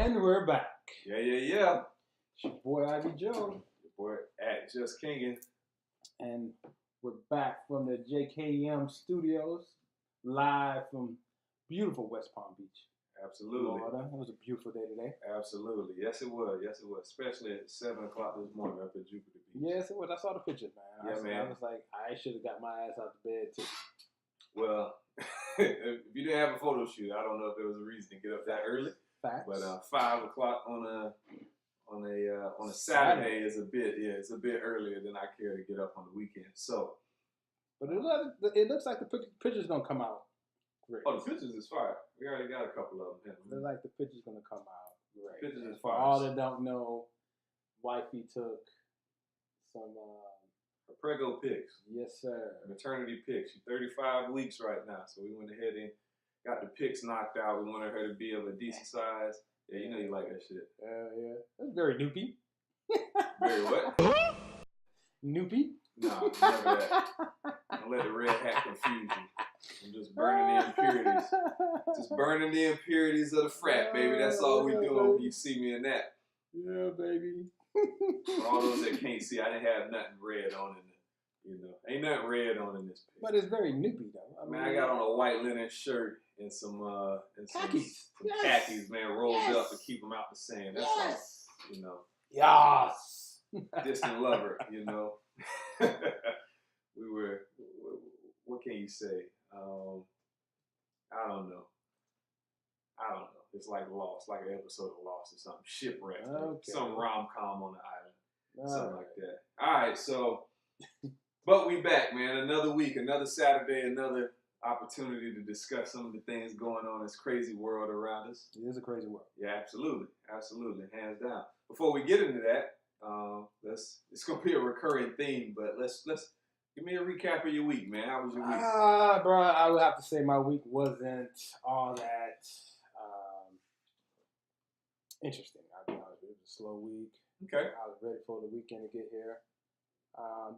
And we're back. Yeah. It's your boy Ivy Joe. Your boy at Just Kingin'. And we're back from the JKM studios, live from beautiful West Palm Beach. Absolutely. Florida. It was a beautiful day today. Absolutely. Yes, it was. Especially at 7 o'clock this morning up at Jupiter Beach. Yes, it was. I saw the pictures, man. Man. I was like, I should have got my ass out of bed too. Well, if you didn't have a photo shoot, I don't know if there was a reason to get up that early. Facts. But 5 o'clock on a Saturday is it's a bit earlier than I care to get up on the weekend. So, but it looks like the picture's gonna come out great. Oh, the pictures is fire. We already got a couple of them. It looks like the picture's gonna come out great. Pictures is For fire. all that don't know, wifey took some prego pics. Yes, sir. Maternity pics. She's 35 weeks right now, so we went ahead and got the pics knocked out. We wanted her to be of a decent size. Yeah, you know you like that shit. Yeah. That's very noopy. Very what? Noopy? Nah, never that. Don't let the red hat confuse you. I'm just burning the impurities. Just burning the impurities of the frat, baby. That's all we doing when you see me in that. Yeah, baby. For all those that can't see, I didn't have nothing red on in ain't nothing red on in this picture. But it's very noopy though. I got on a white linen shirt and some khakis. Khakis, man, rolled up to keep them out the sand. That's all, Yes. Distant lover, We were. What can you say? I don't know. It's like Lost, like an episode of Lost or something. Shipwrecked. Okay. Some rom-com on the island. Something right. like that. All right, so, but we back, man. Another week, another Saturday, another opportunity to discuss some of the things going on in this crazy world around us. It is a crazy world. Yeah, absolutely. Hands down. Before we get into that, it's gonna be a recurring theme, but let's give me a recap of your week, man. How was your week? Bro, I would have to say my week wasn't all that interesting. It was a slow week. Okay. I was ready for the weekend to get here.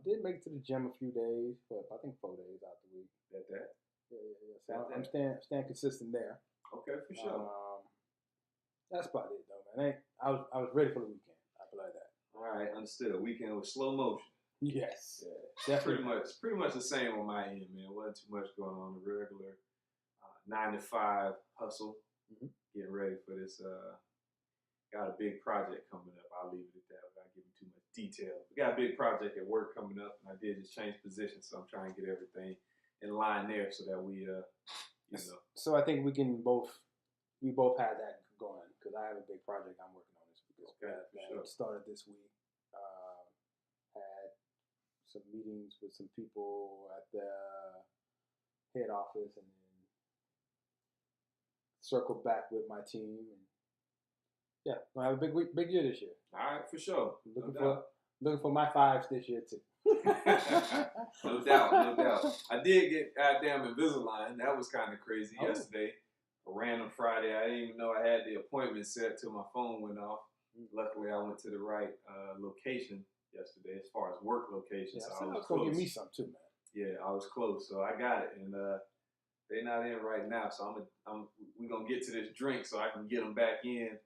Did make it to the gym a few days, but I think 4 days out the week. Got that? Yeah. So I'm staying consistent there. Okay, for sure. That's about it though, man. I was ready for the weekend. I feel like that. All right, understood. A weekend with slow motion. Yes. Yeah. Definitely. Pretty much the same on my end, man. Wasn't too much going on. The regular 9 to 5 hustle. Mm-hmm. Getting ready for this. Got a big project coming up. I'll leave it at that without giving too much detail. We got a big project at work coming up, and I did just change positions, so I'm trying to get everything in line there so that we, So I think we both had that going because I have a big project I'm working on this week. Okay, sure. Started this week. Had some meetings with some people at the head office, and then circled back with my team. And yeah, I have a big year this year. All right, for sure. Looking for my fives this year too. No doubt. I did get goddamn Invisalign. That was kind of crazy yesterday. A random Friday. I didn't even know I had the appointment set till my phone went off. Luckily, I went to the right location yesterday as far as work location. Yeah, so I was gonna close. give me some too, man. Yeah, I was close, so I got it, and they're not in right now. So we're gonna get to this drink so I can get them back in.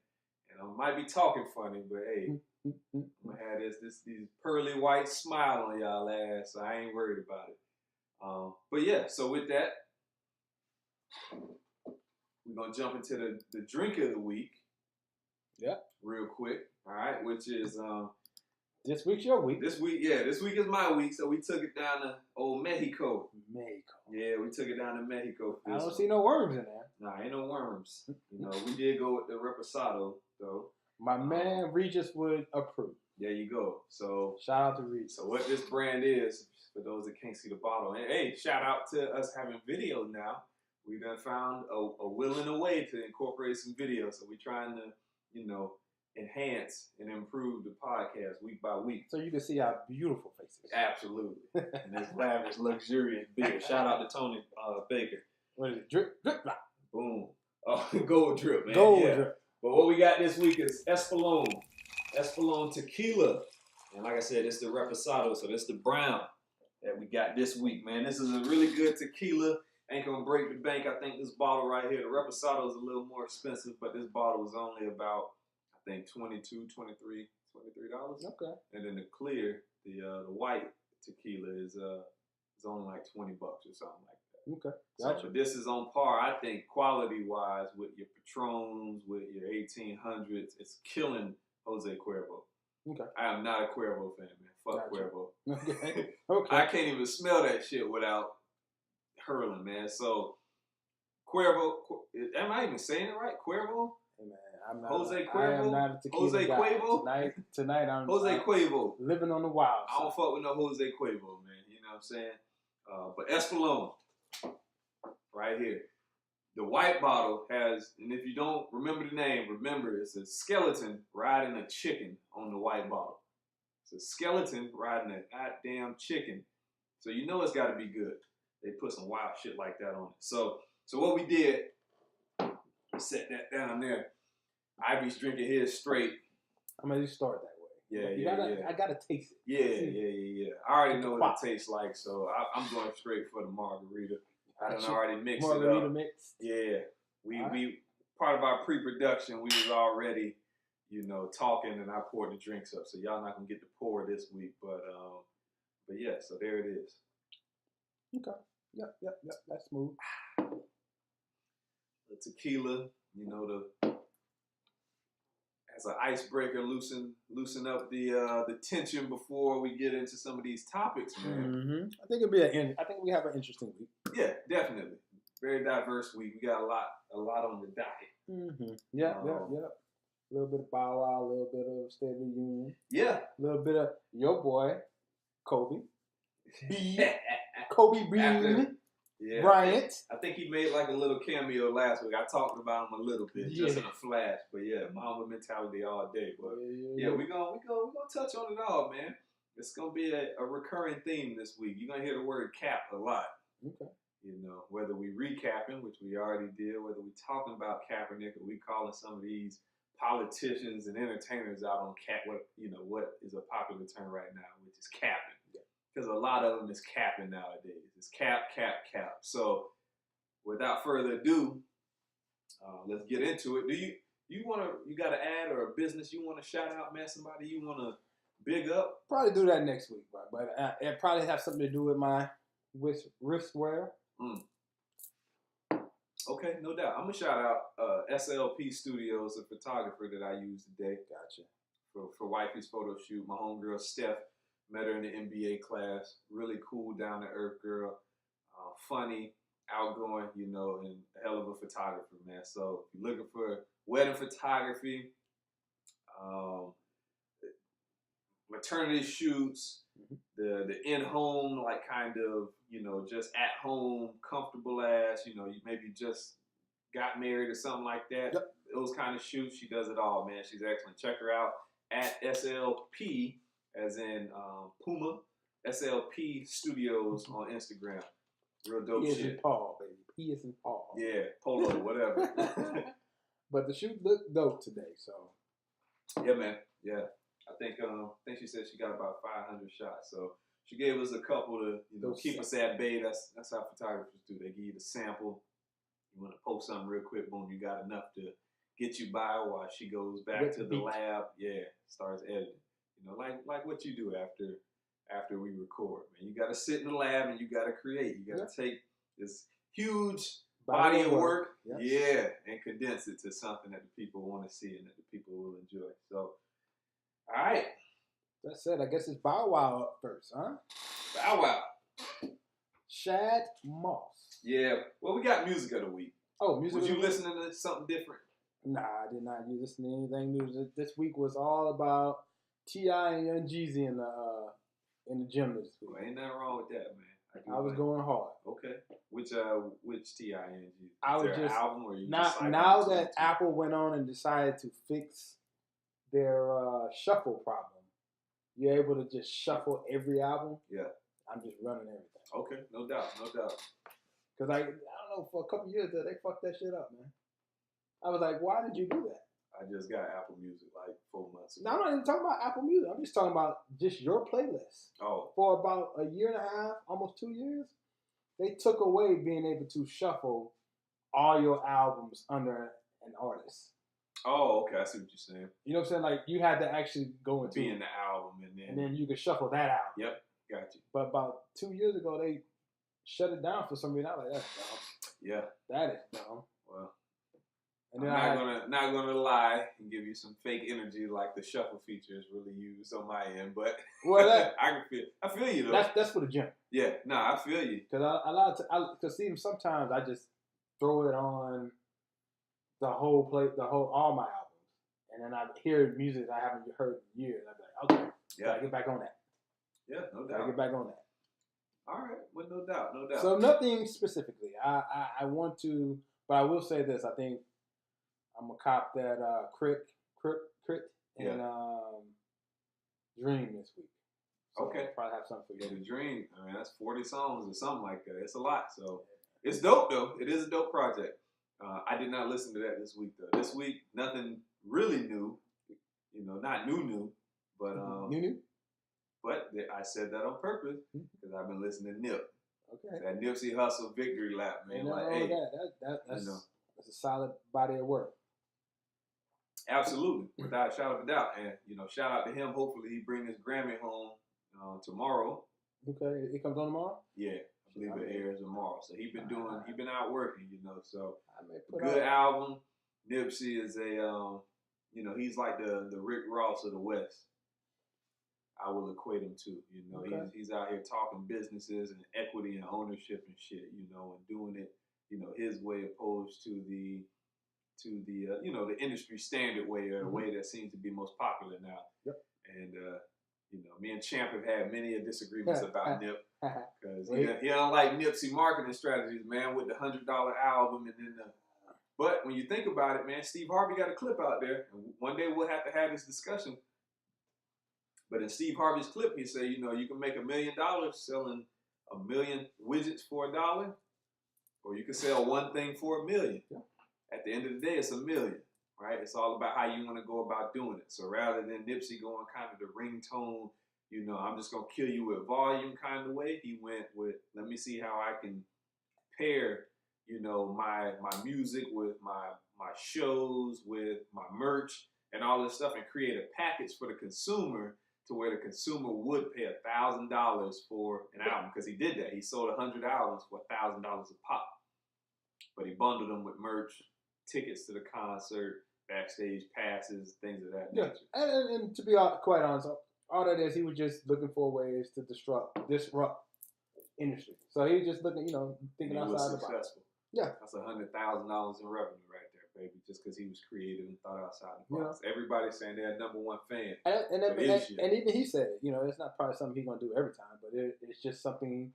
And I might be talking funny, but hey, I'm gonna have these pearly white smile on y'all ass, so I ain't worried about it. But yeah, so with that, we're gonna jump into the drink of the week. Yeah. Real quick. All right, which is this week's your week. This week is my week. So we took it down to old Mexico. Yeah, we took it down to Mexico. I don't see no worms in there. Nah, ain't no worms. We did go with the reposado though. My man Regis would approve. There you go. So shout out to Regis. So what this brand is, for those that can't see the bottle, and hey, shout out to us having video now. We done found a will and a way to incorporate some video. So we're trying to, enhance and improve the podcast week by week. So you can see our beautiful faces. Absolutely. And this lavish, luxurious beer. Shout out to Tony Baker. What is it? Drip, drop. Boom. Oh, gold drip, man. Drip. But what we got this week is Espolón tequila. And like I said, it's the reposado, so this the brown that we got this week, man. This is a really good tequila. ain't gonna break the bank. I think this bottle right here, the Reposado, is a little more expensive, but this bottle was only about, I think, $23. Okay. And then the clear, the white tequila is only like $20 or something like that. Okay. Gotcha. So this is on par, I think, quality wise with your Patrons, with your 1800s. It's killing Jose Cuervo. Okay. I am not a Cuervo fan, man. Fuck Gotcha. Cuervo. Okay. Okay. I can't even smell that shit without hurling, man. So Cuervo, am I even saying it right? Cuervo? Hey, man, I'm not. Jose Cuervo. I am not a tequila Jose guy. Cuervo. Tonight I'm Jose Cuervo. living on the wild side. I don't fuck with no Jose Cuervo, man. You know what I'm saying? But Espolón, right here. The white bottle has, and if you don't remember the name, remember it's a skeleton riding a chicken on the white bottle. It's a skeleton riding a goddamn chicken. So you know it's got to be good. They put some wild shit like that on it. So what we did, set that down there. Ivy's drinking his straight. I'm gonna just start that way. Yeah. I gotta taste it. Yeah. I already know what it tastes like, so I'm going straight for the margarita. I done already mixed it up. Margarita mix. Yeah, we part of our pre-production. We was already, talking, and I poured the drinks up. So y'all not gonna get to pour this week, but yeah. So there it is. Okay. Yep. That's smooth. The tequila, as an icebreaker, loosen up the tension before we get into some of these topics, man. Mm-hmm. I think we have an interesting week. Yeah, definitely. Very diverse week. We got a lot on the docket. Mm-hmm. Yeah. A little bit of Bow Wow, a little bit of State of the Union. Yeah. A little bit of your boy, Kobe. Kobe Bean. Yeah. Bryant. I think he made like a little cameo last week. I talked about him a little bit, just in a flash. But yeah, Mamba mentality all day. But yeah, we gonna touch on it all, man. It's gonna be a recurring theme this week. You're gonna hear the word cap a lot. Okay. Whether we recapping, which we already did, whether we talking about Kaepernick, or we calling some of these politicians and entertainers out on cap. What is a popular term right now, which is capping. Because a lot of them is capping nowadays. It's cap. So, without further ado, let's get into it. You got to add or a business you want to shout out, man? Somebody you want to big up? Probably do that next week, but it probably have something to do with my wristwear. Okay, no doubt. I'm gonna shout out SLP Studios, a photographer that I use today. Gotcha. For wifey's photo shoot. My homegirl Steph. Met her in the MBA class. Really cool, down to earth girl. Funny, outgoing, and a hell of a photographer, man. So if you're looking for wedding photography, maternity shoots, the in-home, like kind of, just at home, comfortable ass, you maybe just got married or something like that. Yep. Those kind of shoots, she does it all, man. She's excellent. Check her out at SLP. As in Puma, SLP Studios on Instagram. Real dope shit. P is in Paul, baby. P is in Paul. Yeah, Polo, whatever. But the shoot looked dope today, so. Yeah, man. Yeah, I think she said she got about 500 shots. So she gave us a couple to keep us at bay. That's how photographers do. They give you the sample. You want to post something real quick, boom, you got enough to get you by while she goes back to the lab. Yeah, starts editing. Like what you do after we record, man. You got to sit in the lab and you got to create. You got to take this huge body of work, and condense it to something that the people want to see and that the people will enjoy. So, all right. That's it. I guess it's Bow Wow up first, huh? Bow Wow. Shad Moss. Yeah. Well, we got music of the week. Oh, music. Was you listening to something different? Nah, I did not listen to anything new. This week was all about T.I. and Young Jeezy in the gym this week. Well, ain't nothing wrong with that, man. I was going hard. Okay. Which T.I. and Jeezy? I was just album, or you now that Apple went on and decided to fix their shuffle problem. You're able to just shuffle every album. Yeah. I'm just running everything. Okay, no doubt. Because I don't know, for a couple years there, they fucked that shit up, man. I was like, why did you do that? I just got Apple Music like 4 months ago. No, I'm not even talking about Apple Music. I'm just talking about just your playlist. Oh. For about a year and a half, almost 2 years, they took away being able to shuffle all your albums under an artist. Oh, okay. I see what you're saying. You know what I'm saying? Like you had to actually go into be in the album and then you could shuffle that out. Yep, got you. But about 2 years ago, they shut it down for some reason. I was like, that's dumb. Yeah, that is dumb. Well, and then I'm not gonna lie and give you some fake energy like the shuffle feature is really used on my end, but well, I feel you though. That's for the gym. Yeah, no, I feel you. Because even sometimes I just throw it on all my albums, and then I hear music that I haven't heard in years. I'm like, okay, gotta get back on that. Yeah, no doubt. Gotta get back on that. All right, well, no doubt. So nothing specifically. I want to, but I will say this. I think I'm gonna cop that Crit and Dream this week. So okay, I'll probably have something for you. The Dream. I mean, that's 40 songs or something like that. It's a lot. So it's dope though. It is a dope project. I did not listen to that this week though. This week, nothing really new. You know, not new, but new. But I said that on purpose because I've been listening to Nip. Okay. That Nipsey Hussle victory lap, man. Like, hey, that's a solid body of work. Absolutely, without a shadow of a doubt. And shout out to him. Hopefully, he bring his Grammy home tomorrow. Okay, it comes on tomorrow. Yeah, I believe it airs tomorrow. So he been out working. So good album. Nipsey is a he's like the Rick Ross of the West. I will equate him to. He's out here talking businesses and equity and ownership and shit. And doing it his way opposed to the the industry standard way or the way that seems to be most popular now. Yep. And me and Champ have had many disagreements about Nip because he don't like Nipsey marketing strategies, man, with the $100 album and then but when you think about it, man, Steve Harvey got a clip out there, and one day we'll have to have this discussion. But in Steve Harvey's clip, he said, you can make $1 million selling 1 million widgets for $1, or you can sell one thing for $1 million. Yeah. At the end of the day, it's $1 million, right? It's all about how you want to go about doing it. So rather than Nipsey going kind of the ringtone, I'm just going to kill you with volume kind of way, he went with, let me see how I can pair, my music with my shows, with my merch and all this stuff and create a package for the consumer to where the consumer would pay $1,000 for an album. Because he did that. He sold 100 albums for $1,000 a pop. But he bundled them with merch, tickets to the concert, backstage passes, things of that nature. And to be quite honest, all that is, he was just looking for ways to disrupt industry. So he was just looking, thinking outside the box. Yeah. That's $100,000 in revenue right there, baby, just because he was creative and thought outside the box. Everybody's saying they're #1 fan. And even he said it, it's not probably something he's going to do every time, but it's just something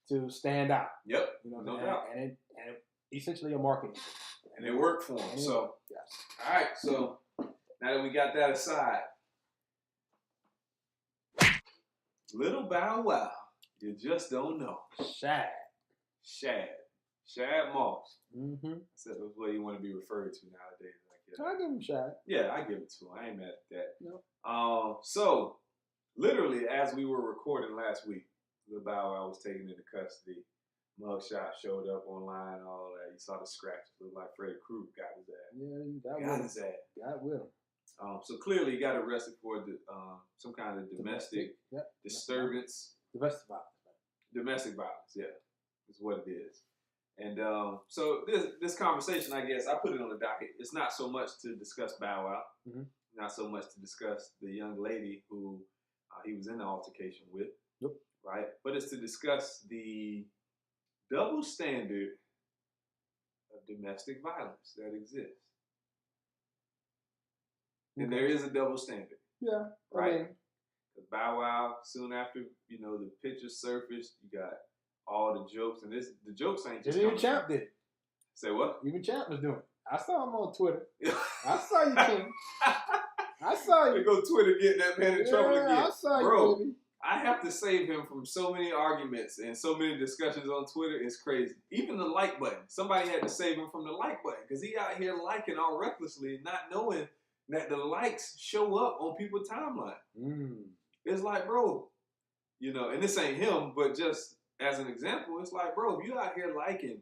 to stand out. Yep. No doubt. And essentially a marketing thing. And it worked for him. So, yes. All right. So now that we got that aside, Little Bow Wow, you just don't know. Shad Moss. Mm-hmm. That's what you want to be referred to nowadays. I give him Shad. Yeah, I give it to him. I ain't mad at that. No. So, literally, as we were recording last week, Lil Bow Wow was taken into custody. Mugshot showed up online, all that. You saw the scratches. Looked like Freddy Krueger got his ass. Yeah, got his ass. Got with him. So clearly, he got arrested for some kind of domestic disturbance. Domestic violence, yeah, is what it is. And so this conversation, I guess, I put it on the docket. It's not so much to discuss Bow Wow, not so much to discuss the young lady who he was in the altercation with, right? But it's to discuss the double standard of domestic violence that exists. And there is a double standard. Yeah. Right? Because Bow Wow, soon after, the picture surfaced, you got all the jokes. And the jokes ain't just even Champ did. Say what? Even Champ was doing it. I saw him on Twitter. I saw you, King. I saw you. They go Twitter getting that man in trouble again. I saw you, bro. baby. I have to save him from so many arguments and so many discussions on Twitter. It's crazy. Even the like button. Somebody had to save him from the like button because he out here liking all recklessly, not knowing that the likes show up on people's timeline. It's like, bro, and this ain't him, but just as an example, it's like, bro, if you out here liking,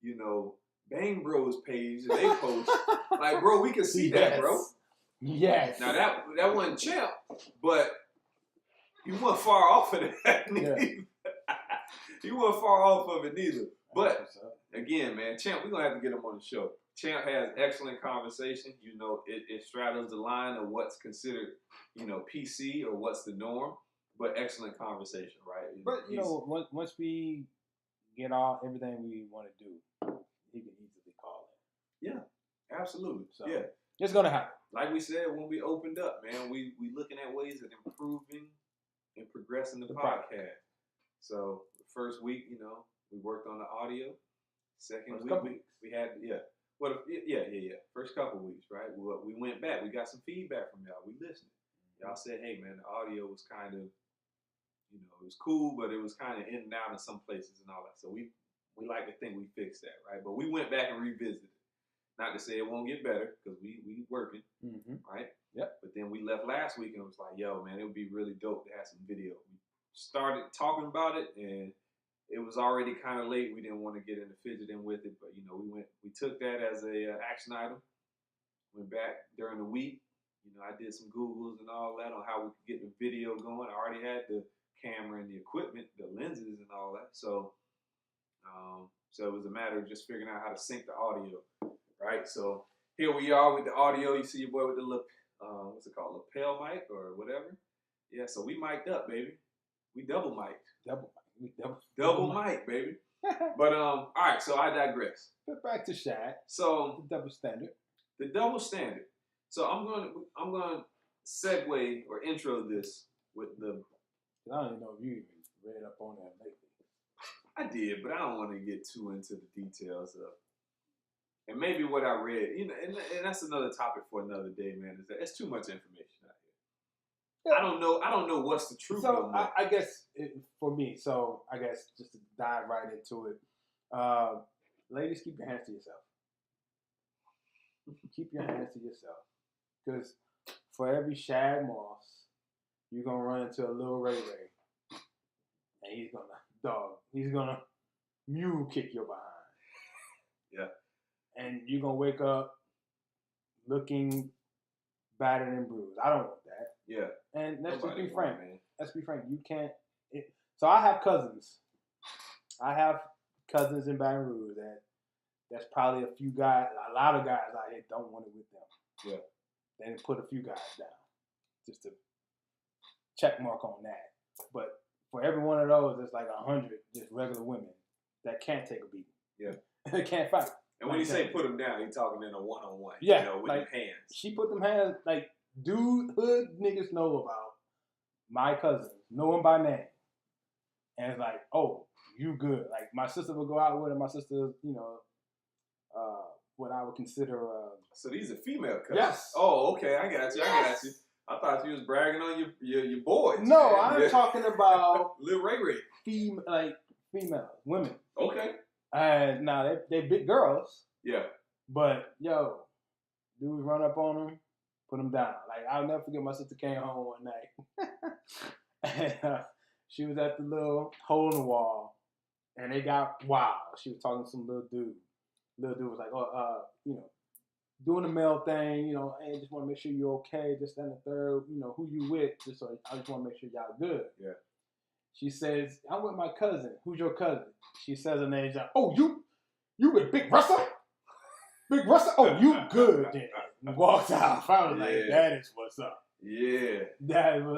you know, Bang Bros page and they post, like, bro, we can see that, bro. Yes. Now that wasn't Champ, but you weren't far off of that. Yeah. You weren't far off of it neither. But again, man, Champ, we're gonna have to get him on the show. Champ has excellent conversation. You know, it straddles the line of what's considered, you know, PC or what's the norm, but excellent conversation, right? But you know, once we get everything we want to do, he can easily call it. Yeah, absolutely. So yeah, it's gonna happen. Like we said when we opened up, man, we looking at ways of improving and progressing the podcast. So the first week, you know, we worked on the audio. Second week, we had first couple weeks, right? We went back. We got some feedback from y'all. We listened. Y'all said, hey, man, the audio was kind of, you know, it was cool, but it was kind of in and out in some places and all that. So we like to think we fixed that, right? But we went back and revisited. Not to say it won't get better, because we working, right? Yep. But then we left last week and it was like, yo, man, it would be really dope to have some video. We started talking about it, and it was already kind of late. We didn't want to get into fidgeting with it, but, you know, we took that as a action item. Went back during the week. You know, I did some Googles and all that on how we could get the video going. I already had the camera and the equipment, the lenses and all that. So it was a matter of just figuring out how to sync the audio, right? So here we are with the audio. You see your boy with the what's it called, lapel mic or whatever? Yeah, so we mic'd up, baby. We double mic'd. Double mic, baby. But all right, so I digress. But back to Shad. So the double standard. The double standard. So I'm gonna segue or intro this with the. I don't even know if you even read up on that lately. I did, but I don't want to get too into the details of. And maybe what I read, you know, and that's another topic for another day, man. Is that it's too much information out here. Yeah. I don't know what's the truth. So I guess for me, so I guess just to dive right into it, ladies, keep your hands to yourself. Keep your hands to yourself, because for every Shad Moss, you're gonna run into a little Ray Ray, and he's gonna mule kick your behind. Yeah. And you're going to wake up looking battered and bruised. I don't want that. Yeah. And let's just be frank. Let's be frank. You can't. So I have cousins. In Baton Rouge that's probably a lot of guys out here don't want it with them. Yeah. They didn't put a few guys down. Just to check mark on that. But for every one of those, there's like 100 just regular women that can't take a beating. Yeah. They can't fight. And when you say put them down, you're talking in a one-on-one. Yeah, you know, with like, your hands. She put them hands, like, hood niggas know about my cousins, know them by name. And it's like, oh, you good. Like, my sister would go out with her. My sister, you know, what I would consider. So these are female cousins? Yes. Oh, okay. I got you. I thought you was bragging on your boys. No, man. I'm talking about Lil Ray Ray. Female, women. Okay. And now they big girls. Yeah. But yo, dudes run up on them, put them down. Like, I'll never forget, my sister came home one night, and she was at the little hole in the wall, and they got wild. She was talking to some little dude. Little dude was like, you know, doing the male thing, you know, hey, just want to make sure you're okay, just that and the third, you know, who you with, just so I just want to make sure y'all good. Yeah. She says, I'm with my cousin. Who's your cousin? She says her name. Like, oh, you with Big Russell? Big Russell? Oh, you good then. And walks out. I was like, that is what's up. Yeah. That was,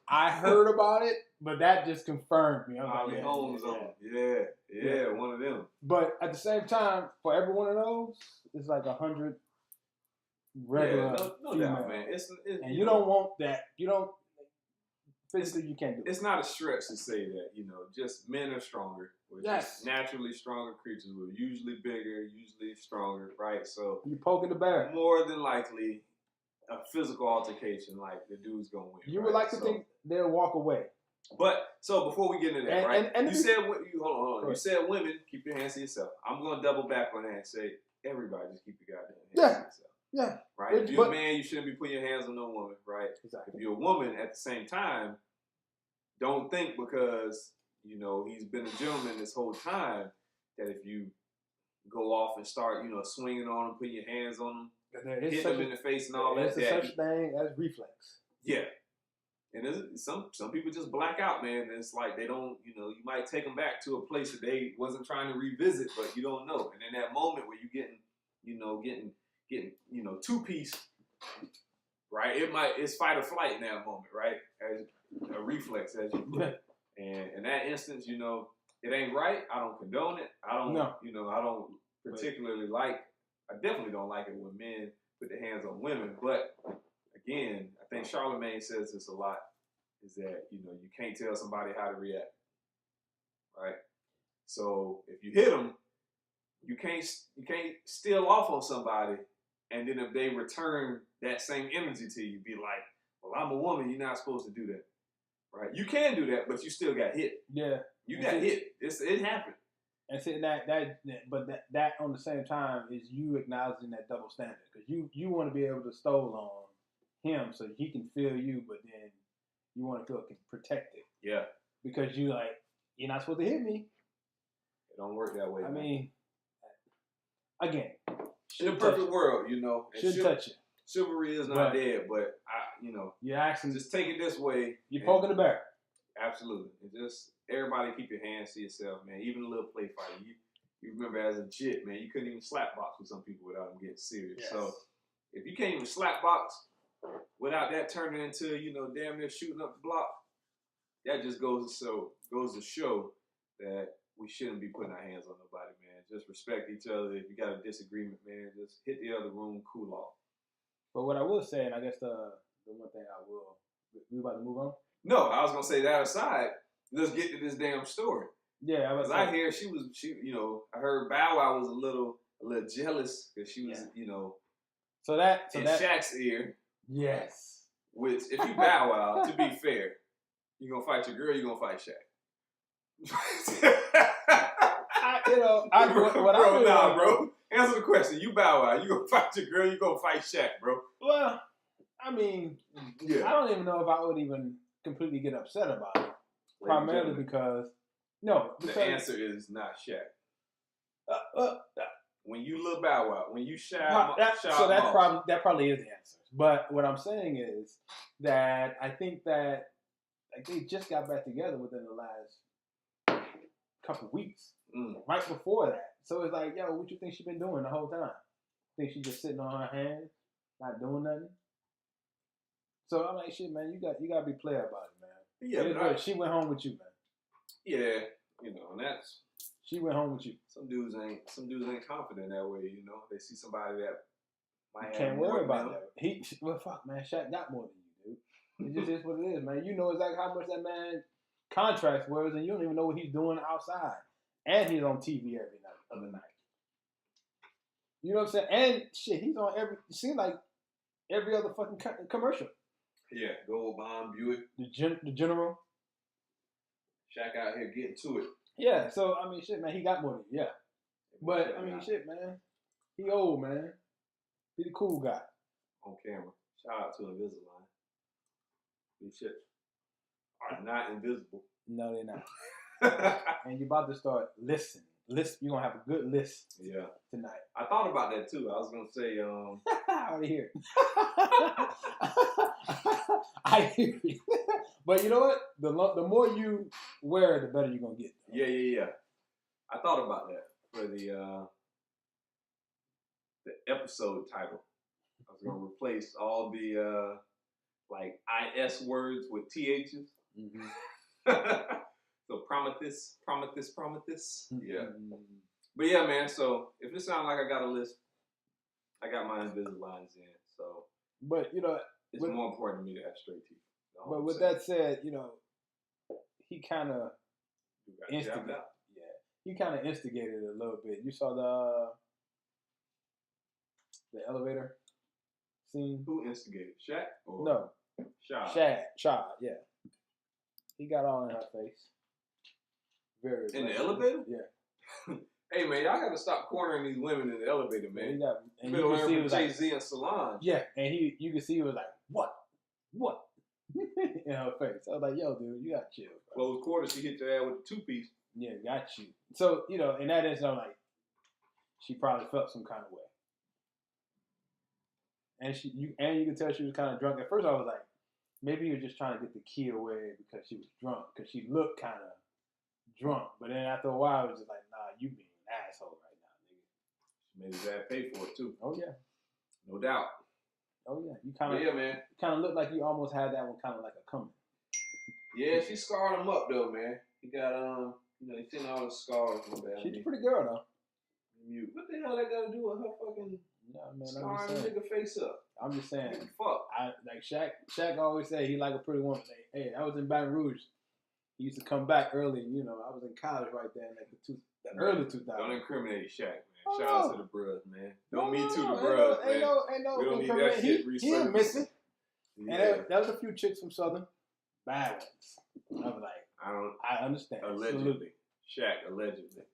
I heard about it, but that just confirmed me. I was like, yeah, one of them. But at the same time, for every one of those, it's like 100 regular no female. doubt, man. And you don't want that. You don't. Physically, you can't do it. It's not a stretch to say that, you know, just men are stronger. We're just naturally stronger creatures. We're usually bigger, usually stronger, right? So you poking the bear. More than likely, a physical altercation, like the dude's gonna win. You would like to think they'll walk away. But so before we get into that, right? And you said hold on. You said women, keep your hands to yourself. I'm gonna double back on that and say everybody just keep your goddamn hands to yourself. Yeah. Right? If you're a man, you shouldn't be putting your hands on no woman, right? Exactly. If you're a woman, at the same time, don't think because you know, he's been a gentleman this whole time, that if you go off and start, you know, swinging on him, putting your hands on him, hitting him in the face and all that. There's such thing as reflex. Yeah. And there's some people just black out, man. And it's like they don't, you know, you might take them back to a place that they wasn't trying to revisit, but you don't know. And in that moment where you're getting, you know, two-piece, right? It's fight or flight in that moment, right? As a reflex, as you put it. And in that instance, you know, it ain't right. I don't condone it. I don't, you know, I don't particularly like, I definitely don't like it when men put their hands on women. But again, I think Charlemagne says this a lot, is that, you know, you can't tell somebody how to react, right? So if you hit them, you can't steal off on somebody, and then if they return that same energy to you, be like, well, I'm a woman, you're not supposed to do that, right? You can do that, but you still got hit. Yeah. You got hit. It happened. And see that on the same time is you acknowledging that double standard, because you want to be able to stole on him so he can feel you, but then you want to feel protected. Yeah. Because you're not supposed to hit me. It don't work that way. I mean, again, in a perfect world, you know, shouldn't touch it. Chivalry is not dead, but you're asking, just take it this way. You're poking the bear. Absolutely. And just everybody keep your hands to yourself, man. Even a little play fighting. You remember as a jit, man, you couldn't even slap box with some people without them getting serious. Yes. So if you can't even slap box without that turning into, you know, damn near shooting up the block, that just goes to show that we shouldn't be putting our hands on nobody, man. Just respect each other. If you got a disagreement, man, just hit the other room, cool off. But what I will say, and I guess the one thing I will, we about to move on? No, I was gonna say that aside. Let's get to this damn story. Yeah, because I hear she you know, I heard Bow Wow was a little jealous because she was, you know, so that Shaq's ear. Yes. Which, if you Bow Wow, to be fair, you gonna fight your girl, you gonna fight Shaq. Bro. Answer the question. You Bow Wow, you gonna fight your girl, you gonna fight Shaq, bro. Well, I mean, I don't even know if I would even completely get upset about it. Primarily because the answer is not Shaq. When you look Bow Wow, when you that probably is the answer. But what I'm saying is that I think that they just got back together within the last couple weeks, right before that. So it's like, yo, what you think she been doing the whole time? Think she just sitting on her hands, not doing nothing? So I'm like, shit, man, you got to be player about it, man. Yeah, she went home with you, man. Yeah, you know, and that's. She went home with you. Some dudes ain't confident that way, you know. They see somebody that might can't worry about that. Well, fuck, man, Shaq got more than you, dude. It just is what it is, man. You know exactly how much that man contracts was, and you don't even know what he's doing outside. And he's on TV every other night. You know what I'm saying? And shit, he's on it seems like every other fucking commercial. Yeah, Gold Bond, Buick. The General. Shaq out here getting to it. Yeah, so, I mean, shit, man, he got more than you, yeah. But, I mean, shit, man, he old, man. He the cool guy. On camera. Shout out to Invisalign. These shit are not invisible. No, they're not. And you're about to start listening. You're going to have a good list tonight. I thought about that, too. I was going to say, I already hear it. I hear it. But you know what? The more you wear it, the better you're going to get. Yeah. I thought about that for the episode title. I was going to replace all the, IS words with THs. Mm-hmm. So Prometheus. Yeah. But yeah, man, so if it sounds like I got a list, I got my Invisaligns in. So but you know it's more important to me to have straight teeth. But with that said, you know, he kinda instigated. Yeah. He kinda instigated it a little bit. You saw the elevator scene? Who instigated? Shaq? Or no. Shaq, yeah. He got all in her face. Very in the elevator? Yeah. Hey man, y'all gotta stop cornering these women in the elevator, man. You can see from Jay-Z and Solange. Yeah, and you can see he was like, what? in her face. I was like, yo, dude, you got to chill. Bro. Close quarters, she hit your ass with a 2-piece. Yeah, got you. So, you know, in that instance, I'm like, she probably felt some kind of way. And you can tell she was kind of drunk. At first, I was like, maybe you were just trying to get the key away because she was drunk, because she looked kind of drunk. But then after a while, it was just like, nah, you being an asshole right now, nigga. She made his ass pay for it too. Oh yeah, no doubt. Oh yeah, you kind of man. Kind of looked like you almost had that one kind of like a coming. Yeah, she scarred him up though, man. He got you know, he's seen all the scars. She's a pretty girl though. What the hell that got to do with her fucking? Nah, man, scarring the nigga face up? I'm just saying. Fuck. Like Shaq always said he like a pretty woman. Like, hey, I was in Baton Rouge. He used to come back early. You know, I was in college right there in like the early 2000s. Don't incriminate Shaq, man. Shout out to the bruh, man. Don't me too, the bruh, man. Ain't no we don't need that shit researched. He ain't missing. Yeah. And that was a few chicks from Southern. Bad ones. I was like, I understand. Allegedly. Salute. Shaq, allegedly.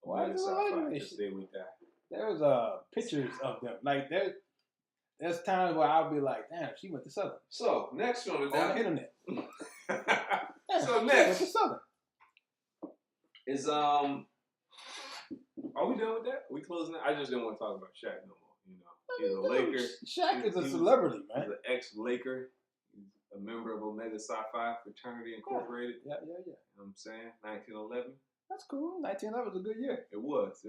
Why is it allegedly? Stay with that. There's pictures of them. Like there's times where I'll be like, damn, she went to Southern. So next on the internet. So next to Southern. Is are we done with that? Are we closing it? I just didn't want to talk about Shaq no more. You know, he's a Laker. Shaq is a celebrity, man. He's an ex-Laker. He's a member of Omega Psi Phi Fraternity Incorporated. Yeah. You know what I'm saying? 1911. That's cool. 1911 was a good year. It was.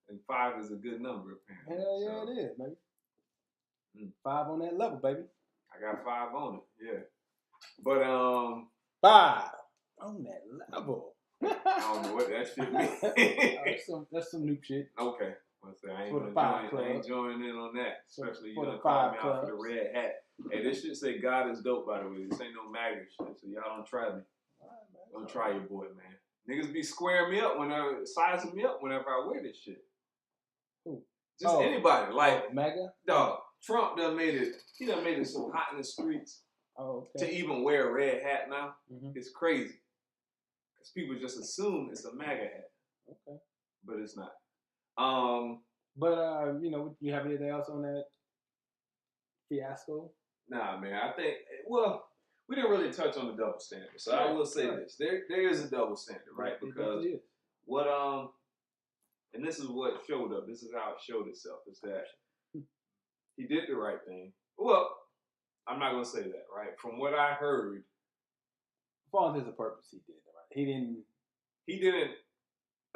And 5 is a good number, apparently. Hell yeah, so. It is, baby. 5 on that level, baby. I got 5 on it, yeah. But 5 on that level. I don't know what that shit means. That's some new shit. Okay. I ain't joining in on that. Especially you done called me out for the red hat. Hey, this shit say God is dope, by the way. This ain't no MAGA shit, so y'all don't try me. Don't try your boy, man. Niggas be squaring me up sizing me up whenever I wear this shit. Who? Just anybody. Like, MAGA? Dog, Trump done made it so hot in the streets to even wear a red hat now. Mm-hmm. It's crazy. Because people just assume it's a MAGA hat. Okay. But it's not. But you know, you have anything else on that fiasco? Nah, man. I think, we didn't really touch on the double standard. So I will say this. There is a double standard, right? Because what and this is what showed up. This is how it showed itself. Is that he did the right thing. Well, I'm not gonna say that, right? From what I heard, for all intents and purposes, he did the right. He didn't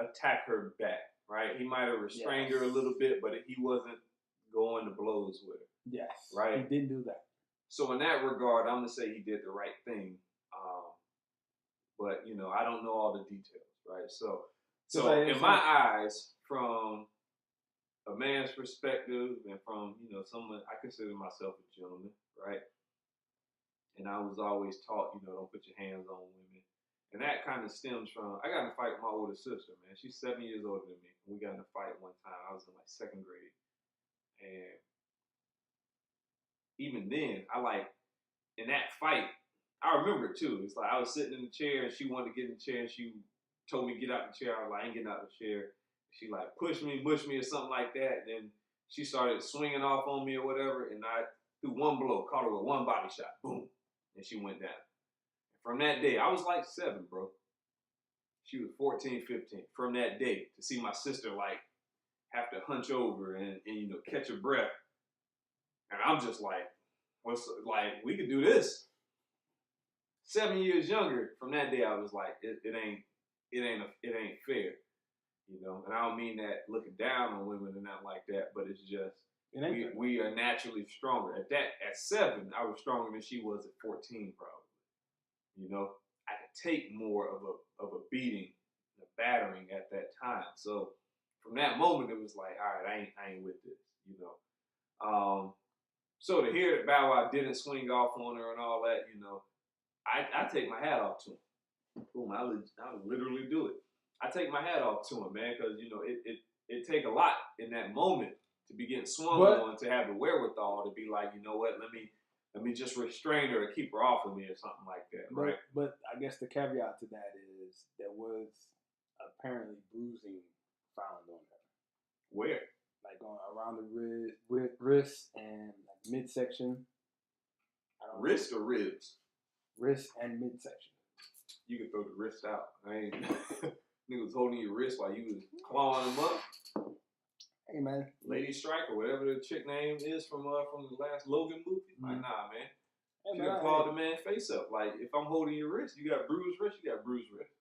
attack her back, right? He might have restrained her a little bit, but he wasn't going to blows with her. Yes, right. He didn't do that. So in that regard, I'm gonna say he did the right thing. But you know, I don't know all the details, right? So in my eyes, from a man's perspective and from, you know, someone, I consider myself a gentleman, right? And I was always taught, you know, don't put your hands on women. And that kind of stems from, I got in a fight with my older sister, man. She's 7 years older than me. We got in a fight one time. I was in like 2nd grade. And even then, in that fight, I remember it too. It's like I was sitting in the chair and she wanted to get in the chair and she told me to get out the chair. I was like, I ain't getting out the chair. She like pushed me, mushed me or something like that. And then she started swinging off on me or whatever. And I threw one blow, caught her with one body shot. Boom. And she went down. From that day, I was like 7, bro. She was 14, 15. From that day, to see my sister like have to hunch over and you know, catch her breath. And I'm just like, we could do this. 7 years younger, from that day I was like, it ain't fair. You know, and I don't mean that looking down on women and not like that, but it's just we are naturally stronger. At 7, I was stronger than she was at 14, probably. You know, I could take more of a beating, a battering at that time. So from that moment, it was like, all right, I ain't with this. You know, so to hear that Bow Wow didn't swing off on her and all that, you know, I take my hat off to him. Boom, I would literally do it. I take my hat off to him, man, because, you know, it take a lot in that moment to be getting swung on, to have the wherewithal to be like, you know what, let me just restrain her and keep her off of me or something like that, right? But I guess the caveat to that is there was apparently bruising found on her. Where? Like going around the wrist and like midsection. Wrist or ribs? Wrist and midsection. You can throw the wrist out. I ain't nigga was holding your wrist while you was clawing them up. Hey man, Lady Strike or whatever the chick name is from the last Logan movie. Like, nah, man. Hey, You claw the man's face up. Like, if I'm holding your wrist, you got bruised wrist, you got bruised wrist.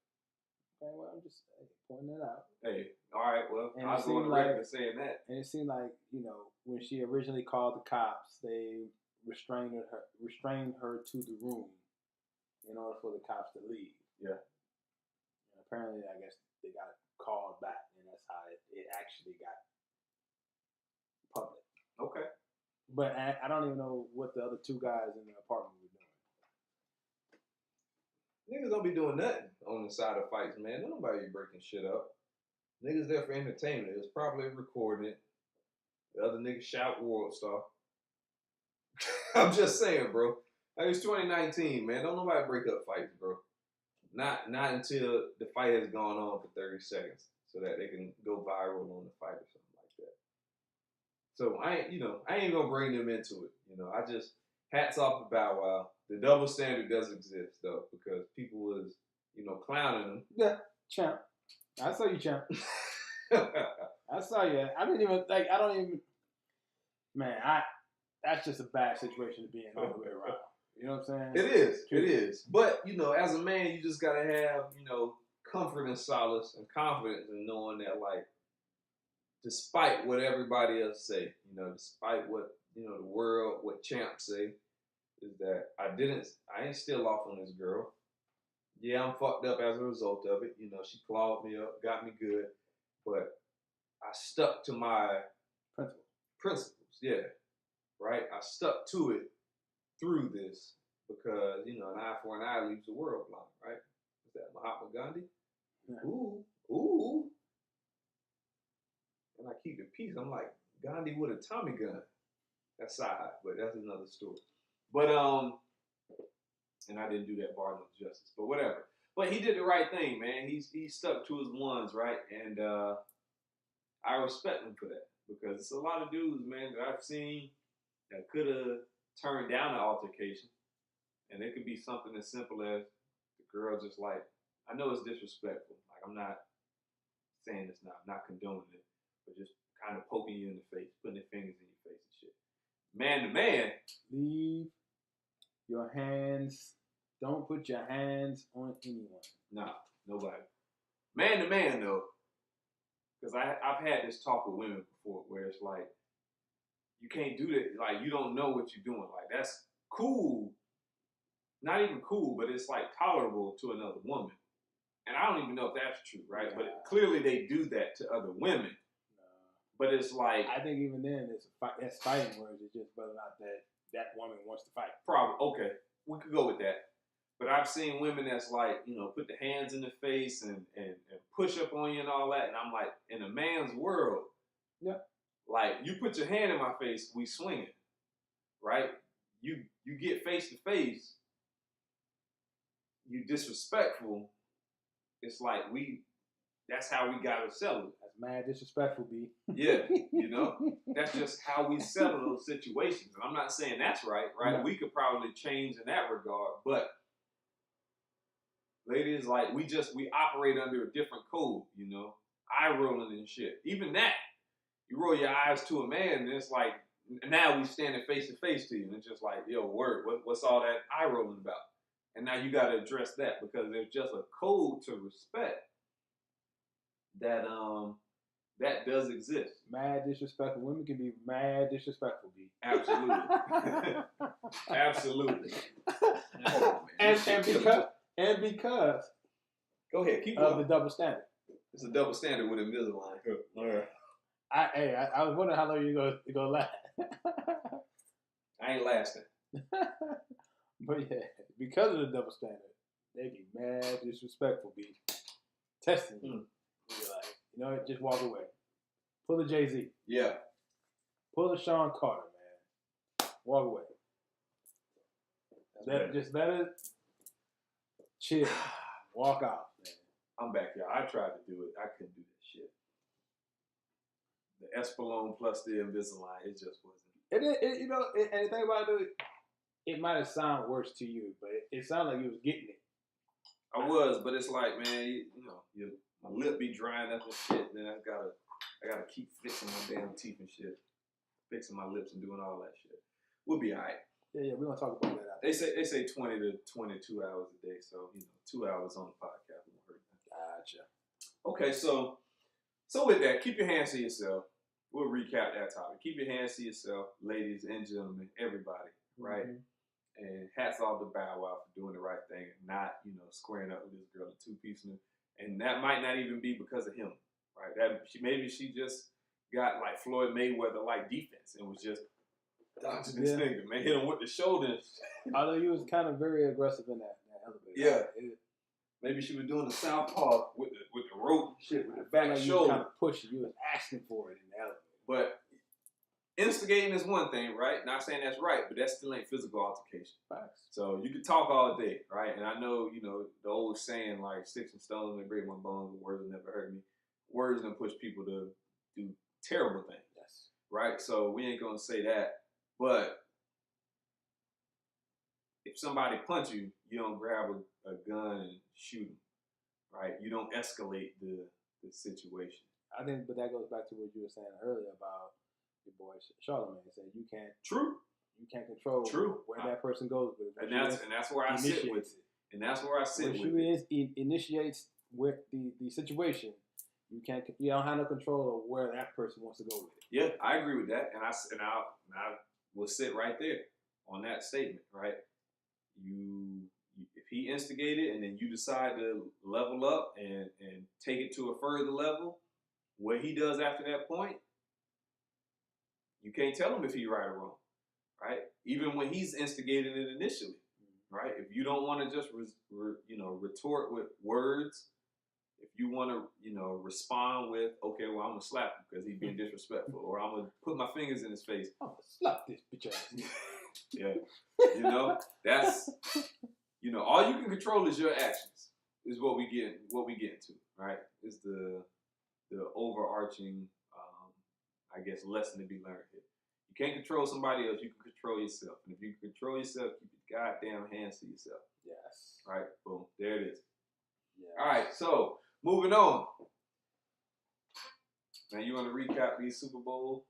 Okay, well, I'm just pointing that out. Hey, all right, well, And I was on the record saying that. And it seemed like, you know, when she originally called the cops, they restrained her to the room in order for the cops to leave. Yeah. And apparently, I guess they got called back, and that's how it actually got public. Okay. But I don't even know what the other two guys in the apartment were doing. Niggas don't be doing nothing on the side of fights, man. Don't nobody be breaking shit up. Niggas there for entertainment. It was probably recording it. The other niggas shout world star. I'm just saying, bro. Like, it's 2019, man. Don't nobody break up fights, bro. Not until the fight has gone on for 30 seconds so that they can go viral on the fight or something like that. So I ain't gonna bring them into it. You know, I just hats off to Bow Wow. The double standard does exist though, because people was, clowning them. Yeah, champ. I saw you, champ. I saw you. I don't even. Man, that's just a bad situation to be in all the way around. You know what I'm saying? It is. But, as a man, you just gotta have, comfort and solace and confidence in knowing that, like, despite what everybody else say, despite what, the world, what champs say, is that I ain't still off on this girl. Yeah, I'm fucked up as a result of it. She clawed me up, got me good, but I stuck to my principles. Yeah, right? I stuck to it through this because, an eye for an eye leaves the world blind, right? Is that Mahatma Gandhi? Yeah. Ooh. And I keep the peace. I'm like, Gandhi with a Tommy gun. That's side, but that's another story. But, and I didn't do that bar no justice, but whatever. But he did the right thing, man. He stuck to his ones, right? And I respect him for that because it's a lot of dudes, man, that I've seen that could have turned down the altercation. And it could be something as simple as the girl just like, I know it's disrespectful. Like, I'm not saying it's not, I'm not condoning it, but just kind of poking you in the face, putting their fingers in your face and shit. Man to man. Leave your hands. Don't put your hands on anyone. Nah, nobody. Man to man, though. Because I've had this talk with women before where it's like, you can't do that. Like, you don't know what you're doing. Like, that's cool. Not even cool, but it's like tolerable to another woman. And I don't even know if that's true, right? Yeah. But clearly they do that to other women. But it's like, I think even then it's fighting words. It's just whether or not that woman wants to fight. Probably. Okay. We could go with that. But I've seen women that's like, put the hands in the face and push up on you and all that. And I'm like, in a man's world, yeah, like, you put your hand in my face, we swing it, right? You get face to face, you disrespectful. It's like that's how we gotta settle it. That's mad disrespectful, B. Yeah, that's just how we settle those situations. And I'm not saying that's right? No. We could probably change in that regard, but ladies, like, we operate under a different code, eye rolling and shit. Even that, you roll your eyes to a man, and it's like, now we standing face to face to you, and it's just like, yo, word, what's all that eye rolling about? And now you got to address that because there's just a code to respect that that does exist. Mad disrespectful. Women can be mad disrespectful, B. Absolutely. Absolutely. And because go ahead, keep of the double standard. It's a double standard with Invisalign. I was wondering how long you go last. I ain't lasting. But yeah, because of the double standard, they be mad disrespectful, be testing you. You're like, just walk away. Pull the Jay-Z. Yeah. Pull the Sean Carter, man. Walk away. Just let it chill. Walk out, man. I'm back, y'all. I tried to do it. I couldn't do that shit. The Espolon plus the Invisalign, it just wasn't. And the thing about it, it might have sounded worse to you, but it sounded like you was getting it. I was, but it's like, man, my lip be drying up and shit, and then I gotta keep fixing my damn teeth and shit, fixing my lips and doing all that shit. We'll be alright. Yeah, we're gonna talk about that after. They say 20 to 22 hours a day, so 2 hours on the podcast won't hurt. Gotcha. Okay, so with that, keep your hands to yourself. We'll recap that topic. Keep your hands to yourself, ladies and gentlemen, everybody, right? Mm-hmm. And hats off to Bow Wow for doing the right thing and not, squaring up with this girl in two-piece. And that might not even be because of him, right? Maybe she just got like Floyd Mayweather like defense and was just dodging this nigga, man, hit him with the shoulders. Although he was kind of very aggressive in that elevator. Yeah. Maybe she was doing the southpaw with the rope shit, with the back shoulder. You was kind of pushing. You was asking for it in the elevator. But instigating is one thing, right? Not saying that's right, but that still ain't physical altercation. Facts. So you can talk all day, right? And I know, the old saying like sticks and stones may break my bones, but words will never hurt me. Words gonna push people to do terrible things. Yes. Right? So we ain't gonna say that. But if somebody punch you, you don't grab a gun and shoot them, right? You don't escalate the situation. I think, but that goes back to what you were saying earlier about your boy Charlamagne. Said you can't. True. You can't control where that person goes with it. And that's where I sit with it. And that's where I sit with it. When she initiates with the situation, you don't have no control of where that person wants to go with it. Yeah, I agree with that. And I will sit right there on that statement, right? If he instigated and then you decide to level up and take it to a further level, what he does after that point, you can't tell him if he's right or wrong, right? Even when he's instigating it initially, right? If you don't want to just retort with words, if you want to respond with, okay, well, I'm gonna slap him because he's being disrespectful, or I'm gonna put my fingers in his face. I'm gonna slap this bitch ass. Yeah, that's all you can control is your actions. Is what we get into, right? Is the overarching, I guess, lesson to be learned here. You can't control somebody else. You can control yourself, and if you can control yourself, keep your goddamn hands to yourself. Yes. Right. Boom. There it is. Yes. All right. So moving on. Now you want to recap these Super Bowl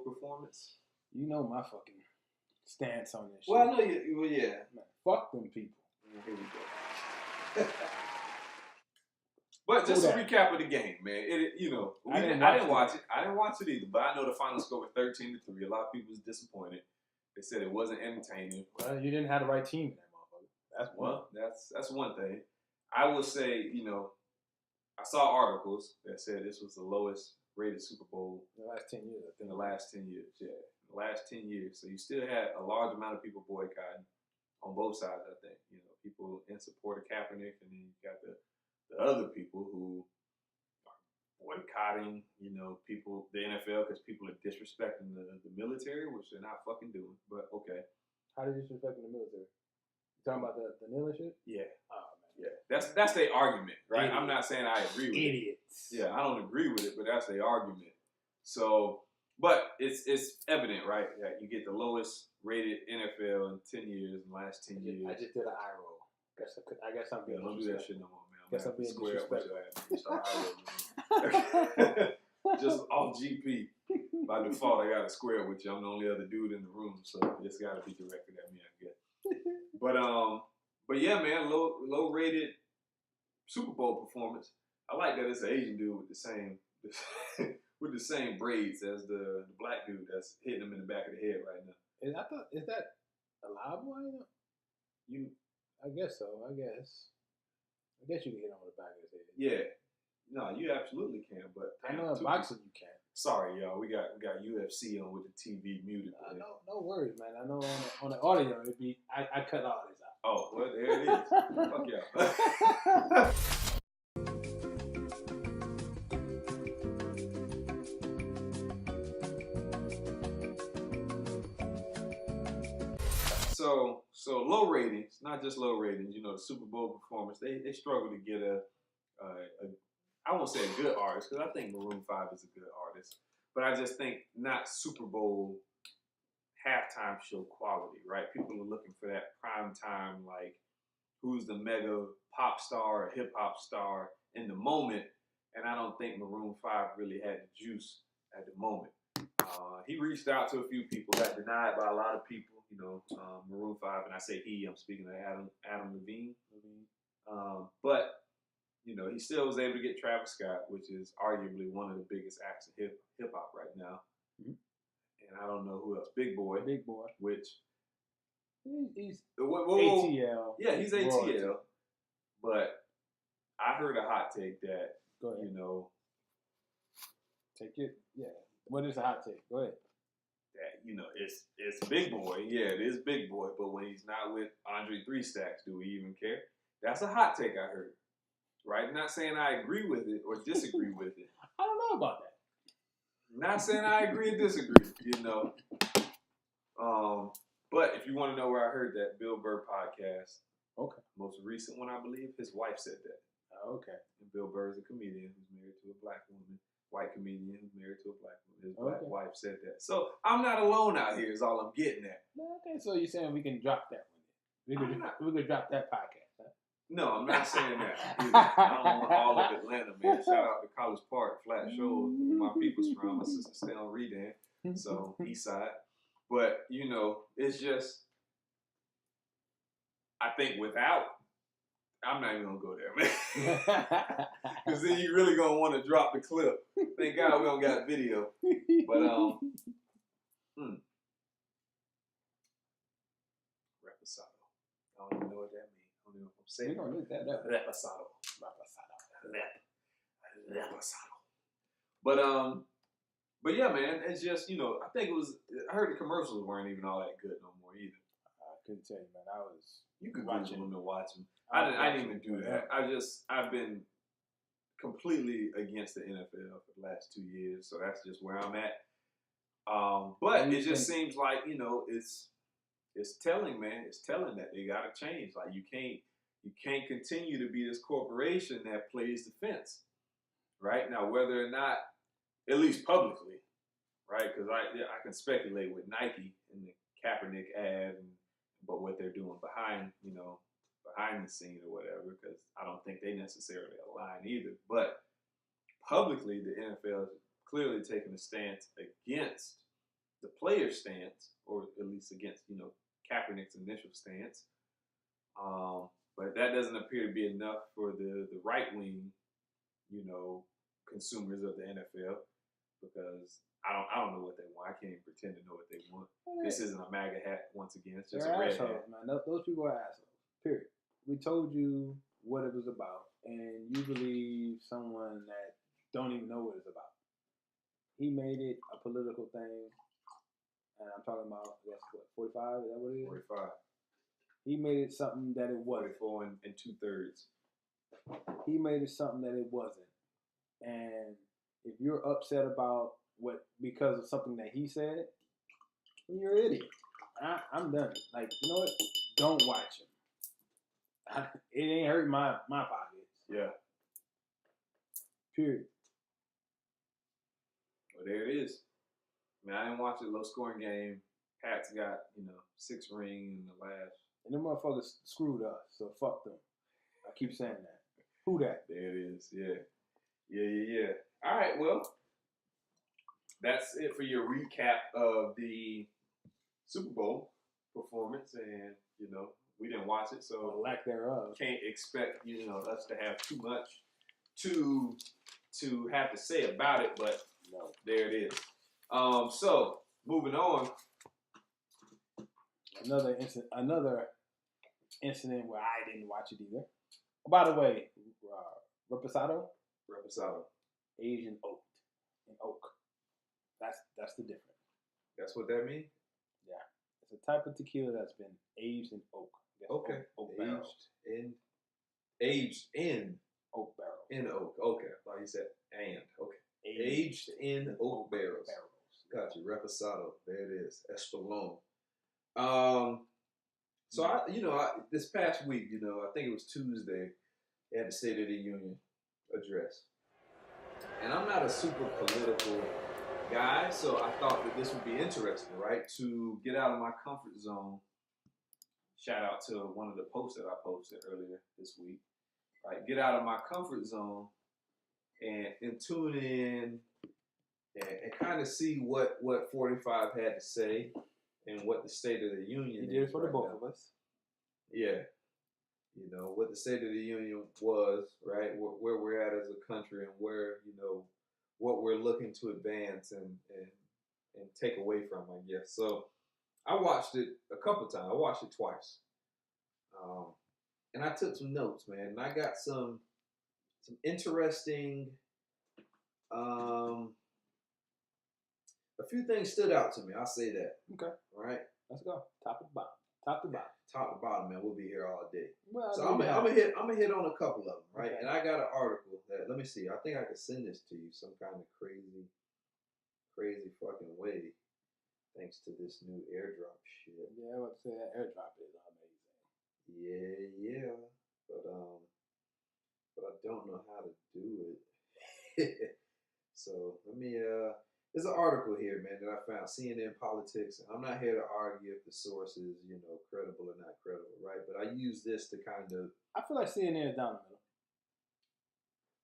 performance? You know my fucking stance on this shit. Well, I know you. Well, yeah. Man, fuck them people. Here we go. But just a recap of the game, man. I didn't watch it. I didn't watch it either. But I know the final score was 13-3. A lot of people was disappointed. They said it wasn't entertaining. Well, you didn't have the right team in that motherfucker. That's one. That's one thing. I would say, I saw articles that said this was the lowest rated Super Bowl in the last 10 years. In the last 10 years, yeah. In the last 10 years. So you still had a large amount of people boycotting on both sides, I think. People in support of Kaepernick, and then you got the other people who are boycotting, people, the NFL, because people are disrespecting the military, which they're not fucking doing. But okay. How are they disrespecting the military? You talking about the kneeling shit? Yeah. Oh, man. Yeah. That's their argument, right? Idiots. I'm not saying I agree with Idiots. it. Yeah, I don't agree with it, but that's their argument. So, but it's evident, right, that you get the lowest rated NFL in 10 years, in the last 10 years. I just did an eye roll. I guess I'm being don't do that shit no more, man. Guess I'm being disrespectful. Just off GP. By default, I got to square with you. I'm the only other dude in the room, so it's got to be directed at me, I guess. But yeah, man, low rated Super Bowl performance. I like that it's an Asian dude with the same braids as the black dude that's hitting him in the back of the head right now. Is that allowable? I guess so. I guess you can hit him on the back of his head. Yeah. No, you absolutely can. But I know in boxing you can. Sorry, y'all. We got UFC on with the TV muted. No worries, man. I know on the audio it'd be I cut all this out. Oh, well, there it is. Fuck y'all. So low ratings, not just low ratings. The Super Bowl performance, they struggle to get I won't say a good artist, because I think Maroon 5 is a good artist, but I just think not Super Bowl halftime show quality, right? People are looking for that prime time, like who's the mega pop star or hip hop star in the moment. And I don't think Maroon 5 really had the juice at the moment. He reached out to a few people, got denied by a lot of people, you know, Maroon 5, and I say he, I'm speaking of Adam Levine. But, you know, he still was able to get Travis Scott, which is arguably one of the biggest acts in hip hop right now. And I don't know who else. Big Boy. Which he's ATL. Yeah, he's ATL. Royalty. But I heard a hot take that, you know. Take it. Yeah. What is a hot take? Go ahead. That, you know, it's Big Boy. Yeah, it is Big Boy. But when he's not with Andre 3 Stacks, do we even care? That's a hot take I heard. Right? Not saying I agree with it or disagree with it. I don't know about that. Not saying I agree or disagree, you know. But if you want to know where I heard that, Bill Burr podcast. Okay. Most recent one, I believe, his wife said that. Okay. And Bill Burr is a comedian who's married to a black woman. White comedian who's married to a black woman. His black wife said that. So I'm not alone out here is all I'm getting at. Okay, so you're saying we can drop that one. We could drop that podcast, huh? No, I'm not saying that. I don't want all of Atlanta, man. Shout out to College Park, Flat Shoals, where my people's from. My sister stay on Redan, so East Side. But, you know, it's just, I think without, I'm not even going to go there, man. Because then you really going to want to drop the clip. Thank God we don't got video. But, reposado. I don't even know what that means. I don't even know if I'm saying it. We're going to look that up. Reposado. But yeah, man, it's just, you know, I think it was, I heard the commercials weren't even all that good no more either. I couldn't tell you, man. You could watch them and watch them. I didn't even do that. I've been completely against the NFL for the last 2 years, so that's just where I'm at. But it just seems like, you know, it's telling, man. It's telling that they gotta change. Like you can't continue to be this corporation that plays the fence, right? Now, whether or not, at least publicly, right? Because I can speculate with Nike and the Kaepernick ad, but what they're doing behind the scene or whatever, because I don't think they necessarily align either. But publicly, the NFL is clearly taking a stance against the player's stance, or at least against, you know, Kaepernick's initial stance. But that doesn't appear to be enough for the right-wing, you know, consumers of the NFL, because I don't know what they want. I can't even pretend to know what they want. This isn't a MAGA hat, once again. It's just a red hat. Man. Those people are assholes, period. We told you what it was about, and you believe someone that don't even know what it's about. He made it a political thing, and I'm talking about, I guess, what, 45? Is that what it is? 45. He made it something that it wasn't. 44 and 2/3. He made it something that it wasn't. And if you're upset about because of something that he said, then you're an idiot. I'm done. Like, you know what? Don't watch him. It ain't hurting my pockets. Yeah. Period. Well, there it is. I mean, I didn't watch a low-scoring game. Pats got, 6 rings in the last. And them motherfuckers screwed us, so fuck them. I keep saying that. Who that? There it is. Yeah. All right, well, that's it for your recap of the Super Bowl performance. And, we didn't watch it, so or lack thereof. Can't expect, us to have too much to have to say about it, but no, there it is. So, moving on. Another incident where I didn't watch it either. By the way, reposado, Asian oak. That's the difference. That's what that means? Yeah, it's a type of tequila that's been aged in oak. Okay, oak barrels. Aged in oak barrels. In oak. Okay, like you said, and okay. Aged in oak barrels. Gotcha. Reposado. There it is. Espolón. So this past week, I think it was Tuesday, they had the State of the Union address. And I'm not a super political guys. So I thought that this would be interesting, right? To get out of my comfort zone. Shout out to one of the posts that I posted earlier this week. Right, get out of my comfort zone and tune in and kind of see what 45 had to say and what the State of the Union is. He did it for the both now. of us. Yeah. You know, what the State of the Union was, right? Where we're at as a country and where, you know, what we're looking to advance and take away from, I guess. So I watched it a couple times. I watched it twice. And I took some notes, man. And I got some interesting, a few things stood out to me. I'll say that. Okay. All right. Let's go. Top to bottom. Top to bottom. Top to bottom, man. We'll be here all day. Well, so I'm gonna hit on a couple of them, right? Okay. And I got an article that, let me see. I think I could send this to you some kind of crazy fucking way, thanks to this new airdrop shit. Yeah, I would say that airdrop is amazing. Yeah. But I don't know how to do it. So let me there's an article here, man, that I found, CNN Politics, and I'm not here to argue if the source is, you know, credible or not credible, right? But I use this to kind of, I feel like CNN is down the middle.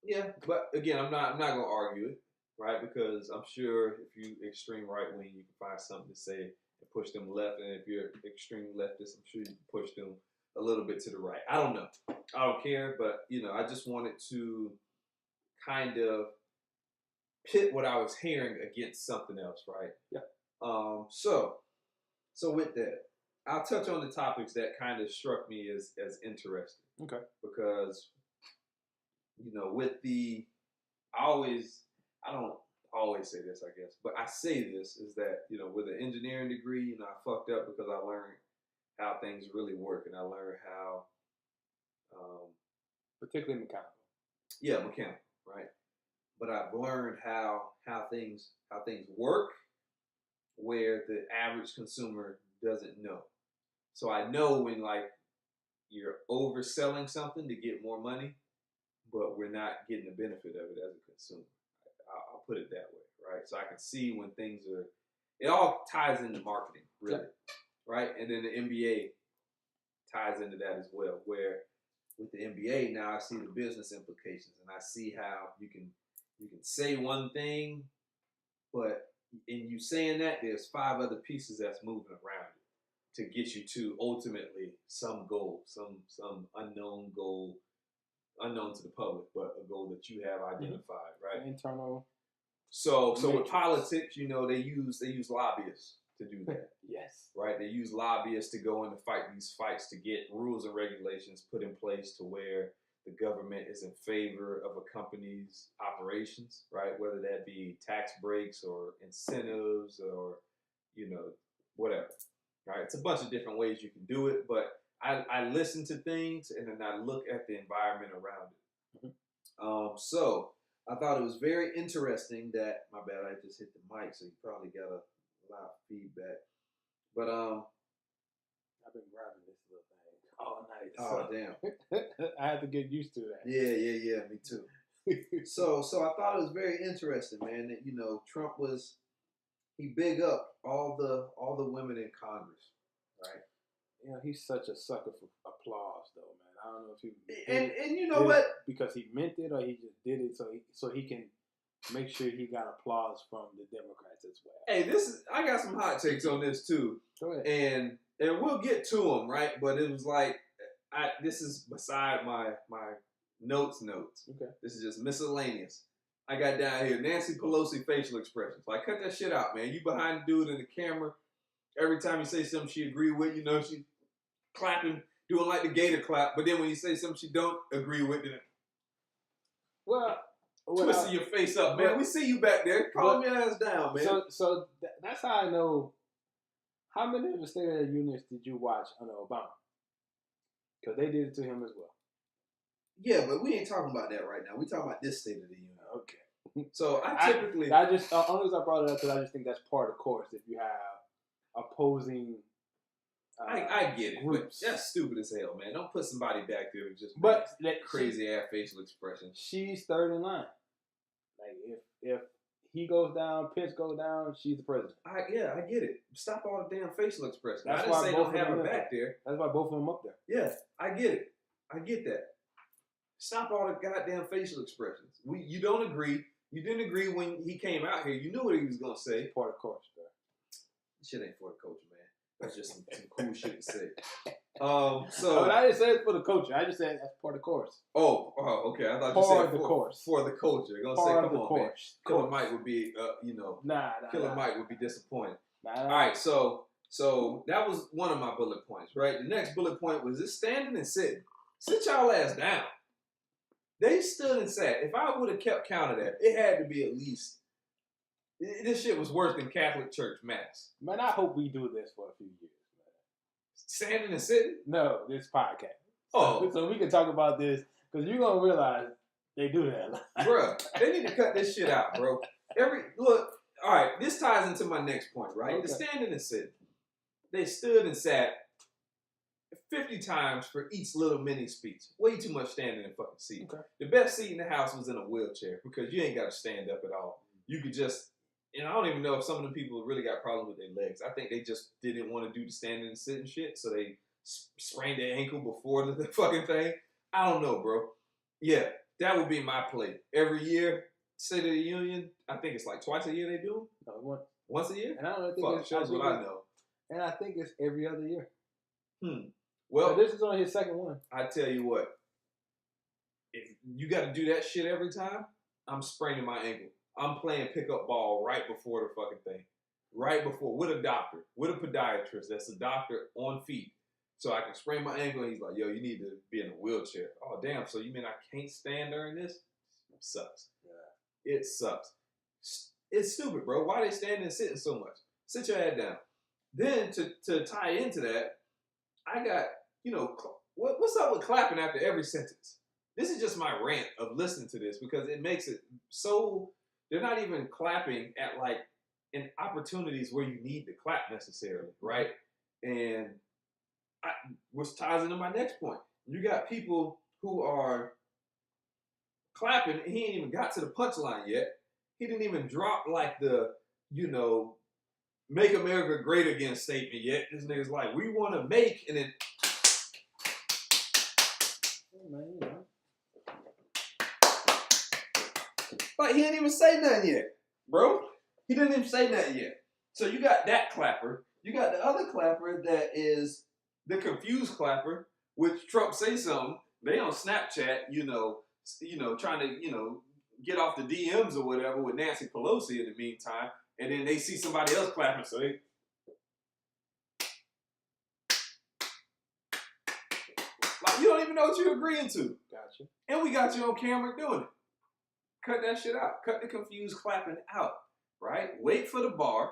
Yeah, but again, I'm not gonna argue it, right? Because I'm sure if you extreme right wing, you can find something to say and push them left, and if you're extreme leftist, I'm sure you can push them a little bit to the right. I don't know. I don't care, but you know, I just wanted to kind of pit what I was hearing against something else, right? Yeah. So with that, I'll touch on the topics that kind of struck me as interesting. Okay. Because, you know, I don't always say this, I guess, but I say this is that, you know, with an engineering degree, you know, I fucked up because I learned how things really work, and I learned how, particularly mechanical. Yeah, mechanical, right? But I've learned how things work where the average consumer doesn't know. So I know when like you're overselling something to get more money, but we're not getting the benefit of it as a consumer. I'll put it that way, right? So I can see when things are. It all ties into marketing, really, right? And then the NBA ties into that as well. Where with the NBA now, I see the business implications, and I see how you can say one thing, but in you saying that, there's 5 other pieces that's moving around it to get you to ultimately some goal, some unknown goal, unknown to the public, but a goal that you have identified, right? Internal. So with politics, you know, they use lobbyists to do that. Yes. Right? They use lobbyists to go in to fight these fights to get rules and regulations put in place to where the government is in favor of a company's operations, right? Whether that be tax breaks or incentives or, you know, whatever, right? It's a bunch of different ways you can do it, but I listen to things and then I look at the environment around it. Mm-hmm. So I thought it was very interesting that, my bad, I just hit the mic, so you probably got a loud feedback. But I've been grabbing this little thing all night. Oh, damn. I had to get used to that. Yeah, me too. So I thought it was very interesting, man, that, you know, Trump he big up all the women in Congress, right? You know, he's such a sucker for applause, though, man. I don't know if he and you know what? Because he meant it or he just did it so he can make sure he got applause from the Democrats as well. Hey, I got some hot takes on this too. Go ahead. And we'll get to them, right? But it was like this is beside my notes. Okay. This is just miscellaneous. I got down here Nancy Pelosi facial expressions. Like, cut that shit out, man. You behind the dude in the camera. Every time you say something she agree with, you know, she clapping, doing like the gator clap. But then when you say something she don't agree with, then twisting your face up, man. We see you back there. Calm your ass down, man. So that's how I know. How many of the State of the Unions did you watch under Obama? Because they did it to him as well. Yeah, but we ain't talking about that right now. We talking about this State of the Union. Okay. So I typically, the only reason I brought it up because I just think that's part of the course. If you have opposing, I get it. Groups. But that's stupid as hell, man. Don't put somebody back there with just crazy ass facial expressions. She's third in line. Like if he goes down, Pence goes down, she's the president. I get it. Stop all the damn facial expressions. That's I didn't why say both don't of have them her up back there. That's why both of them up there. Yeah, I get it. I get that. Stop all the goddamn facial expressions. You don't agree. You didn't agree when he came out here. You knew what he was gonna say. It's part of the course, bro. Shit ain't for the culture, man. That's just some cool shit to say. So I didn't say it's for the culture. I just said that's part of the course. Oh, okay. I thought you Part said of the course. For the culture. You're gonna Part say, of come the on, course. man. Killer Mike would be, Killer Mike would be disappointed. All right, so that was one of my bullet points, right? The next bullet point was this standing and sitting. Sit y'all ass down. They stood and sat. If I would have kept count of that, it had to be at least. This shit was worse than Catholic Church Mass. Man, I hope we do this for a few years, man. Standing and sitting? No, this podcast. Oh. So we can talk about this, because you're going to realize they do that a lot. Bruh, they need to cut this shit out, bro. Look, all right, this ties into my next point, right? Okay. The standing and sitting. They stood and sat 50 times for each little mini speech. Way too much standing and fucking seat. Okay. The best seat in the house was in a wheelchair because you ain't got to stand up at all. You could just, and I don't even know if some of the people really got problems with their legs. I think they just didn't want to do the standing and sitting shit, so they sprained their ankle before the fucking thing. I don't know, bro. Yeah, that would be my play. Every year, State of the Union, I think it's like twice a year they do them. No, once a year? And I don't think Fuck, shows what I know. And I think it's every other year. Well, so this is only his second one. I tell you what, if you got to do that shit every time, I'm spraining my ankle. I'm playing pickup ball right before the fucking thing. Right before, with a doctor, with a podiatrist. That's a doctor on feet. So I can sprain my ankle, and he's like, yo, you need to be in a wheelchair. Oh, damn, so you mean I can't stand during this? It sucks. Yeah. It sucks. It's stupid, bro. Why they standing and sitting so much? Sit your head down. Then to tie into that, I got, what's up with clapping after every sentence? This is just my rant of listening to this because it makes it so, they're not even clapping at like in opportunities where you need to clap necessarily, right? And which ties into my next point. You got people who are clapping and he ain't even got to the punchline yet. He didn't even drop like the, make America great again statement yet. This nigga's like, we want to make, and then. Like, he didn't even say nothing yet, bro. He didn't even say nothing yet. So you got that clapper. You got the other clapper that is the confused clapper, which Trump say something. They on Snapchat, trying to, get off the DMs or whatever with Nancy Pelosi in the meantime. And then they see somebody else clapping, so they. Like, you don't even know what you're agreeing to. Gotcha. And we got you on camera doing it. Cut that shit out. Cut the confused clapping out, right? Wait for the bar,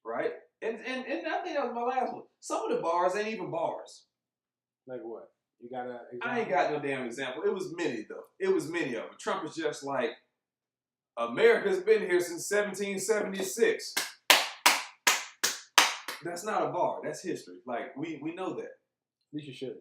right? And I think that was my last one. Some of the bars ain't even bars. Like what? You got a example? I ain't got no damn example. It was many, though. It was many of them. Trump is just like, America's been here since 1776. That's not a bar. That's history. Like, we know that. At least you should.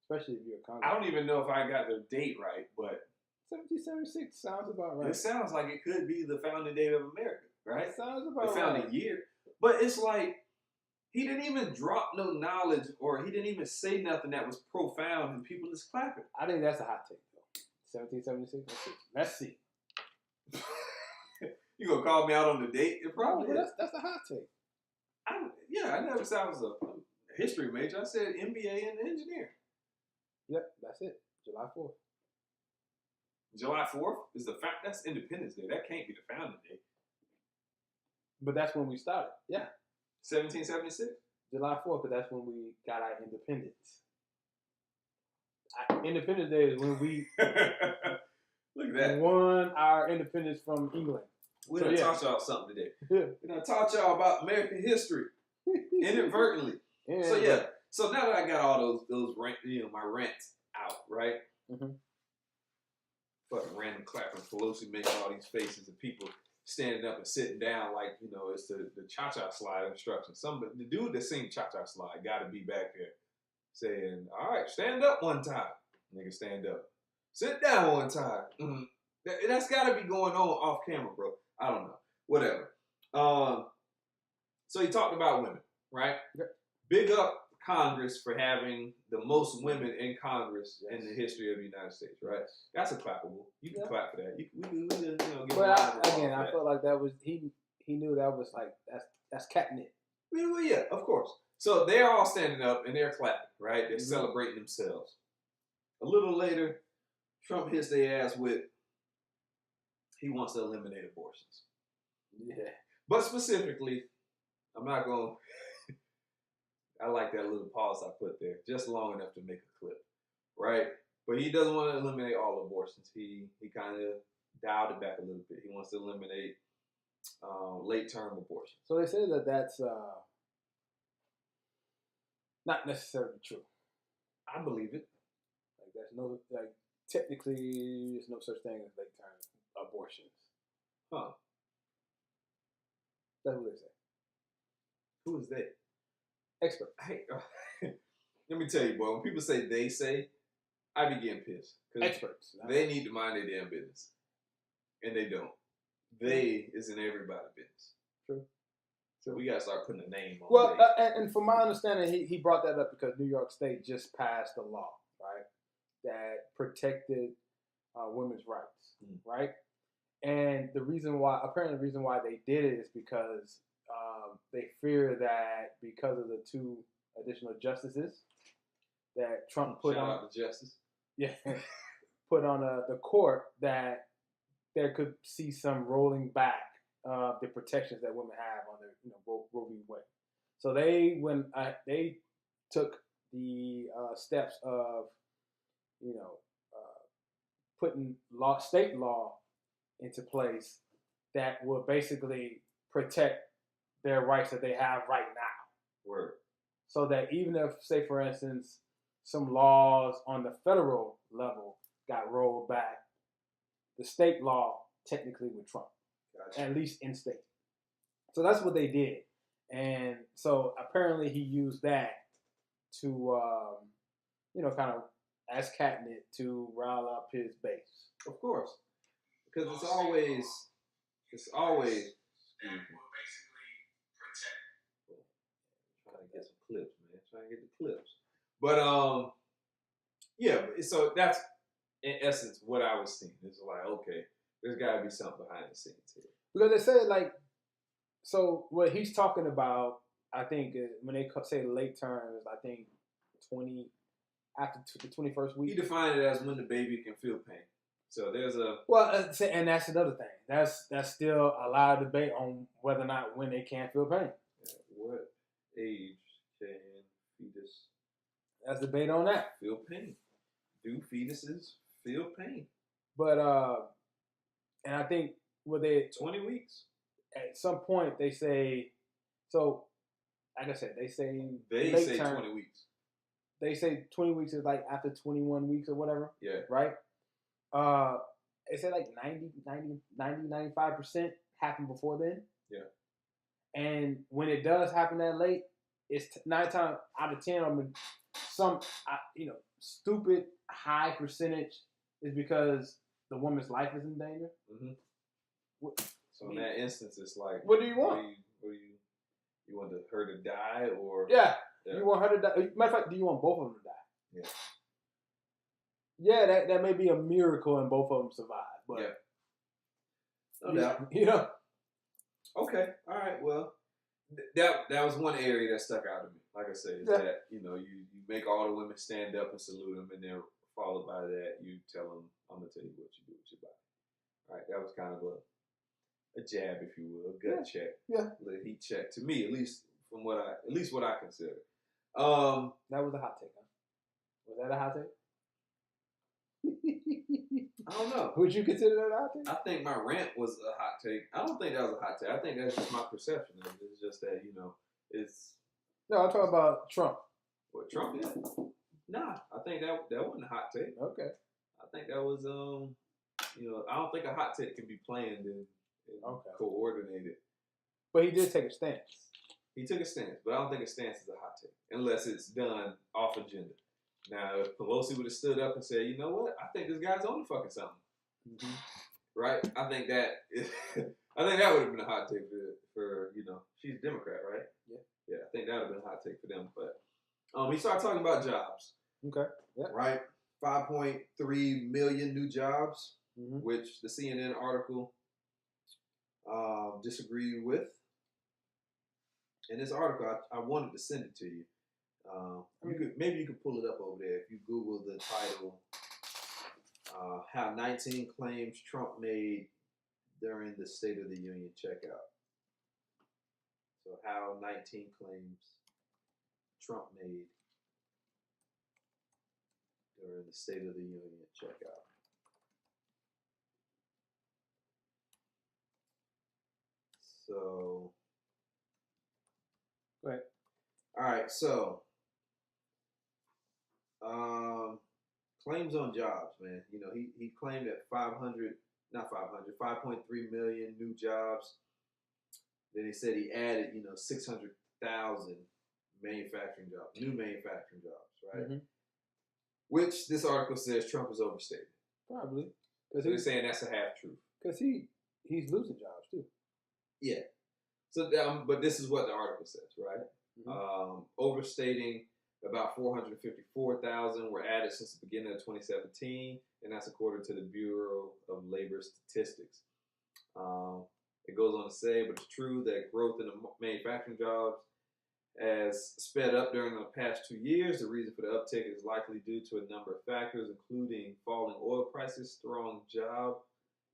Especially if you're a Congress. I don't even know if I got the date right, but 1776 sounds about right. It sounds like it could be the founding date of America, right? It sounds about right. The founding year. But it's like, he didn't even drop no knowledge or he didn't even say nothing that was profound and people just clapping. I think that's a hot take, though. 1776? Let's see. You gonna call me out on the date? It probably is. That's a hot take. I never said I was a history major. I said MBA and engineer. Yep, that's it. July 4th. July 4th is that's Independence Day. That can't be the founding day. But that's when we started. Yeah. 1776? July 4th, but that's when we got our independence. Independence Day is when we look at that. Won our independence from England. We're going to taught y'all something today. We're going to taught y'all about American history. Inadvertently. Yeah. So now that I got all those my rants out, right? Mm-hmm. Fucking random clapping, Pelosi making all these faces of people standing up and sitting down like, it's the cha-cha slide instructions. The dude that sing cha-cha slide got to be back there saying, all right, stand up one time. Nigga, stand up. Sit down one time. Mm-hmm. That's got to be going on off camera, bro. I don't know. Whatever. So he talked about women, right? Yep. Big up Congress for having the most women in Congress in the history of the United States, right? That's a clappable. You can clap for that. We give but I felt like that was he knew that was like that's catnip. Well, yeah, of course. So they're all standing up and they're clapping, right? They're celebrating themselves. A little later, Trump hits their ass with he wants to eliminate abortions. Yeah. But specifically, I'm not going to. I like that little pause I put there, just long enough to make a clip, right? But he doesn't want to eliminate all abortions. He kind of dialed it back a little bit. He wants to eliminate late-term abortion. So they say that that's not necessarily true. I believe it. Like there's technically there's no such thing as late-term abortions. Huh? That's what they say. Who is they? Expert. Hey, let me tell you, boy. When people say they say, I be getting pissed. Experts. They need to mind their damn business, and they don't. They is in everybody's business. True. So we gotta start putting a name on. Well, and from my understanding, he brought that up because New York State just passed a law, right, that protected women's rights, right? And the reason why they did it is because they fear that because of the 2 additional justices that Trump put Shout on out to Justice. Yeah, put on the court, that there could see some rolling back of the protections that women have on their Roe v. Wade. So they took the steps of putting state law into place that will basically protect their rights that they have right now. Word. So that even if, say for instance, some laws on the federal level got rolled back, the state law technically would trump, at least in state. So that's what they did. And so apparently he used that to, kind of as catnip to rile up his base. Of course. Because it's always trying to get some clips, man. Trying to get the clips. But yeah, so that's in essence what I was seeing. It's like, okay, there's gotta be something behind the scenes here. Because they say so what he's talking about, I think when they say late terms, I think after the 21st week. He defined it as when the baby can feel pain. So there's a and that's another thing. That's still a lot of debate on whether or not when they can't feel pain. Yeah, what age can fetus? That's debate on that. Feel pain. Do fetuses feel pain? But and I think 20 weeks. At some point they say, so like I said, they say 20 weeks. They say 20 weeks is like after 21 weeks or whatever. Yeah. Right? They say like 95% happen before then. Yeah. And when it does happen that late, it's 9 times out of 10. I mean, some stupid high percentage is because the woman's life is in danger. Mm-hmm. So in that instance, it's like, what do you want? You want her to die, or yeah. You want her to die? Matter of fact, do you want both of them to die? Yeah. Yeah, that may be a miracle and both of them survive. But yeah. No doubt. Okay. All right. Well, that was one area that stuck out to me. Like I said, is that you make all the women stand up and salute them, and then followed by that, you tell them, "I'm gonna tell you what you do with your body." All right. That was kind of a jab, if you will, a gut check. Yeah. A heat check to me, at least what I consider. That was a hot take, huh? Was that a hot take? I don't know. Would you consider that a hot take? I think my rant was a hot take. I don't think that was a hot take. I think that's just my perception of it. It's just that, it's... No, I'm talking about Trump. What, Trump did? Nah, I think that wasn't a hot take. Okay. I think that was, I don't think a hot take can be planned and coordinated. But he did take a stance. He took a stance, but I don't think a stance is a hot take unless it's done off agenda. Now, if Pelosi would have stood up and said, you know what, I think this guy's on to fucking something, right? I think that I think that would have been a hot take for she's a Democrat, right? Yeah. Yeah, I think that would have been a hot take for them. But he started talking about jobs. Okay. Yeah. Right? 5.3 million new jobs, mm-hmm. which the CNN article disagreed with. In this article, I wanted to send it to you. Maybe you could pull it up over there if you Google the title, "How 19 Claims Trump Made During the State of the Union Checkout." So, how 19 claims Trump made during the State of the Union checkout. So, go ahead. All right. So, claims on jobs, man. He claimed that 5.3 million new jobs. Then he said he added, 600,000 manufacturing jobs, new manufacturing jobs, right? Mm-hmm. Which this article says Trump is overstated. Probably. So they're saying that's a half truth. Because he's losing jobs too. Yeah. So, but this is what the article says, right? Mm-hmm. Overstating about 454,000 were added since the beginning of 2017, and that's according to the Bureau of Labor Statistics. It goes on to say, but it's true that growth in the manufacturing jobs has sped up during the past 2 years. The reason for the uptick is likely due to a number of factors, including falling oil prices, strong job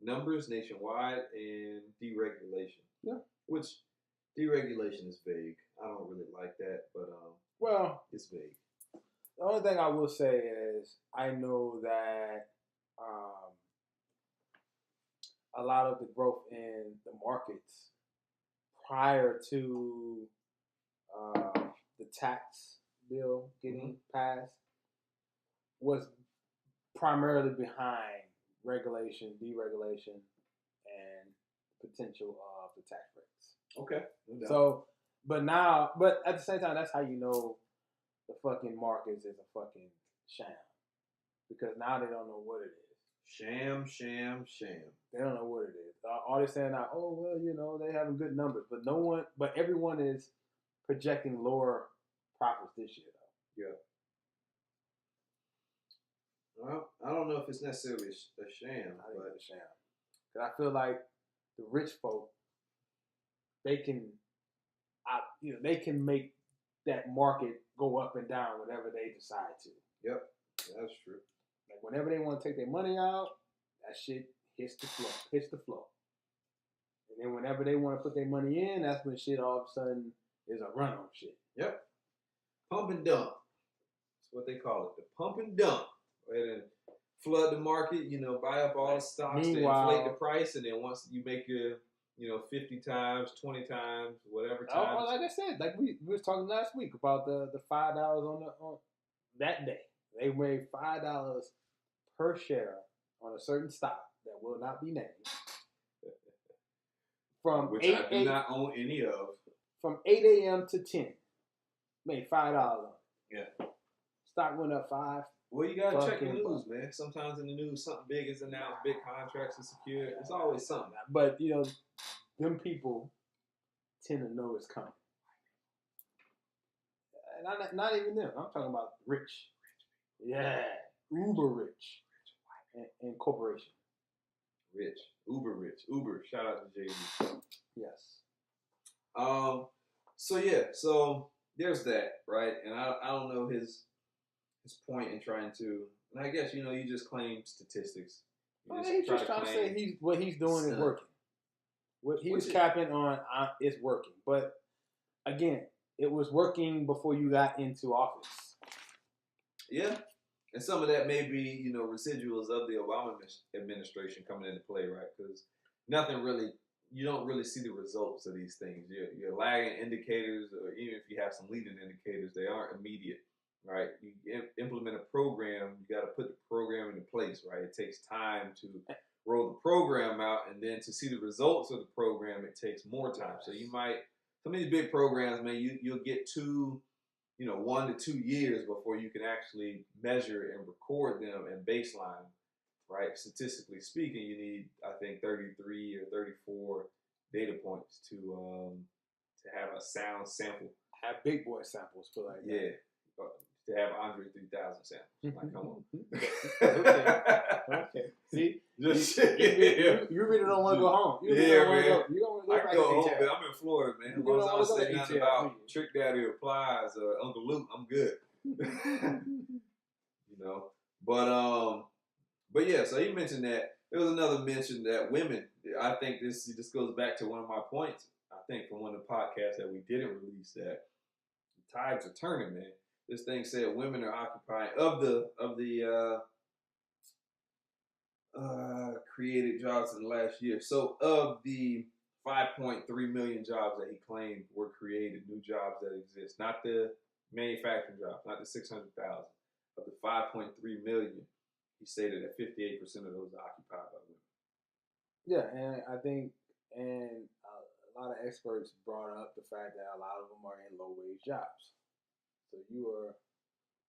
numbers nationwide, and deregulation. Yeah. Which deregulation is vague. I don't really like that, but well, it's vague. The only thing I will say is I know that a lot of the growth in the markets prior to the tax bill getting passed was primarily behind regulation, deregulation, and potential of the tax breaks. Okay. No doubt. So, but at the same time, that's how you know the fucking markets is a fucking sham. Because now they don't know what it is. Sham. They don't know what it is. All they're saying now, oh, well, they having good numbers. But everyone is projecting lower profits this year, though. Yeah. Well, I don't know if it's necessarily a sham. I think it's a sham. Because I feel like the rich folk, they can make that market go up and down whenever they decide to. Yep, that's true. Like whenever they want to take their money out, that shit hits the floor. And then whenever they want to put their money in, that's when shit all of a sudden is a run on shit. Yep. Pump and dump. That's what they call it. The pump and dump. Go ahead and flood the market, buy up all the stocks to inflate the price, and then once you make your 50 times, 20 times, whatever times. Oh, like I said, like we was talking last week about the $5 on that day. They made $5 per share on a certain stock that will not be named. Which I do not own any of. From 8 a.m. to 10. Made $5 on it. Yeah. Stock went up 5. Well, you gotta check the news, man. Sometimes in the news, something big is announced, big contracts are secured. It's always something. But them people tend to know it's coming. And not even them. I'm talking about rich. Yeah, uber rich, and corporation. Rich, uber rich, Uber. Shout out to Jay-Z. Yes. So there's that, right? And I don't know his point in trying to. And I guess you just claim statistics. He's just trying to say what he's doing is working. What he was capping on is working. But again, it was working before you got into office. Yeah. And some of that may be, residuals of the Obama administration coming into play, right? Because you don't really see the results of these things. You're lagging indicators, or even if you have some leading indicators, they aren't immediate, right? You implement a program, you got to put the program into place, right? It takes time to roll the program out, and then to see the results of the program, it takes more time. So some of these big programs, man, you'll get 1 to 2 years before you can actually measure and record them and baseline, right? Statistically speaking, you need, I think, 33 or 34 data points to have a sound sample. Have big boy samples, put like that. Yeah. To have Andre 3000 samples. Like, come on. Okay. See? Just you really don't want to go home. You really don't want to go. You don't want to go I back can go to home, ATL. but I'm in Florida, man. As long as I don't say nothing about Trick Daddy Applies or Uncle Luke, I'm good. You know? But yeah, so he mentioned that. There was another mention that women, I think this goes back to one of my points, I think from one of the podcasts that we didn't release, that the tides are turning, man. This thing said women are occupying of the created jobs in the last year. So of the 5.3 million jobs that he claimed were created, new jobs that exist, not the manufacturing jobs, not the 600,000, of the 5.3 million, he stated that 58% of those are occupied by women. Yeah, and I think, and a lot of experts brought up the fact that a lot of them are in low-wage jobs. So you are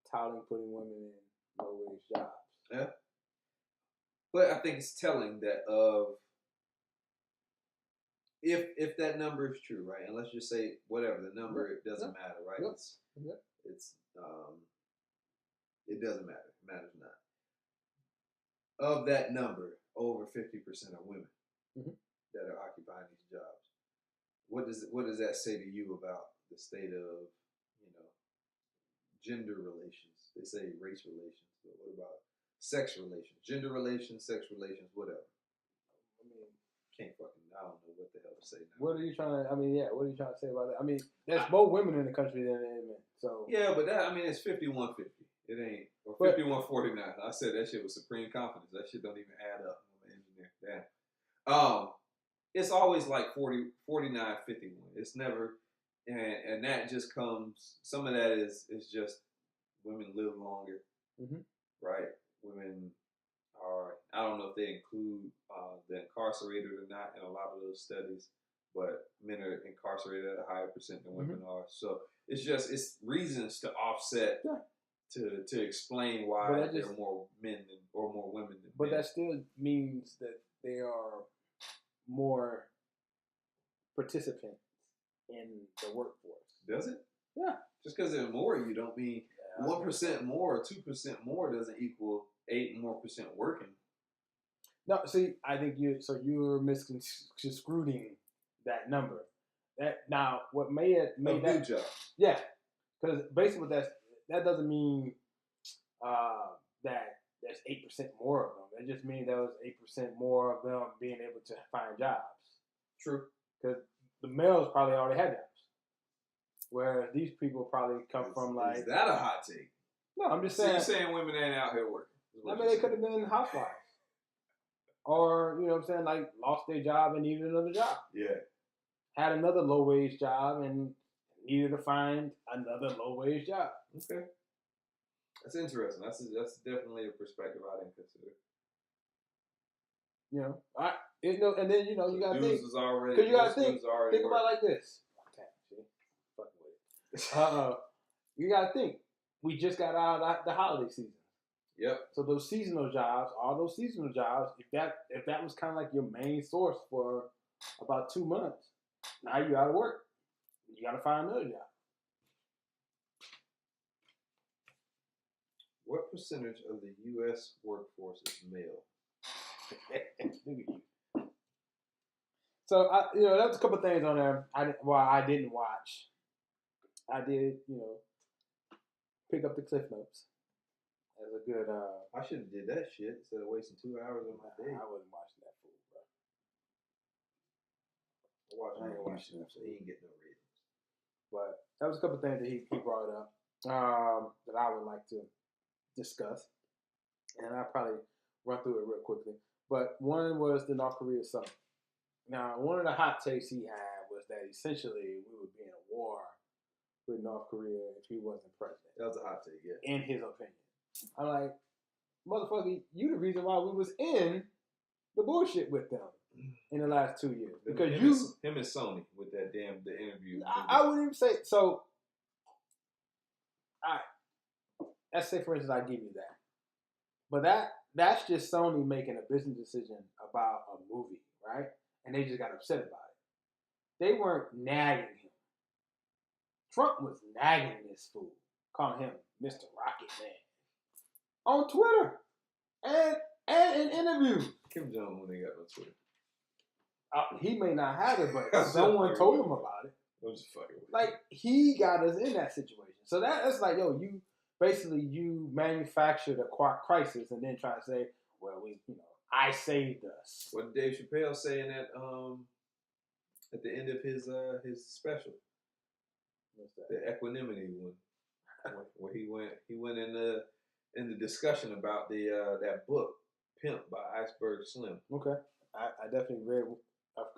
touting putting women in low-wage jobs. Yeah. But I think it's telling that if that number is true, right? And let's just say whatever the number, it doesn't matter, right? Yep. It's it doesn't matter. It matters not. Of that number, over 50% are women that are occupying these jobs. What does that say to you about the state of, gender relations? They say race relations, but what about sex relations, gender relations, sex relations, whatever? I mean, I don't know what the hell to say now. What are you trying to say about that? I mean, there's more women in the country than men. So yeah, but it's 51-50. It ain't, or 51-49. I said that shit with supreme confidence. That shit don't even add up. I'm an engineer. Damn. It's always like 49-51. It's never, and that just comes, some of that is just women live longer, right? Women are, I don't know if they include the incarcerated or not in a lot of those studies, but men are incarcerated at a higher percent than women are. So it's reasons to offset to explain why there are more men or more women than men. That still means that there are more participants in the workforce. Does it? Yeah. Just because there's more, you don't mean 1% more or 2% more doesn't equal 8% more working. No, see, I think you're misconstruing that number. That now what made that new job. Yeah, because basically that doesn't mean that there's 8% more of them. That just means there was 8% more of them being able to find jobs. True. Because the males probably already had jobs, whereas these people probably come from like. Is that a hot take? No, I'm just saying. So you're saying women ain't out here working? I mean, they could have been housewives, or like lost their job and needed another job. Yeah. Had another low wage job and needed to find another low wage job. Okay. That's interesting. That's definitely a perspective I didn't consider. And then you got to think, because you got to think about it like this. You got to think. We just got out of the holiday season. Yep. So those seasonal jobs, if that was kind of like your main source for about 2 months, now you're out of work. You got to find another job. What percentage of the U.S. workforce is male? So there was a couple things on there. I didn't watch. I did, pick up the Cliff Notes. As a good. I should have did that shit instead of wasting 2 hours of my day. I wasn't watching that fool, bro. I ain't watching that, so he ain't getting no ratings. But that was a couple things that he brought up that I would like to discuss, and I'll probably run through it real quickly. But one was the North Korea summit. Now, one of the hot takes he had was that essentially we would be in a war with North Korea if he wasn't president. That was a hot take, yeah. In his opinion. I'm like, motherfucker, you the reason why we was in the bullshit with them in the last 2 years. Because him and Sony with that the interview. I wouldn't even say so. All right. Let's say, for instance, I give you that. But that's just Sony making a business decision about a movie, right? And they just got upset about it. they weren't nagging him. Trump was nagging this fool, calling him Mr. Rocket Man on Twitter and in interviews. Kim Jong-un ain't got no Twitter. He may not have it, but someone told him about it. I'm just fucking with like he got us in that situation. So that's like, yo, you basically manufactured a crisis and then try to say, well, I saved us. What did Dave Chappelle say in that at the end of his special? What's that? The equanimity one, where he went in the discussion about that book Pimp by Iceberg Slim. Okay, I definitely read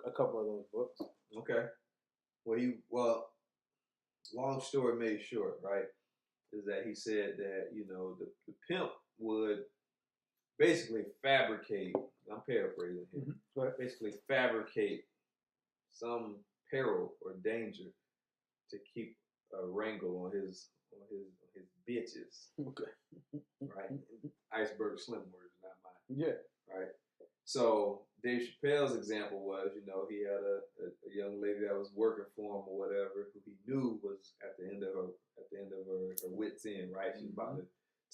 a couple of those books. Okay, well, long story made short, right? Is that he said that the pimp would basically fabricate. I'm paraphrasing here. Mm-hmm. Basically fabricate some peril or danger to keep a wrangle on his bitches. Okay. Right? Iceberg Slim words, not mine. Yeah. Right? So Dave Chappelle's example was, he had a young lady that was working for him or whatever, who he knew was at the end of her wit's end, right? She was about to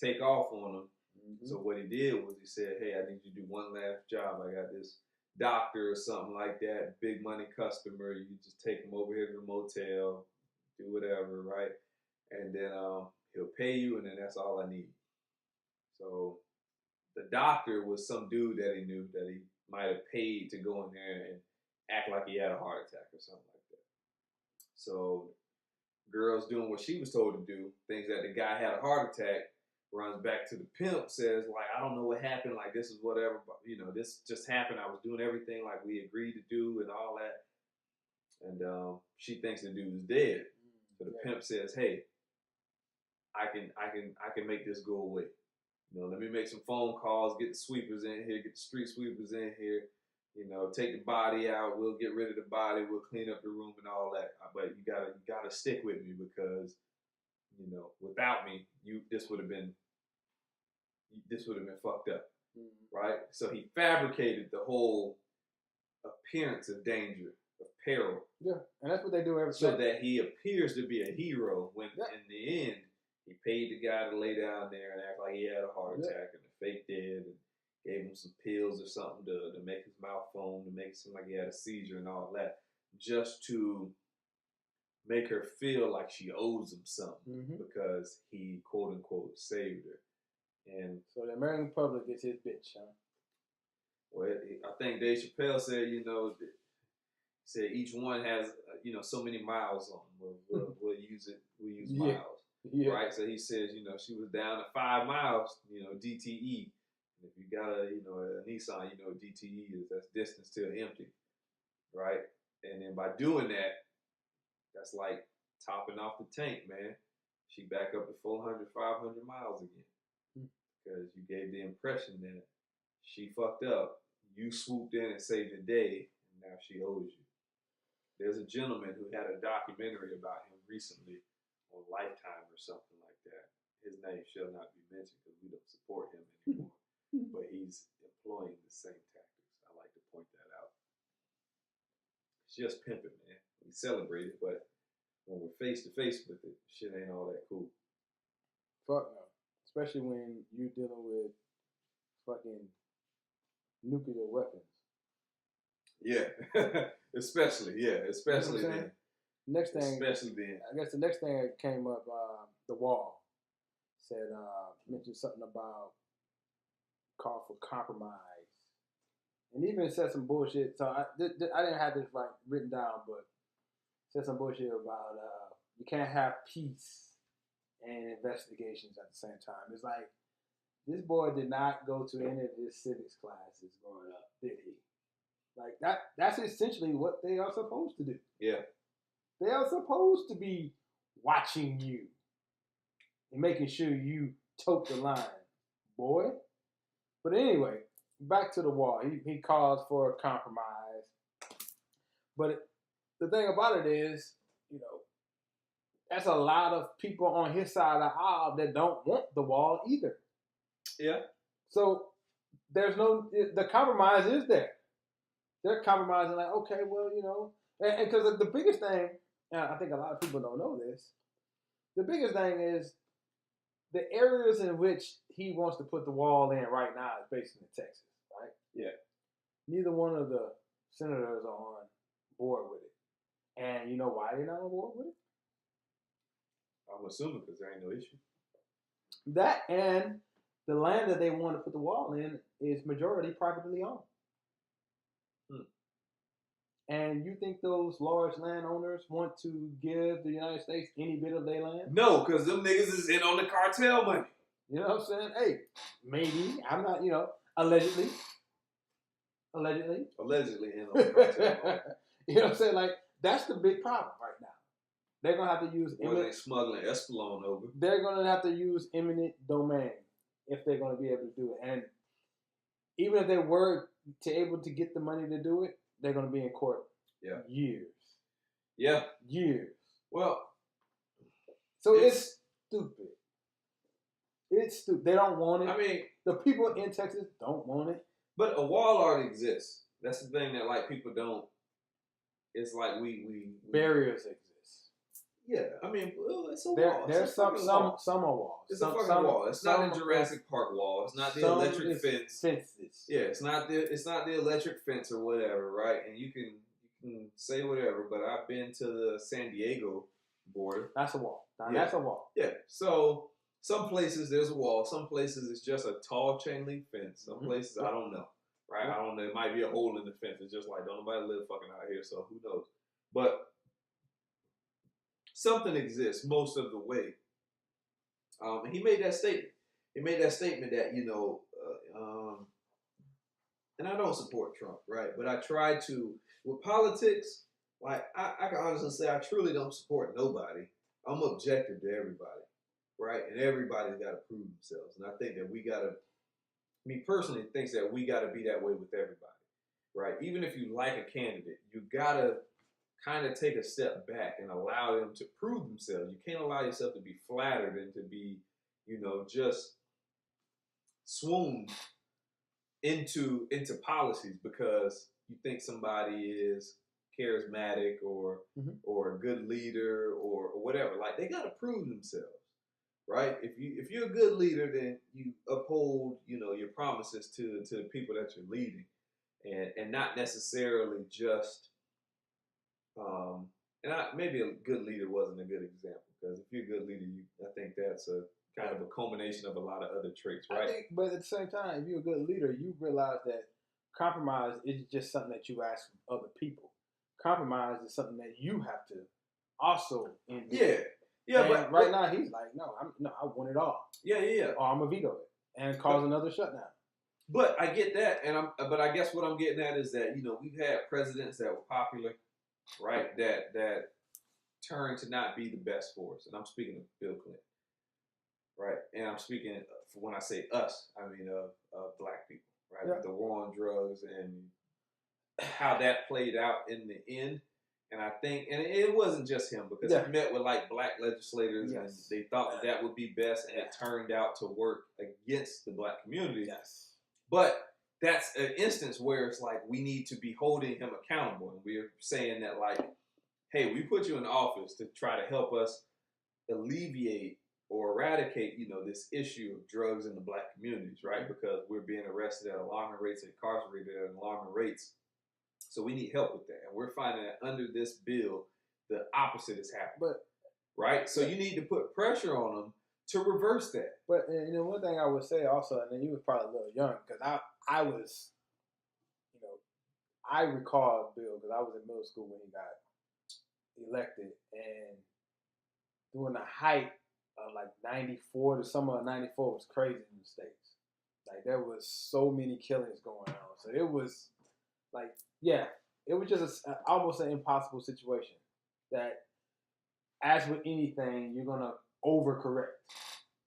take off on him. Mm-hmm. So what he did was he said, hey, I need you to do one last job. I got this doctor or something like that, big money customer. You just take him over here to the motel, do whatever, right? And then he'll pay you, and then that's all I need. So the doctor was some dude that he knew that he might have paid to go in there and act like he had a heart attack or something like that. So girl's doing what she was told to do, thinks that the guy had a heart attack, runs back to the pimp, says, like, I don't know what happened, like, this is whatever, but, this just happened. I was doing everything like we agreed to do and all that. And she thinks the dude is dead. So the pimp says, hey, I can make this go away. Let me make some phone calls, get the sweepers in here, get the street sweepers in here, take the body out. We'll get rid of the body. We'll clean up the room and all that. But you gotta stick with me because, without me, this would have been fucked up, right? So he fabricated the whole appearance of danger, of peril. Yeah, and that's what they do every so that he appears to be a hero when in the end he paid the guy to lay down there and act like he had a heart attack and the fake dead and gave him some pills or something to make his mouth foam, to make it seem like he had a seizure and all that, just to make her feel like she owes him something because he, quote unquote, saved her. And so the American public gets his bitch, huh? Well, I think Dave Chappelle said, said each one has, so many miles on them. We'll use it. We use miles. Yeah. Right? So he says, she was down to 5 miles, DTE. And if you got a Neeson, DTE is, that's distance till empty. Right? And then by doing that, that's like topping off the tank, man. She back up to 400, 500 miles again. Because you gave the impression that she fucked up. You swooped in and saved the day, and now she owes you. There's a gentleman who had a documentary about him recently on Lifetime or something like that. His name shall not be mentioned because we don't support him anymore. But he's employing the same tactics. I like to point that out. It's just pimping, man. We celebrate it, but when we're face to face with it, shit ain't all that cool. Fuck no. Especially when you're dealing with fucking nuclear weapons. Yeah. Especially then. Next thing, especially then. I guess the next thing that came up, the wall said, mentioned something about call for compromise, and even said some bullshit. So I didn't have this written down, but said some bullshit about you can't have peace and investigations at the same time. It's like this boy did not go to any of his civics classes growing up, did he? Like that's essentially what they are supposed to do. Yeah. They are supposed to be watching you and making sure you tote the line, boy. But anyway, back to the wall. He calls for a compromise. But the thing about it is, that's a lot of people on his side of the aisle that don't want the wall either. Yeah. So the compromise is there. They're compromising like, okay, well, And because the biggest thing, I think a lot of people don't know this. The biggest thing is the areas in which he wants to put the wall in right now is basically in Texas, right? Yeah. Neither one of the senators are on board with it. And you know why they're not on board with it? I'm assuming because there ain't no issue. That and the land that they want to put the wall in is majority privately owned. And you think those large landowners want to give the United States any bit of their land? No, because them niggas is in on the cartel money. You know what I'm saying? Hey, maybe. I'm not, allegedly. Allegedly in on the cartel money. You know what I'm saying? Like, that's the big problem right now. They're going to have to use... they smuggling Espelon over. They're going to have to use eminent domain if they're going to be able to do it. And even if they were able to get the money to do it, they're going to be in court years. Yeah. Years. Well, so it's stupid. It's stupid. They don't want it. I mean, the people in Texas don't want it. But a wall already exists. That's the thing that like people don't. It's like we barriers exist. Yeah, I mean, it's a wall. There's some are walls. It's a fucking wall. It's not the Jurassic Park wall. It's not the electric fence. Fences. Yeah, it's not the electric fence or whatever, right? And you can say whatever, but I've been to the San Diego border. That's a wall. That's a wall. Yeah. So some places there's a wall. Some places it's just a tall chain link fence. Some places I don't know. Right? I don't know. It might be a hole in the fence. It's just like don't nobody live fucking out here, so who knows? But something exists most of the way. And he made that statement. He made that statement that, and I don't support Trump, right? But I try to, with politics, like, I can honestly say I truly don't support nobody. I'm objective to everybody, right? And everybody's got to prove themselves. And I think that me personally thinks that we got to be that way with everybody, right? Even if you like a candidate, you got to kind of take a step back and allow them to prove themselves. You can't allow yourself to be flattered and to be, just swooned into policies because you think somebody is charismatic or a good leader or whatever. Like they got to prove themselves, right? If you're a good leader, then you uphold, your promises to the people that you're leading, and not necessarily just. Maybe a good leader wasn't a good example because if you're a good leader, I think that's a kind of a culmination of a lot of other traits, right? But at the same time, if you're a good leader, you realize that compromise is just something that you ask from other people. Compromise is something that you have to also endure. Yeah. But right now he's like, no, I want it all. Yeah. Or I'm gonna veto it and cause another shutdown. But I get that, but I guess what I'm getting at is that we've had presidents that were popular. Right, that turned to not be the best for us, and I'm speaking of Bill Clinton, right? And I'm speaking when I say us, I mean of black people, right? With the war on drugs and how that played out in the end. And I think, and it wasn't just him because he met with like black legislators and they thought that would be best, and it turned out to work against the black community. Yes, but. That's an instance where it's like we need to be holding him accountable. And we're saying that like, hey, we put you in office to try to help us alleviate or eradicate, this issue of drugs in the black communities, right? Because we're being arrested at alarming rates, incarcerated at alarming rates. So we need help with that. And we're finding that under this bill, the opposite is happening. Right? So you need to put pressure on them to reverse that. But one thing I would say also, and then you was probably a little young because I was, I recall Bill because I was in middle school when he got elected, and during the height of like '94, the summer of '94 was crazy in the States. Like there was so many killings going on, so it was like it was just almost an impossible situation. That as with anything, you're gonna overcorrect.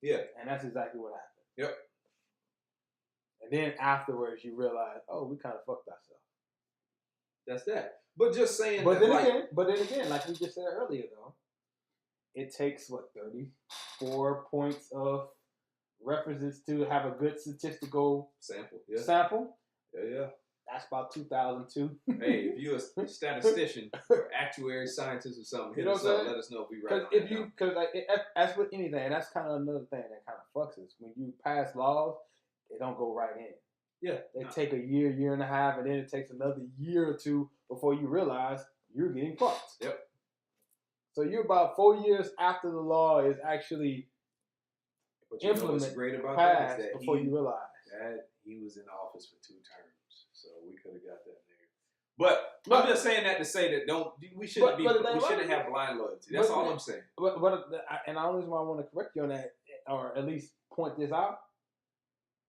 Yeah. And that's exactly what happened. Yep. And then afterwards you realize, oh, we kind of fucked ourselves. That's that. But just saying but then again, like we just said earlier though, it takes 34 points of references to have a good statistical sample. Yeah. last about 2002. Hey, if you're a statistician or actuary scientist or something, hit us up. Let us know if we right. Because as with anything, that's kind of another thing that kind of fucks us. When you pass laws, they don't go right in. Yeah, they take a year and a half, and then it takes another year or two before you realize you're getting fucked. Yep. So you're about 4 years after the law is actually implemented, what's great about passed, that is that before you realize that he was in office for 2 terms, so we could have got that there. But I'm just saying that to say that we shouldn't have blind loyalty. That's all I'm saying. And the only reason why I want to correct you on that, or at least point this out,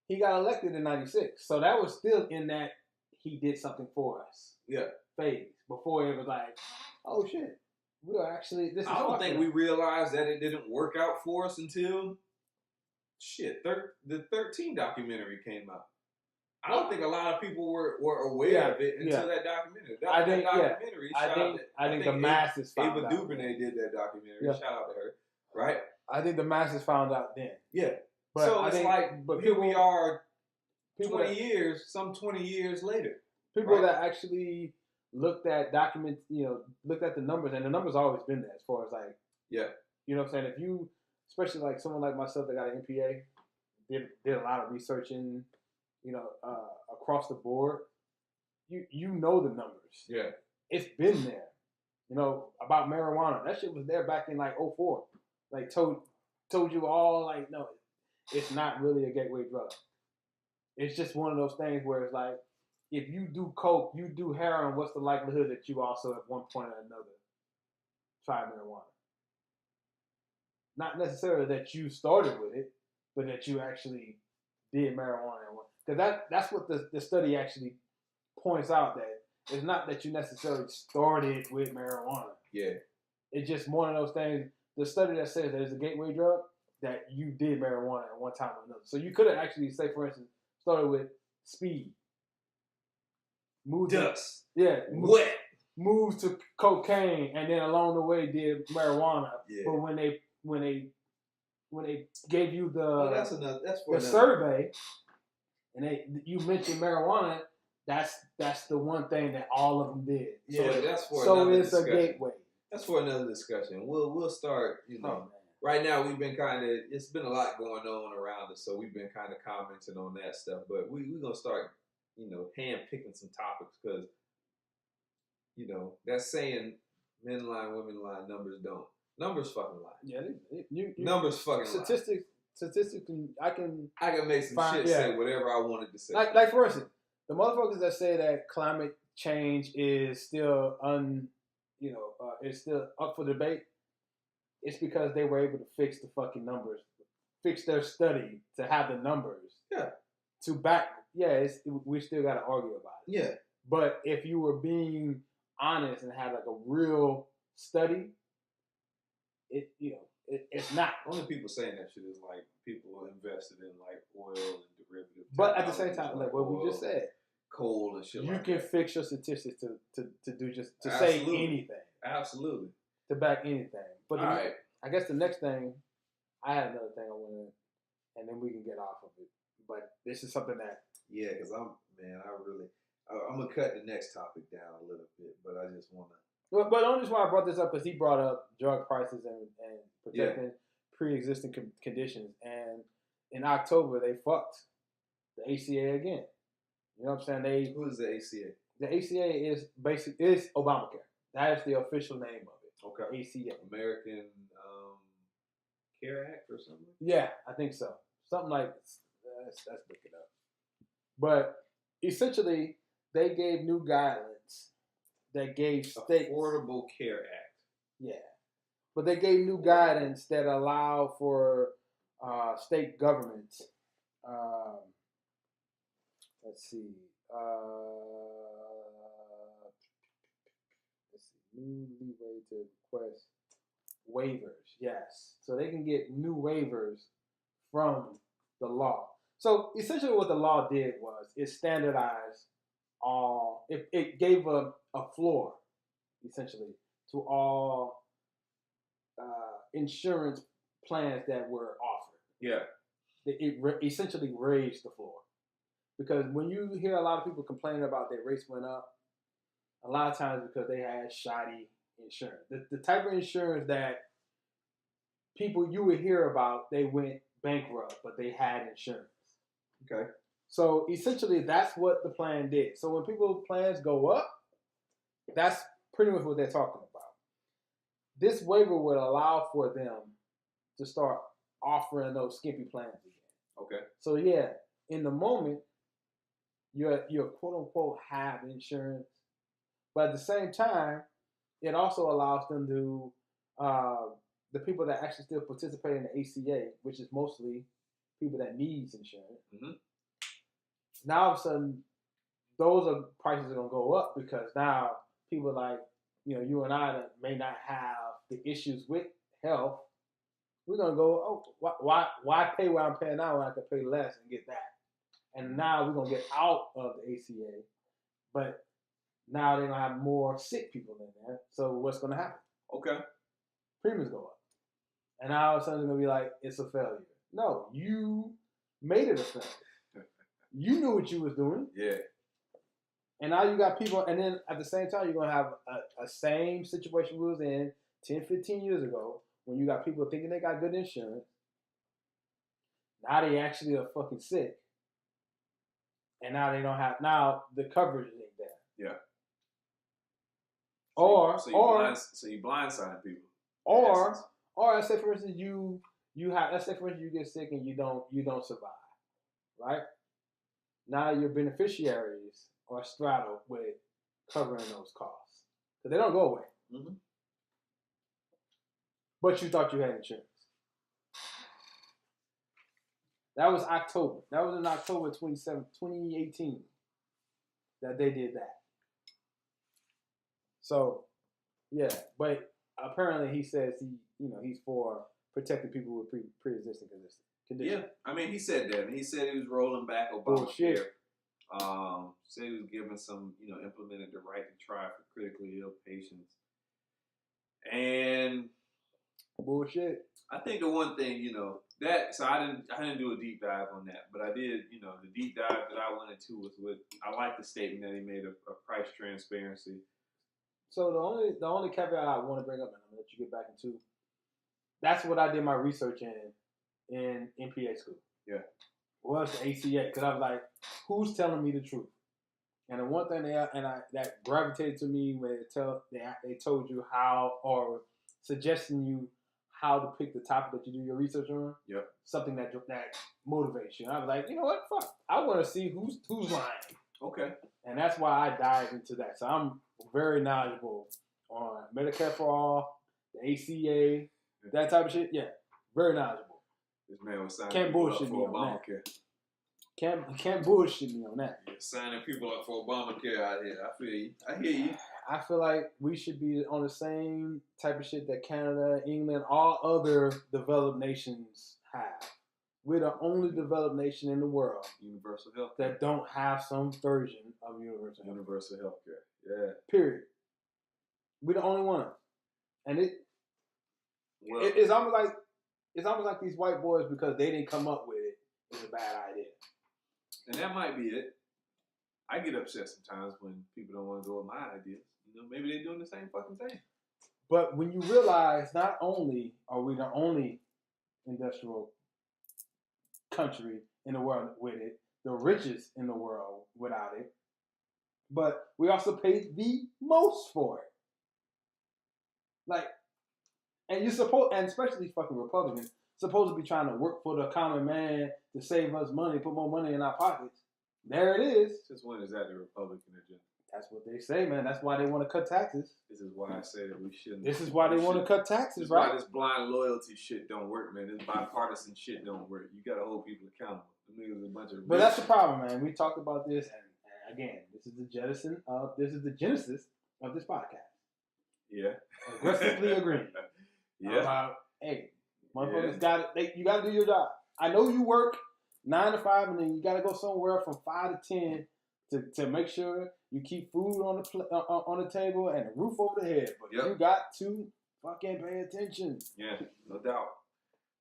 he got elected in '96, so that was still in that he did something for us. Yeah. Phase before it was like, oh shit, we are actually. I don't think we realized that it didn't work out for us until the 13 documentary came out. I don't think a lot of people were aware of it until that documentary. I think the masses found out. Ava DuVernay did that documentary. Yeah. Shout out to her. Right? I think the masses found out then. Yeah. But so it's here we are 20 years later. People that actually looked at looked at the numbers, and the numbers always been there as far as like, yeah. You know what I'm saying? If you, especially like someone like myself that got an MPA, did a lot of researching, across the board, you know the numbers. Yeah. It's been there. About marijuana. That shit was there back in like 2004. Like told you all, like, no, it's not really a gateway drug. It's just one of those things where it's like, if you do coke, you do heroin, what's the likelihood that you also at one point or another try marijuana? Not necessarily that you started with it, but that you actually did marijuana. Because that's what the study actually points out, that it's not that you necessarily started with marijuana. Yeah. It's just one of those things. The study that says that it's a gateway drug, that you did marijuana at one time or another. So you could have actually, say for instance, started with speed. Moved to cocaine, and then along the way did marijuana. Yeah. But when they gave you the survey, and you mentioned marijuana, that's the one thing that all of them did. Yeah, so it's discussion. A gateway. That's for another discussion. We'll start. Right now we've been it's been a lot going on around us, so we've been kind of commenting on that stuff. But we're gonna start, hand picking some topics, because, that saying, men lie, women lie, numbers don't. Numbers fucking lie. Yeah, numbers fucking statistics. I can make some shit say whatever I wanted to say. Like for instance, the motherfuckers that say that climate change is still is still up for debate. It's because they were able to fix the fucking numbers, fix their study to have the numbers. Yeah. To back. Yeah, we still got to argue about it. Yeah. But if you were being honest and had like a real study, it's not. Only people saying that shit is like people who invested in like oil and derivatives. But at the same time, like what we just said, coal and shit. You can fix your statistics to say anything. Absolutely. To back anything. But right. I guess the next thing, I had another thing I wanted, and then we can get off of it. But this is something that. Yeah, because I'm gonna cut the next topic down a little bit, but I just want to. But the only reason why I brought this up is he brought up drug prices and protecting pre-existing conditions, and in October they fucked the ACA again. You know what I'm saying? Who is the ACA? The ACA is Obamacare. That is the official name of it. Okay. ACA. American Care Act or something? Yeah, I think so. Something like let's look it up. But essentially, they gave new guidelines that gave states Affordable Care Act. Yeah, but they gave new guidance that allow for state governments. Let's see. New leeway to request waivers. Yes, so they can get new waivers from the law. So essentially, what the law did was it standardized all. It gave a floor, essentially, to all insurance plans that were offered. Yeah, It essentially raised the floor. Because when you hear a lot of people complaining about their rates went up, a lot of times because they had shoddy insurance. The type of insurance that people you would hear about, they went bankrupt, but they had insurance. Okay. So essentially, that's what the plan did. So when people's plans go up, that's pretty much what they're talking about. This waiver would allow for them to start offering those skimpy plans again. Okay. So yeah, in the moment, you're quote unquote have insurance, but at the same time, it also allows them to the people that actually still participate in the ACA, which is mostly people that needs insurance. Mm-hmm. Now all of a sudden, those prices are gonna go up because now people like you and I that may not have the issues with health, we're gonna go, oh, why pay what I'm paying now when I can pay less and get that? And now we're gonna get out of the ACA, but now they're gonna have more sick people in there. So what's gonna happen? Okay. Premiums go up, and now all of a sudden it's gonna be like it's a failure. No, you made it a failure. You knew what you was doing. Yeah. And now you got people, and then at the same time, you're going to have a same situation we was in 10, 15 years ago when you got people thinking they got good insurance. Now they actually are fucking sick. And now they don't have, now the coverage ain't there. Yeah. So you blindside people. Or let's say for instance you get sick and you don't survive, right? Now your beneficiaries are straddled with covering those costs. So they don't go away. Mm-hmm. But you thought you had insurance. That was October. That was in October 2018 that they did that. So, yeah. But apparently he says he's for protecting people with pre-existing conditions. Yeah, I mean, he said that. He said he was rolling back Obamacare. Said he was giving some, implemented the right to try for critically ill patients. And bullshit. I think the one thing, so I didn't do a deep dive on that, but I did, the deep dive that I went into was with, I like the statement that he made of price transparency. So the only caveat I want to bring up, and I'm gonna let you get back into, that's what I did my research in NPA school. Yeah. Was the ACA, because I was like, who's telling me the truth? And the one thing that gravitated to me when they told you how, or suggesting you how to pick the topic that you do your research on. Yep. Something that motivates you. And I was like, you know what? Fuck. I want to see who's lying. Okay. And that's why I dived into that. So I'm very knowledgeable on Medicare for All, the ACA, that type of shit. Yeah, very knowledgeable. This man was signing Can't people bullshit up for me on Obamacare. Can't bullshit me on that. Yeah, signing people up for Obamacare out here. I feel you. I hear you. I feel like we should be on the same type of shit that Canada, England, all other developed nations have. We're the only developed nation in the world Universal health that don't have some version of universal health care. Yeah. Period. We're the only one. And it's almost like these white boys, because they didn't come up with it, is a bad idea. And that might be it. I get upset sometimes when people don't want to go with my ideas. Maybe they're doing the same fucking thing. But when you realize not only are we the only industrial country in the world with it, the richest in the world without it, but we also pay the most for it. Like, and especially these fucking Republicans, supposed to be trying to work for the common man to save us money, put more money in our pockets. There it is. Since when is that the Republican agenda? That's what they say, man. That's why they want to cut taxes. This is why I say that we shouldn't. This is why they want to cut taxes, this is right? Why this blind loyalty shit don't work, man. This bipartisan shit don't work. You got to hold people accountable. The niggas a bunch of. But that's the problem, man. We talked about this, and again, this is the genesis of this podcast. Yeah. Aggressively agreeing. Yeah. About, hey, motherfuckers you got to do your job. I know you work 9 to 5, and then you got to go somewhere from 5 to 10 to make sure you keep food on the table and a roof over the head. But you got to fucking pay attention. Yeah, no doubt.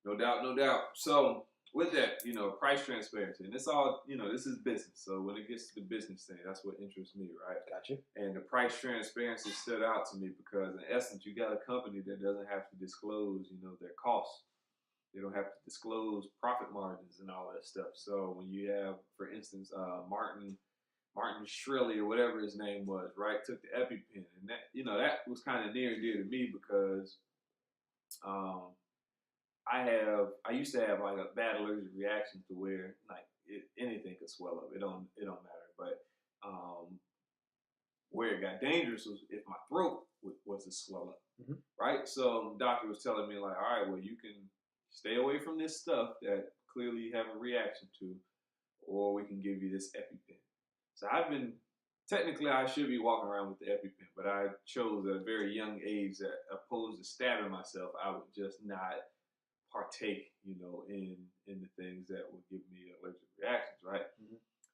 No doubt. So, with that, you know, price transparency, and it's all, you know, this is business. So when it gets to the business thing, that's what interests me, right? Gotcha. And the price transparency stood out to me because, in essence, you got a company that doesn't have to disclose, you know, their costs. They don't have to disclose profit margins and all that stuff. So when you have, for instance, Martin Shrilly or whatever his name was, right, took the EpiPen, and that, you know, that was kind of near and dear to me because I used to have like a bad allergic reaction to where like anything could swell up. It don't matter. But where it got dangerous was if my throat was to swell up, right? So the doctor was telling me like, all right, well, you can stay away from this stuff that clearly you have a reaction to, or we can give you this EpiPen. So technically I should be walking around with the EpiPen, but I chose at a very young age that opposed to stabbing myself, I would just not partake, you know, in the things that would give me allergic reactions, right?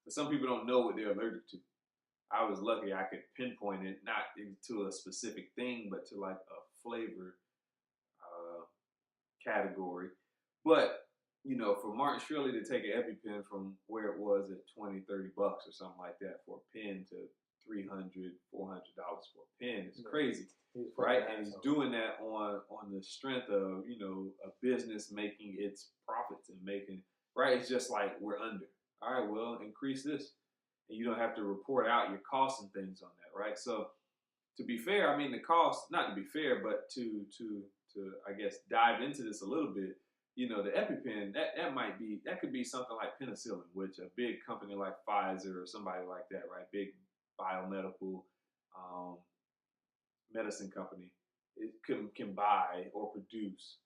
But some people don't know what they're allergic to. I was lucky I could pinpoint it, not to a specific thing, but to like a flavor category. But, you know, for Martin Shrilly to take an EpiPen from where it was at $20, $30 or something like that for a pen to $300, $400 for a pen is crazy, right? And he's doing that on the strength of, you know, a business making its profits and making, right? It's just like, we're under. All right, well, increase this. And you don't have to report out your costs and things on that, right? So to be fair, I mean, the cost, not to be fair, but to I guess dive into this a little bit, you know, the EpiPen, that could be something like penicillin, which a big company like Pfizer or somebody like that, right? Big biomedical medicine company, it can buy or produce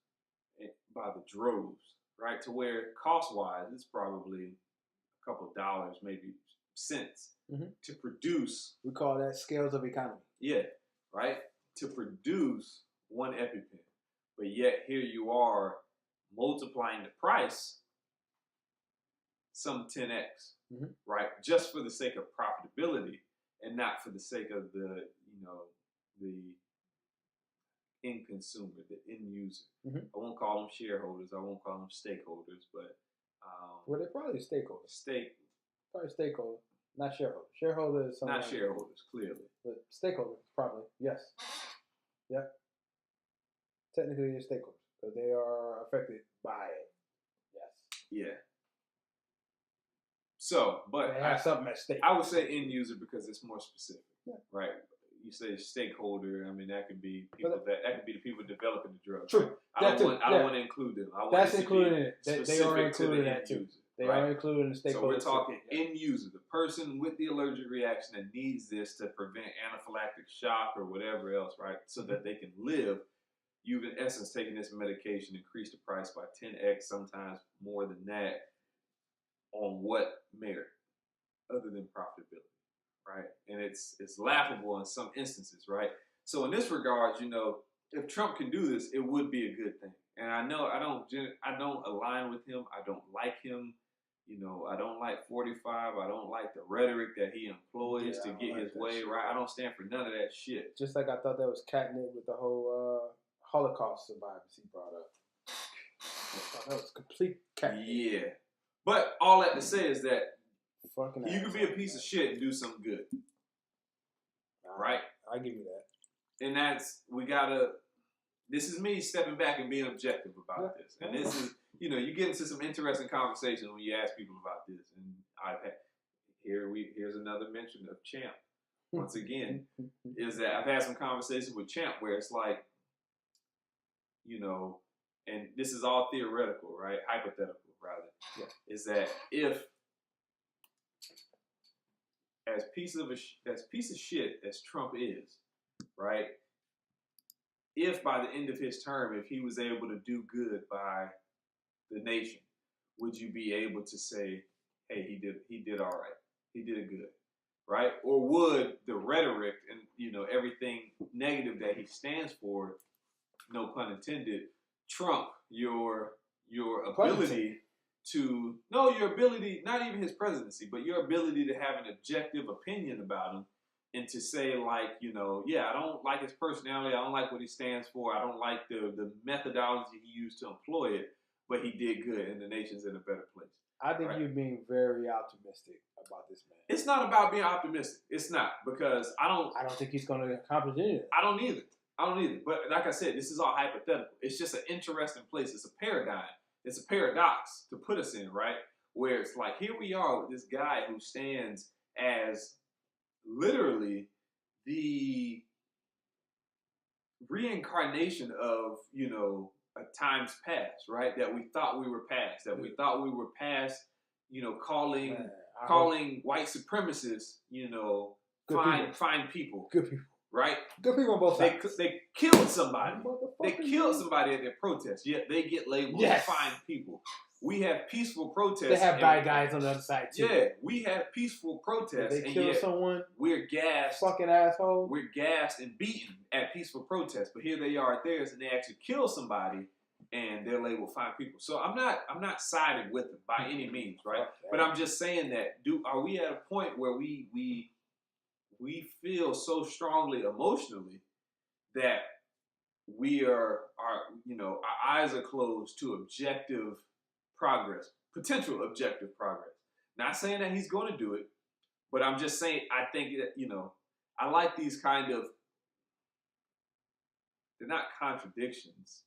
by the droves, right? To where cost-wise, it's probably a couple of dollars, maybe cents to produce. We call that scales of economy. Yeah, right? To produce one EpiPen. But yet here you are multiplying the price some 10x, right? Just for the sake of profitability and not for the sake of the, you know, the end consumer, the end user. I won't call them shareholders. I won't call them stakeholders, but well, they're probably stakeholders. Probably stakeholder, not shareholder. Shareholder is something. Not shareholders, clearly. But stakeholder, probably, yes. Yeah. Technically, they're stakeholders because they are affected by it. Yes. Yeah. So, but they have something at stake. I would say end user because it's more specific, right? You say stakeholder. I mean, that could be people that could be the people developing the drug. True. I don't want to include them. I want that's included in it. They are included in that too. They right? are included in the stakeholder. So we're talking end user, the person with the allergic reaction that needs this to prevent anaphylactic shock or whatever else, right? So that they can live. You've in essence taken this medication, increased the price by 10x, sometimes more than that, on what merit other than profitability, right? And it's laughable in some instances, right? So in this regard, you know, if Trump can do this, it would be a good thing. And I know I don't align with him. I don't like him. You know, I don't like 45. I don't like the rhetoric that he employs to get his way, right? I don't stand for none of that shit. Just like I thought that was catnip with the whole Holocaust survivors he brought up. I thought that was complete catnip. Yeah. But all that to say is that fucking you can be a piece of shit and do something good. Right? I give you that. And this is me stepping back and being objective about this. And this is, you know, you get into some interesting conversations when you ask people about this. And here's another mention of Champ. Once again, is that I've had some conversations with Champ where it's like, you know, and this is all theoretical, right? Hypothetical, rather. Yeah. Is that if, as piece of shit as Trump is, right? If by the end of his term, if he was able to do good by the nation, would you be able to say, hey, he did all right. He did good, right? Or would the rhetoric and, you know, everything negative that he stands for, no pun intended, trump your ability to, your ability, not even his presidency, but your ability to have an objective opinion about him and to say, like, you know, yeah, I don't like his personality, I don't like what he stands for, I don't like the methodology he used to employ it, but he did good, and the nation's in a better place. I think you're being very optimistic about this man. It's not about being optimistic. It's not, because I don't think he's going to accomplish anything. I don't either. But like I said, this is all hypothetical. It's just an interesting place. It's a paradigm. It's a paradox to put us in, right? Where it's like, here we are with this guy who stands as literally the reincarnation of, a times past, right? That we thought we were past. That we thought we were past, calling white supremacists, fine people. Good people. Right? Good people on both sides. They killed somebody. They killed somebody at their protest. Yet they get labeled fine people. We have peaceful protests. They have bad guys on the other side too. Yeah, we have peaceful protests. They kill someone. We're gassed. Fucking asshole. We're gassed and beaten at peaceful protests. But here they are at theirs, and they actually kill somebody, and they're labeled fine people. So I'm not siding with them by any means, right? But I'm just saying that are we at a point where we feel so strongly emotionally that we our eyes are closed to objective progress, potential objective progress. Not saying that he's going to do it, but I'm just saying I think that, I like these kind of, they're not contradictions.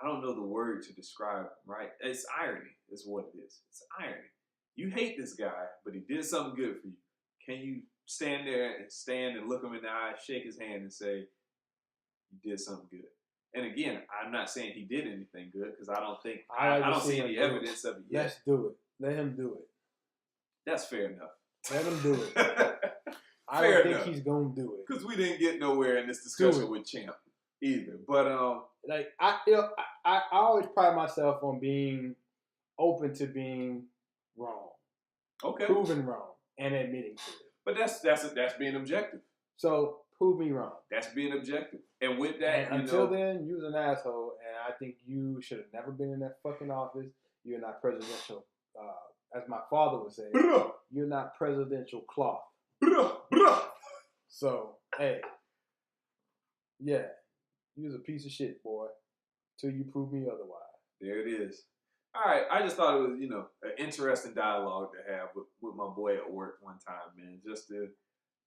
I don't know the word to describe them, right? It's irony is what it is. It's irony. You hate this guy, but he did something good for you. Can you stand there and look him in the eye, shake his hand and say, you did something good? And again, I'm not saying he did anything good, because I don't see any evidence of it yet. Let's do it. Let him do it. That's fair enough. Let him do it. I don't think he's going to do it. Because we didn't get nowhere in this discussion with Champ either. But I always pride myself on being open to being wrong. Okay. Proven wrong and admitting to it. But that's being objective. So prove me wrong. That's being objective. And with that, until then, you was an asshole, and I think you should have never been in that fucking office. You're not presidential, as my father would say. You're not presidential cloth. So, hey, yeah, you was a piece of shit, boy, till you prove me otherwise. There it is. All right, I just thought it was, an interesting dialogue to have with my boy at work one time, man. Just to,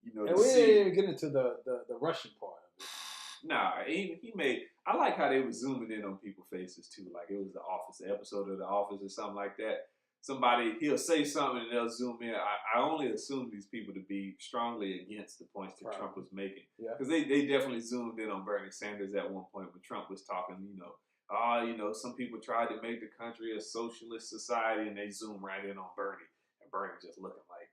and we didn't even get into the Russian part of it. Nah, he made. I like how they were zooming in on people's faces too, like it was The Office, the episode of The Office or something like that. He'll say something and they'll zoom in. I only assume these people to be strongly against the points that Trump was making, because they definitely zoomed in on Bernie Sanders at one point when Trump was talking. Some people tried to make the country a socialist society, and they zoom right in on Bernie, and Bernie just looking like,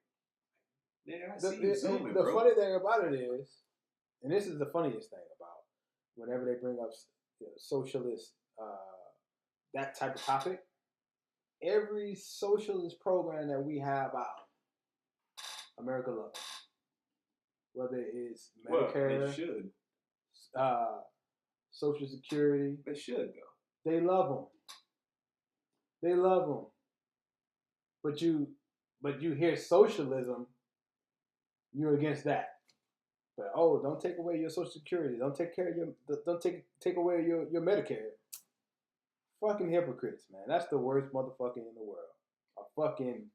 yeah, I see you zooming, the bro. funny thing about it is, and this is the funniest thing about whenever they bring up socialist, that type of topic, every socialist program that we have out, America loves. Whether it's Medicare, well, they should. Social Security. They should, though. They love them. They love them. But you hear socialism, you're against that. But don't take away your Social Security. Don't take away your Medicare. Fucking hypocrites, man. That's the worst motherfucking in the world. A fucking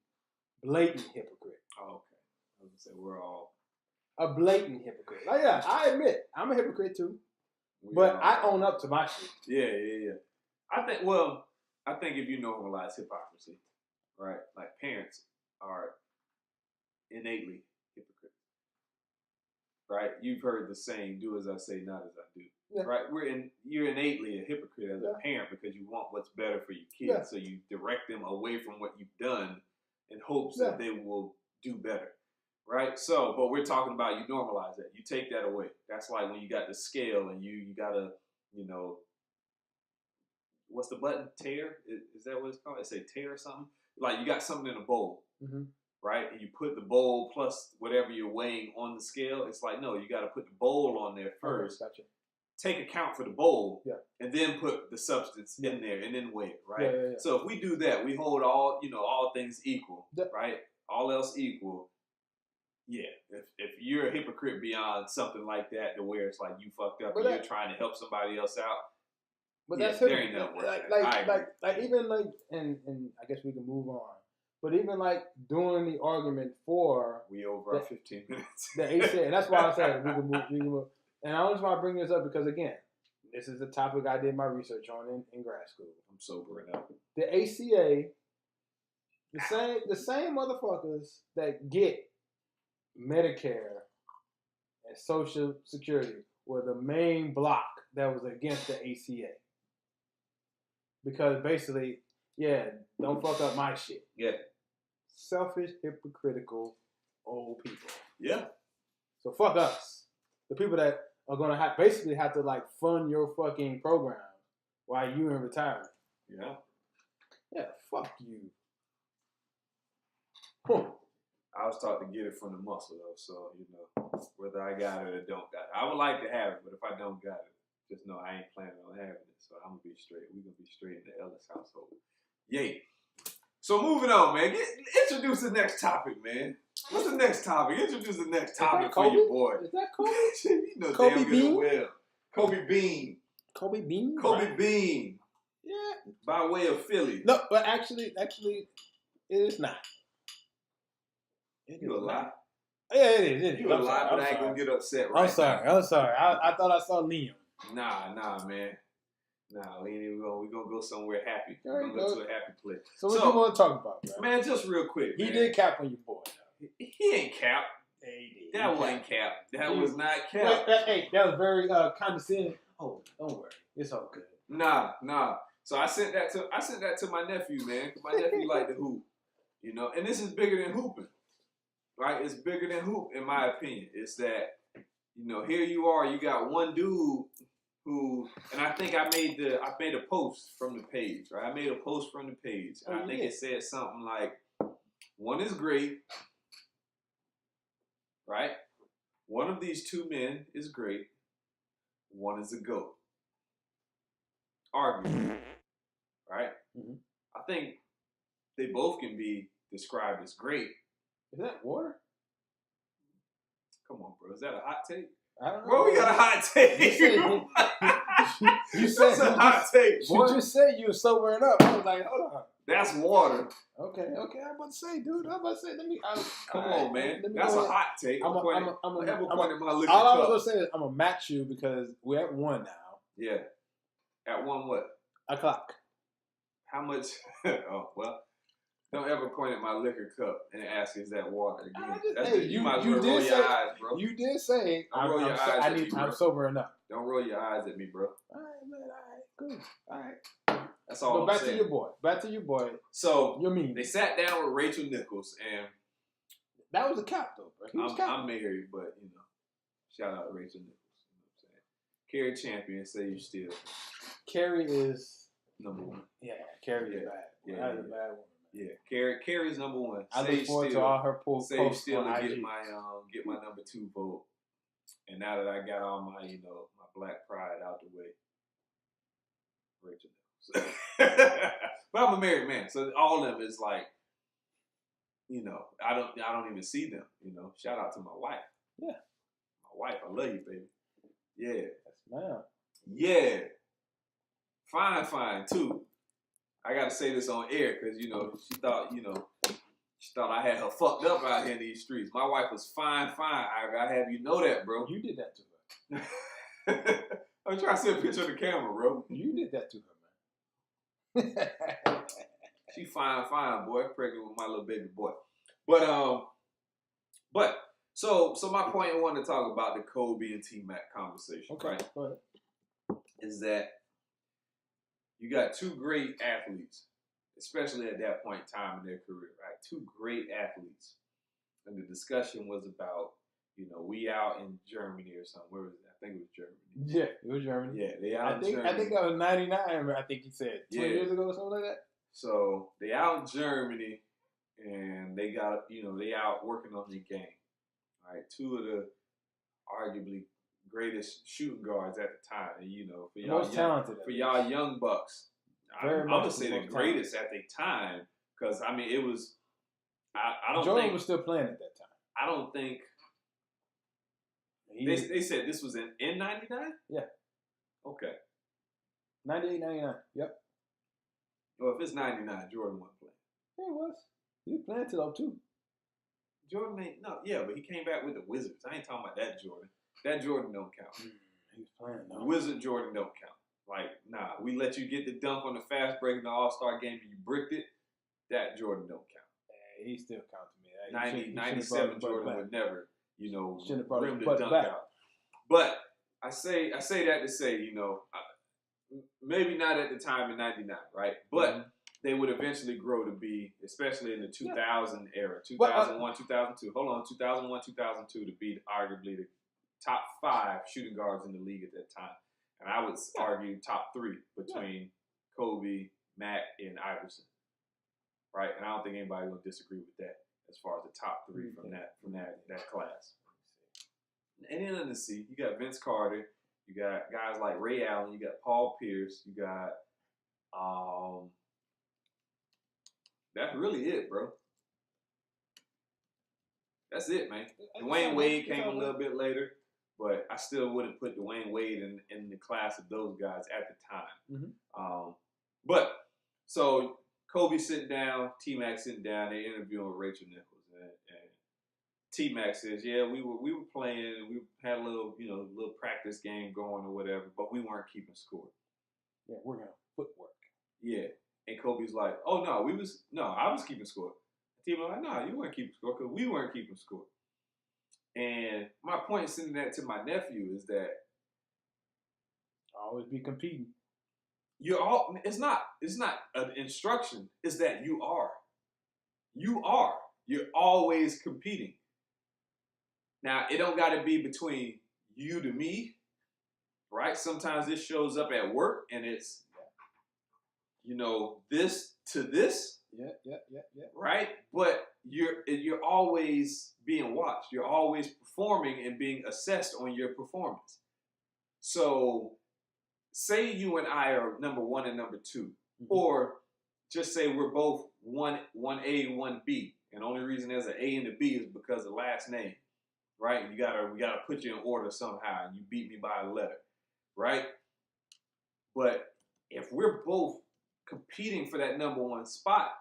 blatant hypocrite. Oh, okay. I was gonna say we're all a blatant hypocrite. Like, yeah, I admit I'm a hypocrite too. But I own up to my shit. Yeah. I think if you normalize hypocrisy, right? Like parents are innately hypocrites, right? You've heard the saying, "Do as I say, not as I do." Yeah. Right? You're innately a hypocrite as a parent because you want what's better for your kids, so you direct them away from what you've done in hopes that they will do better. Right? So, but we're talking about you normalize that. You take that away. That's like when you got the scale and you gotta, what's the button? Tear? Is that what it's called? It say tear or something? Like you got something in a bowl, right? And you put the bowl plus whatever you're weighing on the scale. It's like, no, you got to put the bowl on there first. Gotcha. Take account for the bowl, and then put the substance in there and then weigh it, right? Yeah. So if we do that, we hold all things equal, right? All else equal. Yeah, if you're a hypocrite beyond something like that, to where it's like you fucked up and you're trying to help somebody else out, But that's there ain't nothing worse. Like even like, and I guess we can move on. But even like doing the argument for we over our 15 minutes. The ACA, and that's why I said we can move. And I just want to bring this up because again, this is the topic I did my research on in grad school. I'm sobering up. The ACA, the same motherfuckers that get Medicare and Social Security were the main block that was against the ACA. Because basically, don't fuck up my shit. Yeah. Selfish, hypocritical old people. Yeah. So fuck us. The people that are gonna basically have to like fund your fucking program while you in retirement. Yeah. Yeah, fuck you. Huh. I was taught to get it from the muscle though, so whether I got it or don't got it. I would like to have it, but if I don't got it, just know I ain't planning on having it. So I'm gonna be straight. We're gonna be straight in the Ellis household. Yay. So moving on, man. Introduce the next topic, man. What's the next topic? Introduce the next topic for your boy. Is that Kobe? You know Kobe damn Bean? good well. Kobe Bean. Kobe Bean? Kobe right? Bean. Yeah. By way of Philly. No, but actually, it is not. You a lie. Yeah, it is. You a lie, but I ain't gonna get upset right now. I'm sorry. I thought I saw Liam. Nah, man. Nah, we're gonna go somewhere happy. We're gonna go to a happy place. So what you want to talk about, bro? Man, just real quick. He did cap on your boy. He ain't cap. Yeah, he did. That wasn't cap. That was not cap. Hey, that was very condescending. Oh, don't worry. It's all good. Nah. So I sent that to my nephew, man. My nephew like to hoop. And this is bigger than hooping. Right? It's bigger than hoop, in my opinion. It's that, here you are, you got one dude who, and I think I made a post from the page, right? I made a post from the page. And I think it said something like, one is great, right? One of these two men is great. One is a GOAT. Arguably, right? Mm-hmm. I think they both can be described as great. Is that water? Come on, bro. Is that a hot take? I don't know. Bro, we got a hot take. You said that's a hot take. You just said you were sobering up. I was like, hold on. That's water. Okay. I'm about to say, dude. Come on, man. That's a hot take. I'm pointing my liquor all cup. I was gonna say is I'm gonna match you because we're at 1 now. Yeah. At 1 what? O'clock. How much? Oh well. Don't ever point at my liquor cup and ask, is that water again? You might as well roll your eyes, bro. You did say, I'm sobering up. Don't roll your eyes at me, bro. All right, man. All right, good. All right. That's all I'm saying. Back to your boy. So, you're mean. They sat down with Rachel Nichols, and that was a cap, though, bro. I'm married, but, shout out to Rachel Nichols. You know what I'm saying? Carrie Champion, say you still. Carrie is number 1. Yeah, Carrie is bad. Yeah, that is a bad one. Yeah, Carrie's number 1. I look forward to all her posts. Say still to get my number 2 vote. And now that I got all my my black pride out the way, Rachel Nichols. But I'm a married man, so all of them is like, I don't even see them. Shout out to my wife. Yeah, my wife, I love you, baby. Yeah, that's ma'am. Yeah, fine too. I gotta say this on air because she thought I had her fucked up out here in these streets. My wife was fine. I gotta have you know that, bro. You did that to her. I'm trying to see a picture of the camera, bro. You did that to her, man. She fine, boy. Pregnant with my little baby boy. But so my point I wanted to talk about the Kobe and T-Mac conversation, okay, right? Go ahead. Is that you got 2 great athletes, especially at that point in time in their career, right? 2 great athletes. And the discussion was about, we out in Germany or something. Where was it? I think it was Germany. Yeah, it was Germany. Yeah, they out in Germany. I think that was 99, I think he said. 20 years ago or something like that. So they out in Germany and they got, they out working on their game. All right, 2 of the arguably greatest shooting guards at the time. And, for y'all most talented. For y'all young bucks, I'm gonna say the greatest at the time because it was. I don't Jordan think was still playing at that time. I don't think they said this was in '99. Yeah. Okay. 98, 99. Yep. Well, if it's 99, Jordan wasn't playing. Yeah, it was. He was playing till 02. Jordan ain't, no, yeah, but he came back with the Wizards. I ain't talking about that Jordan. That Jordan don't count. He was playing, though. Wizard Jordan don't count. Like, nah, we let you get the dunk on the fast break in the All-Star game and you bricked it. That Jordan don't count. Yeah, he still counts to me. 97 Jordan would never, you know, rim the dunk back. out. But I say that to say, you know, maybe not at the time in 99, right? But they would eventually grow to be, especially in the 2000 era, 2001, 2002. Hold on, 2001, 2002 to be arguably the top 5 shooting guards in the league at that time. And I would argue top 3 between Kobe, Mac, and Iverson. Right? And I don't think anybody will disagree with that as far as the top 3 from that class. And then in the C, you got Vince Carter, you got guys like Ray Allen, you got Paul Pierce, you got that's really it, bro. That's it, man. Dwayne Wade came a little bit later, but I still wouldn't put Dwayne Wade in the class of those guys at the time. But so Kobe sitting down, T-Mac sitting down, they interviewing with Rachel Nichols, and T-Mac says, "Yeah, we were playing, we had a little practice game going or whatever, but we weren't keeping score." Yeah, we're gonna footwork. Yeah, and Kobe's like, "Oh no, I was keeping score." T-Mac's like, "No, you weren't keeping score because we weren't keeping score." And my point in sending that to my nephew is that always be competing. It's not an instruction. It's that you are. You're always competing. Now, it don't got to be between you to me, right? Sometimes this shows up at work and it's, this to this. Yeah. Right? But you're always being watched. You're always performing and being assessed on your performance. So say you and I are number 1 and number 2, or just say we're both 1A, 1B, and the only reason there's an A and a B is because of last name, right? We gotta put you in order somehow, and you beat me by a letter, right? But if we're both competing for that number 1 spot,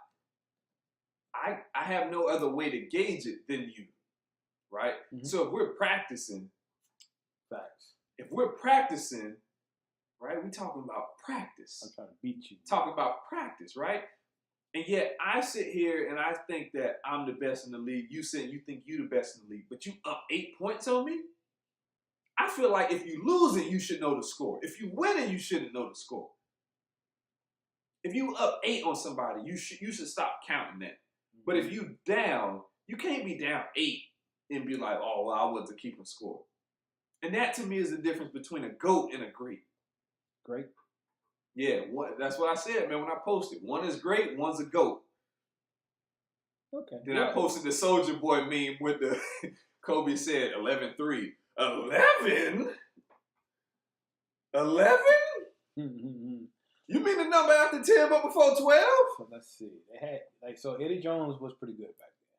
I have no other way to gauge it than you, right? So if we're practicing, facts. If we're practicing, right? We talking about practice. I'm trying to beat you. Talking about practice, right? And yet I sit here and I think that I'm the best in the league. You think you the best in the league, but you up 8 points on me? I feel like if you lose it, you should know the score. If you win it, you shouldn't know the score. If you up 8 on somebody, you should stop counting that. But if you down, you can't be down 8 and be like, "Oh, well, I wasn't keeping score." And that to me is the difference between a GOAT and a great. Great. Yeah, that's what I said, man, when I posted. One is great, one's a GOAT. Okay. Then I posted the Soldier Boy meme with the Kobe said 11-3. 11? 11? You mean the number after 10 but before 12? So let's see. They had so Eddie Jones was pretty good back then.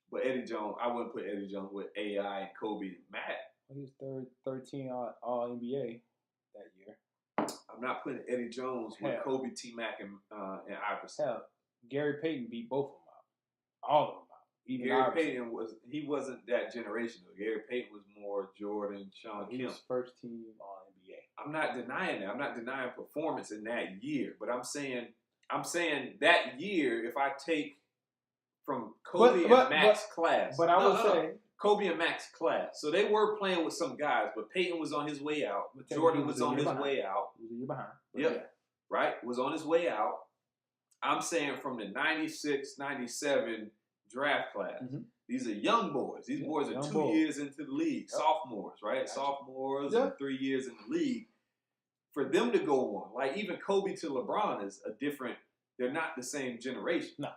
But Eddie Jones, I wouldn't put Eddie Jones with AI and Kobe and Matt. He was 13 all NBA that year. I'm not putting Eddie Jones with Kobe, T-Mac, and Iverson. Hell, Gary Payton beat both of them out. All of them out. Even Gary Iverson. Payton wasn't that generation though. Gary Payton was more Jordan, Sean Kemp. He was first team all NBA. I'm not denying that. I'm not denying performance in that year. But I'm saying that year, if I take from Kobe and Mac's class. But I would say Kobe and Mac's class. So they were playing with some guys, but Peyton was on his way out. Jordan was on his way out. He was a year behind. Yep. Yeah. Right? Was on his way out. I'm saying from the 96, 97 draft class. These are young boys. These boys are 2 years into the league. Yep. Sophomores, right? Gotcha. Sophomores and 3 years in the league. For them to go on, like even Kobe to LeBron is a different, they're not the same generation. No.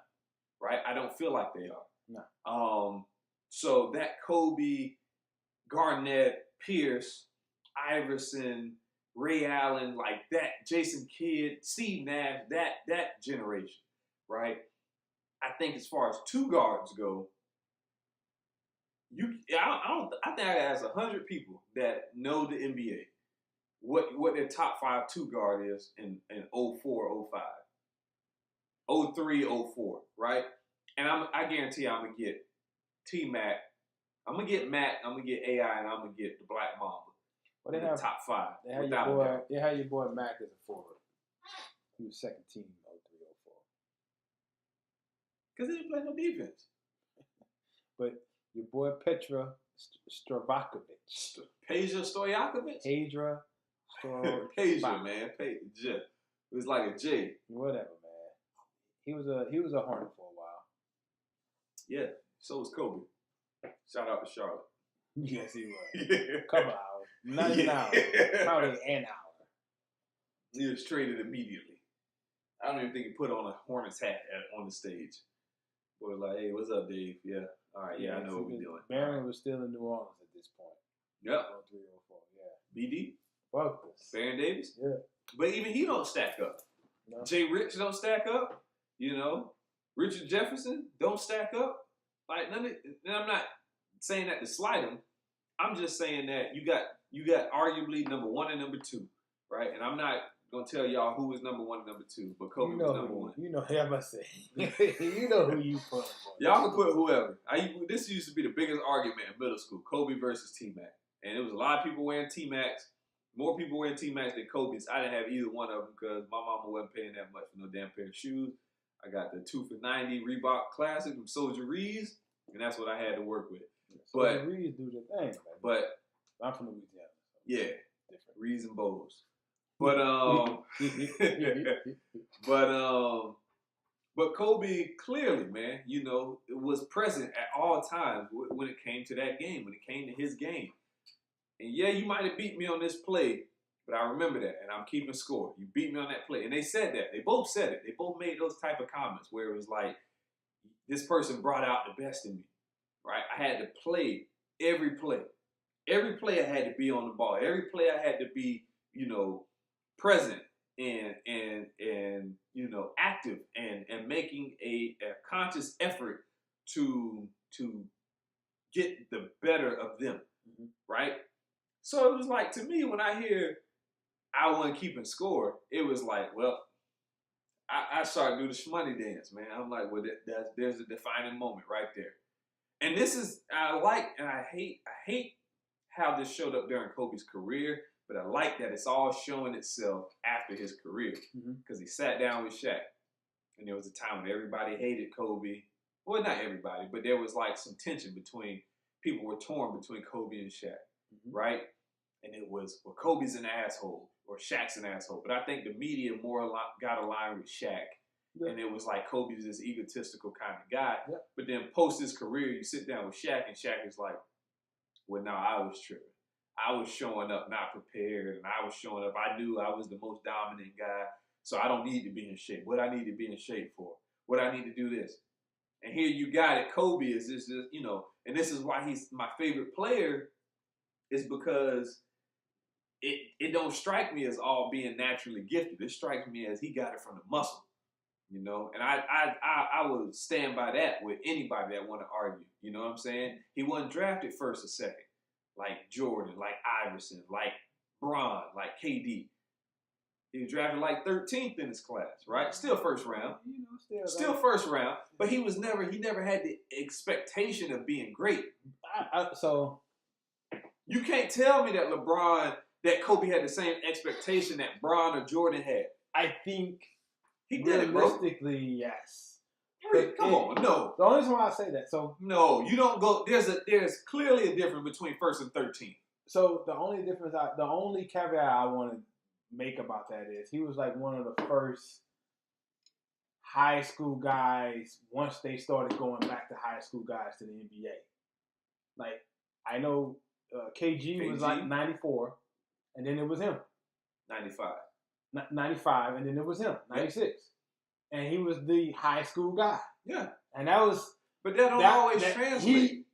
Right? I don't feel like they are. No. So that Kobe, Garnett, Pierce, Iverson, Ray Allen, like that, Jason Kidd, Steve Nash, that generation, right? I think as far as 2 guards go, I think I asked 100 people that know the NBA. what their top 5 2 guard is in 04, 05, 03, 04, right? And I guarantee I'm gonna get T-Mac, I'm gonna get Mac, I'm gonna get AI, and I'm gonna get the Black Mamba. Well, they the have top 5. They had your boy Mac as a forward. He was second team 03, 04. Because he didn't play no defense. But your boy Petra Stravakovic. Peja Stojakovic? Pedra Peja, man. Peja. It was like a J. Whatever, man. He was a Hornet for a while. Yeah. So was Kobe. Shout out to Charlotte. Yes, he was. Yeah. Couple hours. Not even an hour. Probably an hour. He was traded immediately. I don't even think he put on a Hornets hat on the stage. Boy was like, hey, what's up, Dave? Yeah. All right, yeah, I know what we're doing. Barron was still in New Orleans at this point. Yep. 03, 04, yeah. BD? Focus. Baron Davis? Yeah. But even he don't stack up. No. Jay Rich don't stack up. You know, Richard Jefferson don't stack up. Like, and I'm not saying that to slight him. I'm just saying that you got arguably number 1 and number 2, right? And I'm not gonna tell y'all who was number 1 and number 2, but Kobe was number 1. You know, yeah, I'm about to say. You know who you put for. Y'all can put whoever. This used to be the biggest argument in middle school: Kobe versus T-Mac, and it was a lot of people wearing T-Macs. More people wearing T-Macs than Kobe's. I didn't have either one of them because my mama wasn't paying that much for no damn pair of shoes. I got the 2 for $90 Reebok Classic from Soldier Reeds, and that's what I had to work with. But Reeds do the thing. But I'm from Louisiana. Yeah, different. Reeds and Bows. But but Kobe clearly, man, you know, was present at all times when it came to that game, when it came to his game. And yeah, you might have beat me on this play, but I remember that, and I'm keeping score. You beat me on that play. And they said that. They both said it. They both made those type of comments where it was like, this person brought out the best in me, right? I had to play every play. Every play I had to be on the ball. Every play I had to be, you know, present and you know, active and making a conscious effort to get the better of them, right? So it was like, to me, when I hear I wasn't keeping score, it was like, well, I started to do the shmoney dance, man. I'm like, well, there's a defining moment right there. And this is, I hate how this showed up during Kobe's career, but I like that it's all showing itself after his career, because he sat down with Shaq, and there was a time when everybody hated Kobe. Well, not everybody, but there was like some tension between, people were torn between Kobe and Shaq, right? And it was, well, Kobe's an asshole or Shaq's an asshole. But I think the media more got aligned with Shaq. Yeah. And it was like, Kobe's this egotistical kind of guy. Yeah. But then post his career, you sit down with Shaq, and Shaq is like, well, no, I was tripping. I was showing up not prepared, and I was showing up. I knew I was the most dominant guy, so I don't need to be in shape. What I need to be in shape for? What I need to do this? And here you got it. Kobe is this, you know, and this is why he's my favorite player, is because it don't strike me as all being naturally gifted. It strikes me as he got it from the muscle, you know. And I would stand by that with anybody that want to argue. You know what I'm saying? He wasn't drafted first or second, like Jordan, like Iverson, like Bron, like KD. He was drafted like 13th in his class, right? Still first round. You know, still first round. But he never had the expectation of being great. So you can't tell me that Kobe had the same expectation that Bron or Jordan had. I think he did it, bro. Realistically, yes. Come on, no. The only reason why I say that, so no, you don't go. There's clearly a difference between first and 13th. So the only caveat I want to make about that is he was like one of the first high school guys, once they started going back to high school guys, to the NBA. Like, I know KG was like 94, and then it was him. 95. 95, and then it was him. 96. Yep. And he was the high school guy. Yeah. And that was... But that don't always translate.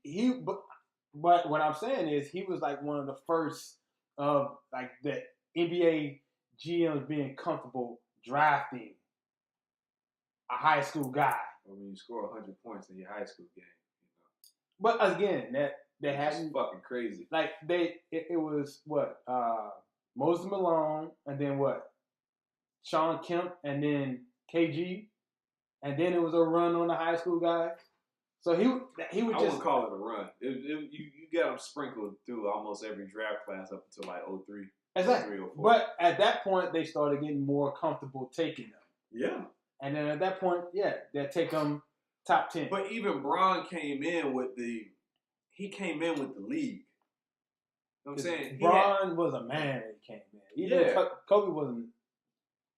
But what I'm saying is he was like one of the first of like the NBA GMs being comfortable drafting a high school guy. Well, when you score 100 points in your high school game, you But know. again, they hadn't... fucking crazy. Like, it was what? Moses Malone, and then what? Sean Kemp, and then KG, and then it was a run on the high school guys. So he would I just. wouldn't call it a run. You got them sprinkled through almost every draft class up until like 03. Exactly. 03, 04. But at that point, they started getting more comfortable taking them. Yeah. And then at that point, yeah, they'd take them top 10. But even Bron came in with the league. You know what I'm saying? Bron was a man when he came in. Even Kobe wasn't.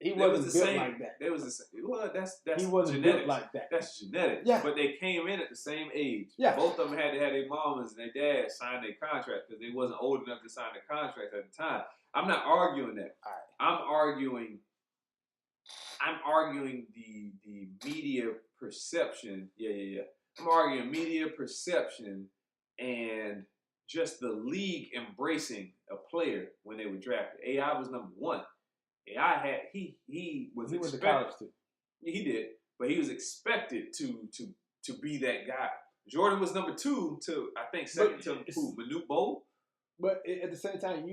He wasn't built like that. There was the same. Well, that's he wasn't genetics. built like that. That's genetics. Yeah. But they came in at the same age. Yeah. Both of them had to have their mamas and their dads sign their contract because they wasn't old enough to sign the contract at the time. I'm not arguing that. All right. I'm arguing the media perception. Yeah. I'm arguing media perception and just the league embracing a player when they were drafted. AI was number one. AI he was went to expected. college too. He did, but he was expected to be that guy. Jordan was number two to I think second to who? Manute Bol. But at the same time,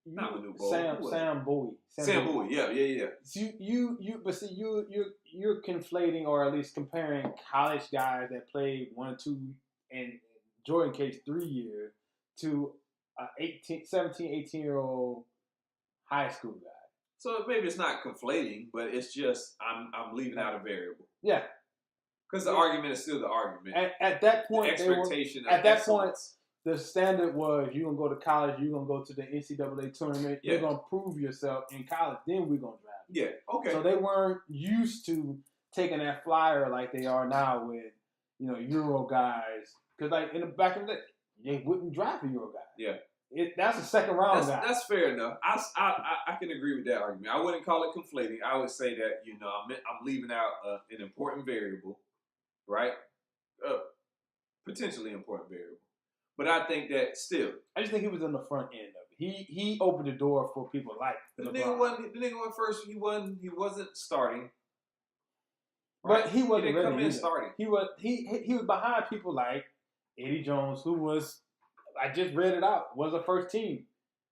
not Manute Bol. Sam Bowie. Sam Bowie. Yeah. So you're conflating or at least comparing college guys that played 1, 2, and Jordan case 3 years to a 17, 18-year-old high school guy. So maybe it's not conflating, but it's just I'm leaving out a variable. Yeah. Because the argument is still the argument. At that point, the expectation at that point, the standard was you're going to go to college, you're going to go to the NCAA tournament, you're going to prove yourself in college, then we're going to draft you. Yeah, okay. So they weren't used to taking that flyer like they are now with, Euro guys. Because like back in the day, they wouldn't draft a Euro guy. Yeah. That's a second round guy. That's fair enough. I can agree with that argument. I wouldn't call it conflating. I would say that I'm leaving out an important variable, right? Potentially important variable. But I think that still, I just think he was on the front end of it. He opened the door for people like the nigga went first. He wasn't starting. Right? But he wasn't he didn't ready come in starting. He was behind people like Eddie Jones, who was. I just read it out. Was a first team.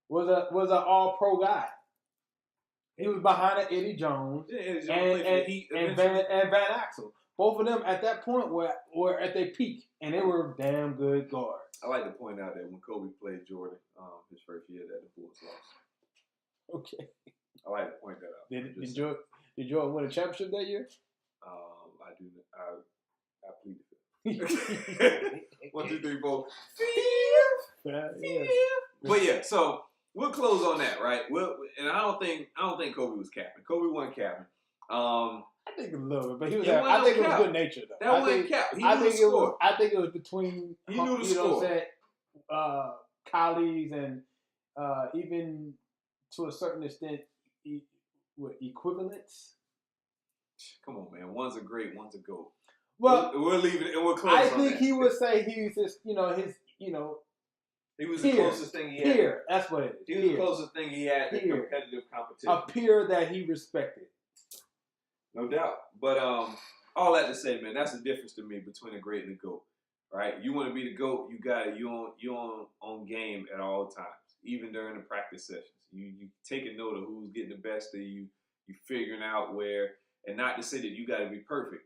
Was an all pro guy. He was behind Eddie Jones and Van Axel. Both of them at that point were at their peak, and they were damn good guards. I like to point out that when Kobe played Jordan, his first year, that the Bulls lost. Okay. I like to point that out. Did Jordan win a championship that year? I do. I plead. 1, 2, 3, 4. But yeah, so we'll close on that, right? And I don't think Kobe was capping. Kobe wasn't capping. I think a little bit, but he was. I think it was good nature though. That wasn't cap. He knew the score. I think it was between he knew the score. Colleagues and even to a certain extent, equivalents. Come on, man. One's a great, one's a GOAT. Well, we'll leave it and we'll close. I think he would say he's just, he was the closest thing he had. Peer, that's what it is. He was the closest thing he had to competitive competition. A peer that he respected. No doubt. But all that to say, man, that's the difference to me between a great and a GOAT. Right? You want to be the GOAT, you got it. You on game at all times, even during the practice sessions. You taking note of who's getting the best of you. You figuring out where, and not to say that you got to be perfect.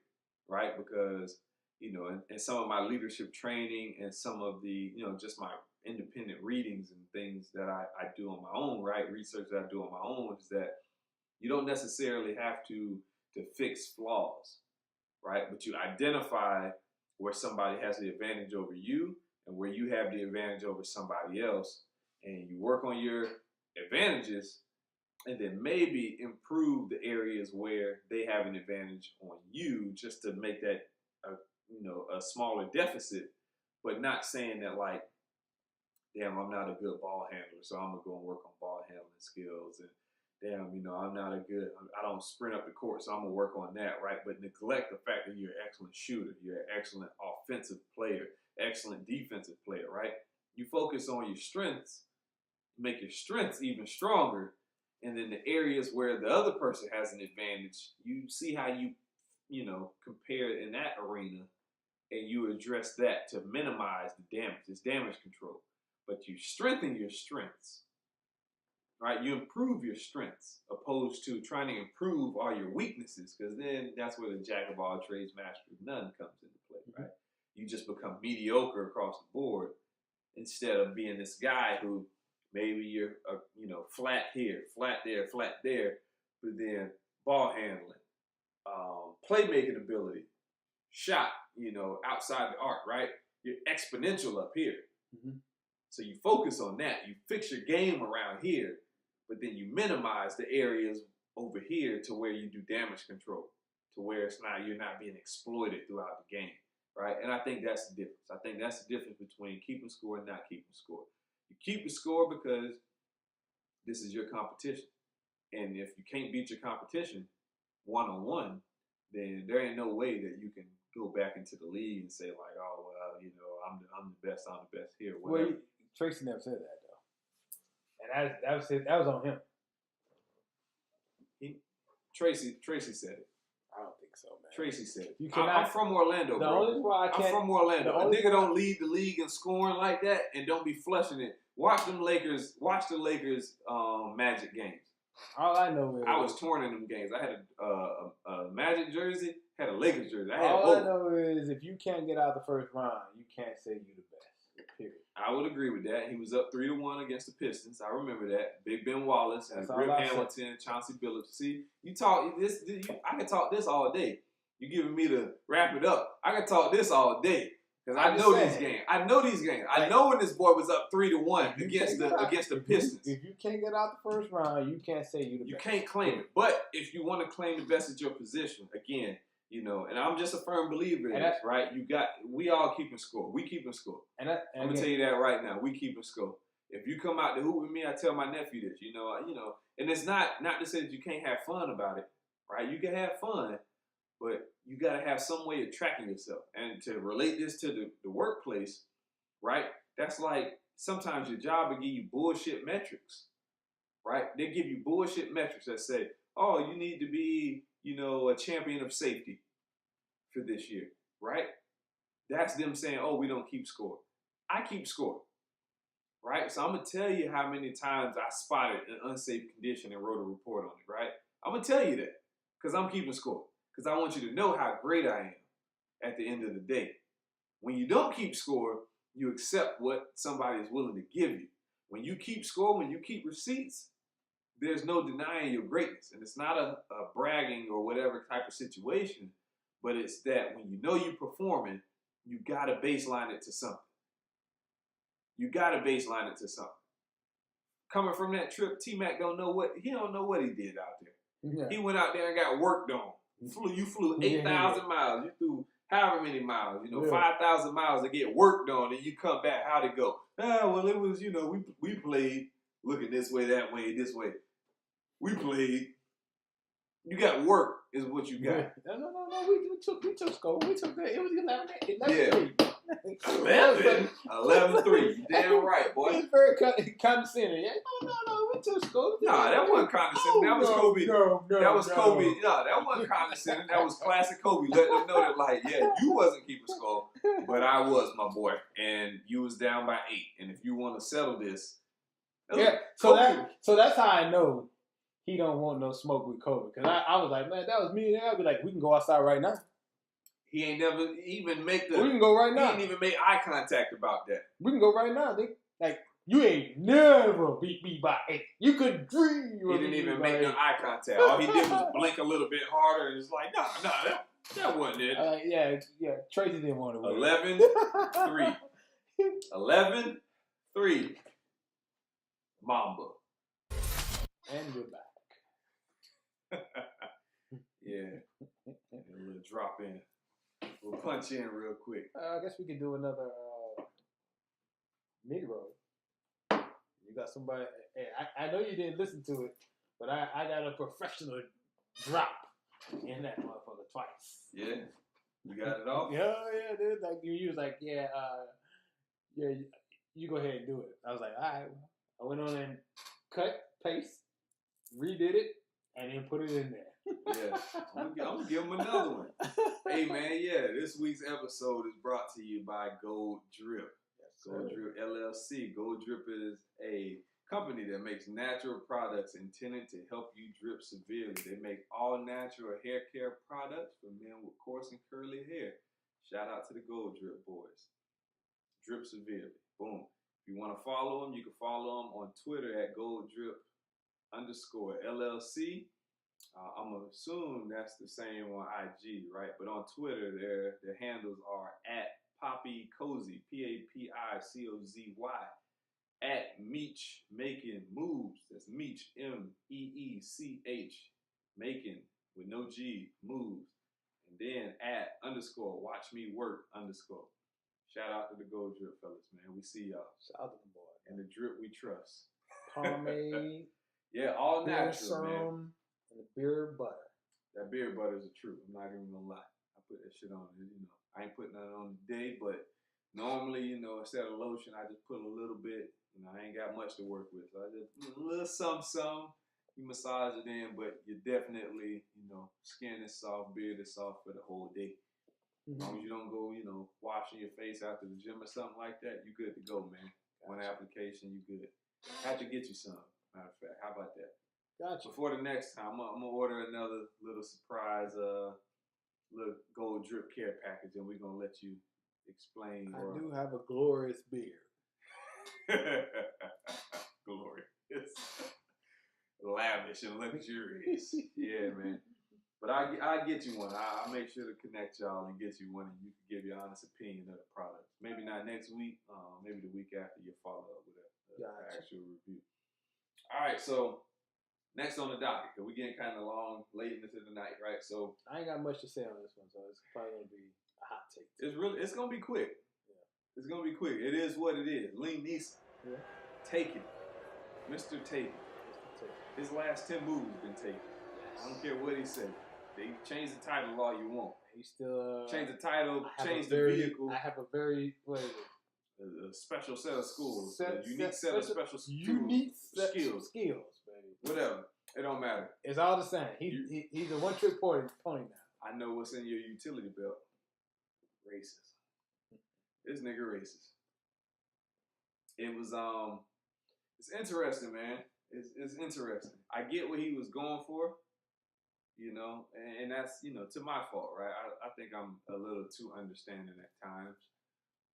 Right, because in some of my leadership training and some of the just my independent readings and things that I do on my own, right, research that I do on my own is that you don't necessarily have to fix flaws, right? But you identify where somebody has the advantage over you and where you have the advantage over somebody else, and you work on your advantages. And then maybe improve the areas where they have an advantage on you, just to make that a smaller deficit, but not saying that like, damn, I'm not a good ball handler, so I'm gonna go and work on ball handling skills, and damn, I'm not I don't sprint up the court, so I'm gonna work on that, right? But neglect the fact that you're an excellent shooter, you're an excellent offensive player, excellent defensive player, right? You focus on your strengths, make your strengths even stronger. And then the areas where the other person has an advantage, you see how you compare in that arena, and you address that to minimize the damage. It's damage control. But you strengthen your strengths. right? You improve your strengths opposed to trying to improve all your weaknesses, because then that's where the jack of all trades, master of none comes into play, right? You just become mediocre across the board instead of being this guy who maybe you're, flat here, flat there, but then ball handling, playmaking ability, shot, outside the arc, right? You're exponential up here. So you focus on that. You fix your game around here, but then you minimize the areas over here to where you do damage control, to where you're not being exploited throughout the game, right? And I think that's the difference. I think that's the difference between keeping score and not keeping score. You keep the score because this is your competition. And if you can't beat your competition one-on-one, then there ain't no way that you can go back into the league and say like, oh, well, I'm the best here. Whatever. Well, Tracy never said that though, and that was on him. Tracy said it. I don't think so, man. Tracy said it. You cannot, I'm from Orlando, bro. I'm from Orlando. A nigga don't lead the league in scoring like that and don't be flushing it. Watch the Lakers Magic games. All I know is I was torn in them games. I had a Magic jersey, had a Lakers jersey. I know is if you can't get out the first round, you can't say you the best. Period. I would agree with that. He was up 3-1 against the Pistons. I remember that. Big Ben Wallace and Rip Hamilton and Chauncey Billups. See, you talk this. I can talk this all day. You giving me to wrap it up. I can talk this all day. Because I know these games. I know when this boy was up 3-1 against the Pistons. If you can't get out the first round, you can't say you the best. You can't claim it. But if you want to claim the best at your position, again, and I'm just a firm believer in this, right? We all keeping score. We keeping score. I'm gonna tell you that right now. We keeping score. If you come out to hoop with me, I tell my nephew this, and it's not to say that you can't have fun about it, right? You can have fun, but you got to have some way of tracking yourself. And to relate this to the workplace, right? That's like sometimes your job will give you bullshit metrics, right? They give you bullshit metrics that say, oh, you need to be, a champion of safety for this year, right? That's them saying, oh, we don't keep score. I keep score, right? So I'm going to tell you how many times I spotted an unsafe condition and wrote a report on it, right? I'm going to tell you that because I'm keeping score. Because I want you to know how great I am at the end of the day. When you don't keep score, you accept what somebody is willing to give you. When you keep score, when you keep receipts, there's no denying your greatness. And it's not a bragging or whatever type of situation, but it's that when you know you're performing, you got to baseline it to something. Coming from that trip, T-Mac don't know what he did out there. Yeah. He went out there and got worked on. You flew 8,000 miles. You threw however many miles, 5,000 miles to get worked on, and you come back. How'd it go? Well, it was, we played looking this way, that way, this way. We played. You got work is what you got. No. We took score. We took that. It was 11-3. 11-3. You damn right, boy. It's very condescending. No. We took score. Nah, that wasn't condescending. That was Kobe. That was Kobe. No, that wasn't condescending. That was classic Kobe. Let them know that, like, yeah, you wasn't keeping score, but I was, my boy. And you was down by 8. And if you want to settle this, so that's how I know he don't want no smoke with Kobe. Because I was like, man, that was me. And I'd be like, we can go outside right now. He ain't never even make we can go right now. He ain't even make eye contact about that. We can go right now. You ain't never beat me by 8. You could dream. He didn't even make no eye contact. All he did was blink a little bit harder and it's like, no, that wasn't it. Yeah. Tracy didn't want to win. 11-3. 11-3. Mamba. And we're back. Yeah. A little drop in. We'll punch in real quick. I guess we could do another mid-roll. You got somebody. Hey, I know you didn't listen to it, but I got a professional drop in that motherfucker twice. Yeah. You got it all? Yeah, dude. Like you was like, yeah, you go ahead and do it. I was like, all right. I went on and cut, paste, redid it, and then put it in there. Yeah, I'm gonna give him another one. Hey man, this week's episode is brought to you by Gold Drip. Yes, Gold Drip LLC. Gold Drip is a company that makes natural products intended to help you drip severely. They make all natural hair care products for men with coarse and curly hair. Shout out to the Gold Drip boys. Drip severely. Boom. If you want to follow them, you can follow them on Twitter at GoldDrip_LLC. I'm going to assume that's the same on IG, right? But on Twitter, their handles are at Poppy Cozy, PAPICOZY, at Meech Making Moves. That's Meech, MEECH, Making with no G, Moves. And then at _Watch Me Work _. Shout out to the Gold Drip fellas, man. We see y'all. Shout out to the boy. And the drip we trust. Pomade. Yeah, all beer natural, serum, man. And the beer butter. That beer butter is the truth. I'm not even gonna lie. I put that shit on it, I ain't putting that on today, but normally, instead of lotion, I just put a little bit. I ain't got much to work with. So I just a little something. You massage it in, but you definitely, skin is soft, beard is soft for the whole day. As long as you don't go, washing your face after the gym or something like that, you good to go, man. One application, you good. I have to get you some, matter of fact. How about that? Gotcha. Before the next time, I'm going to order another little surprise, little Gold Drip care package, and we're going to let you explain. I do have a glorious beard. Glorious. Lavish and luxurious. Yeah, man. But I get you one. I'll make sure to connect y'all and get you one, and you can give your honest opinion of the product. Maybe not next week, maybe the week after you follow up with an actual review. All right, so next on the docket, because we're getting kind of long, late into the night, right? So I ain't got much to say on this one, so it's probably gonna be a hot take. It's gonna be quick. Yeah. It's gonna be quick. It is what it is. Neeson. Yeah. Taken. Mr. Taken. His last 10 movies been taken. Yes. I don't care what he said. They change the title all you want. He still change the title, change the vehicle. I have a very a special set of schools, a unique set of special skills, baby. Whatever, it don't matter. It's all the same. He's a one-trick pony now. I know what's in your utility belt. Racist. This nigga racist. It was it's interesting, man. It's interesting. I get what he was going for. And that's, to my fault, right? I think I'm a little too understanding at times.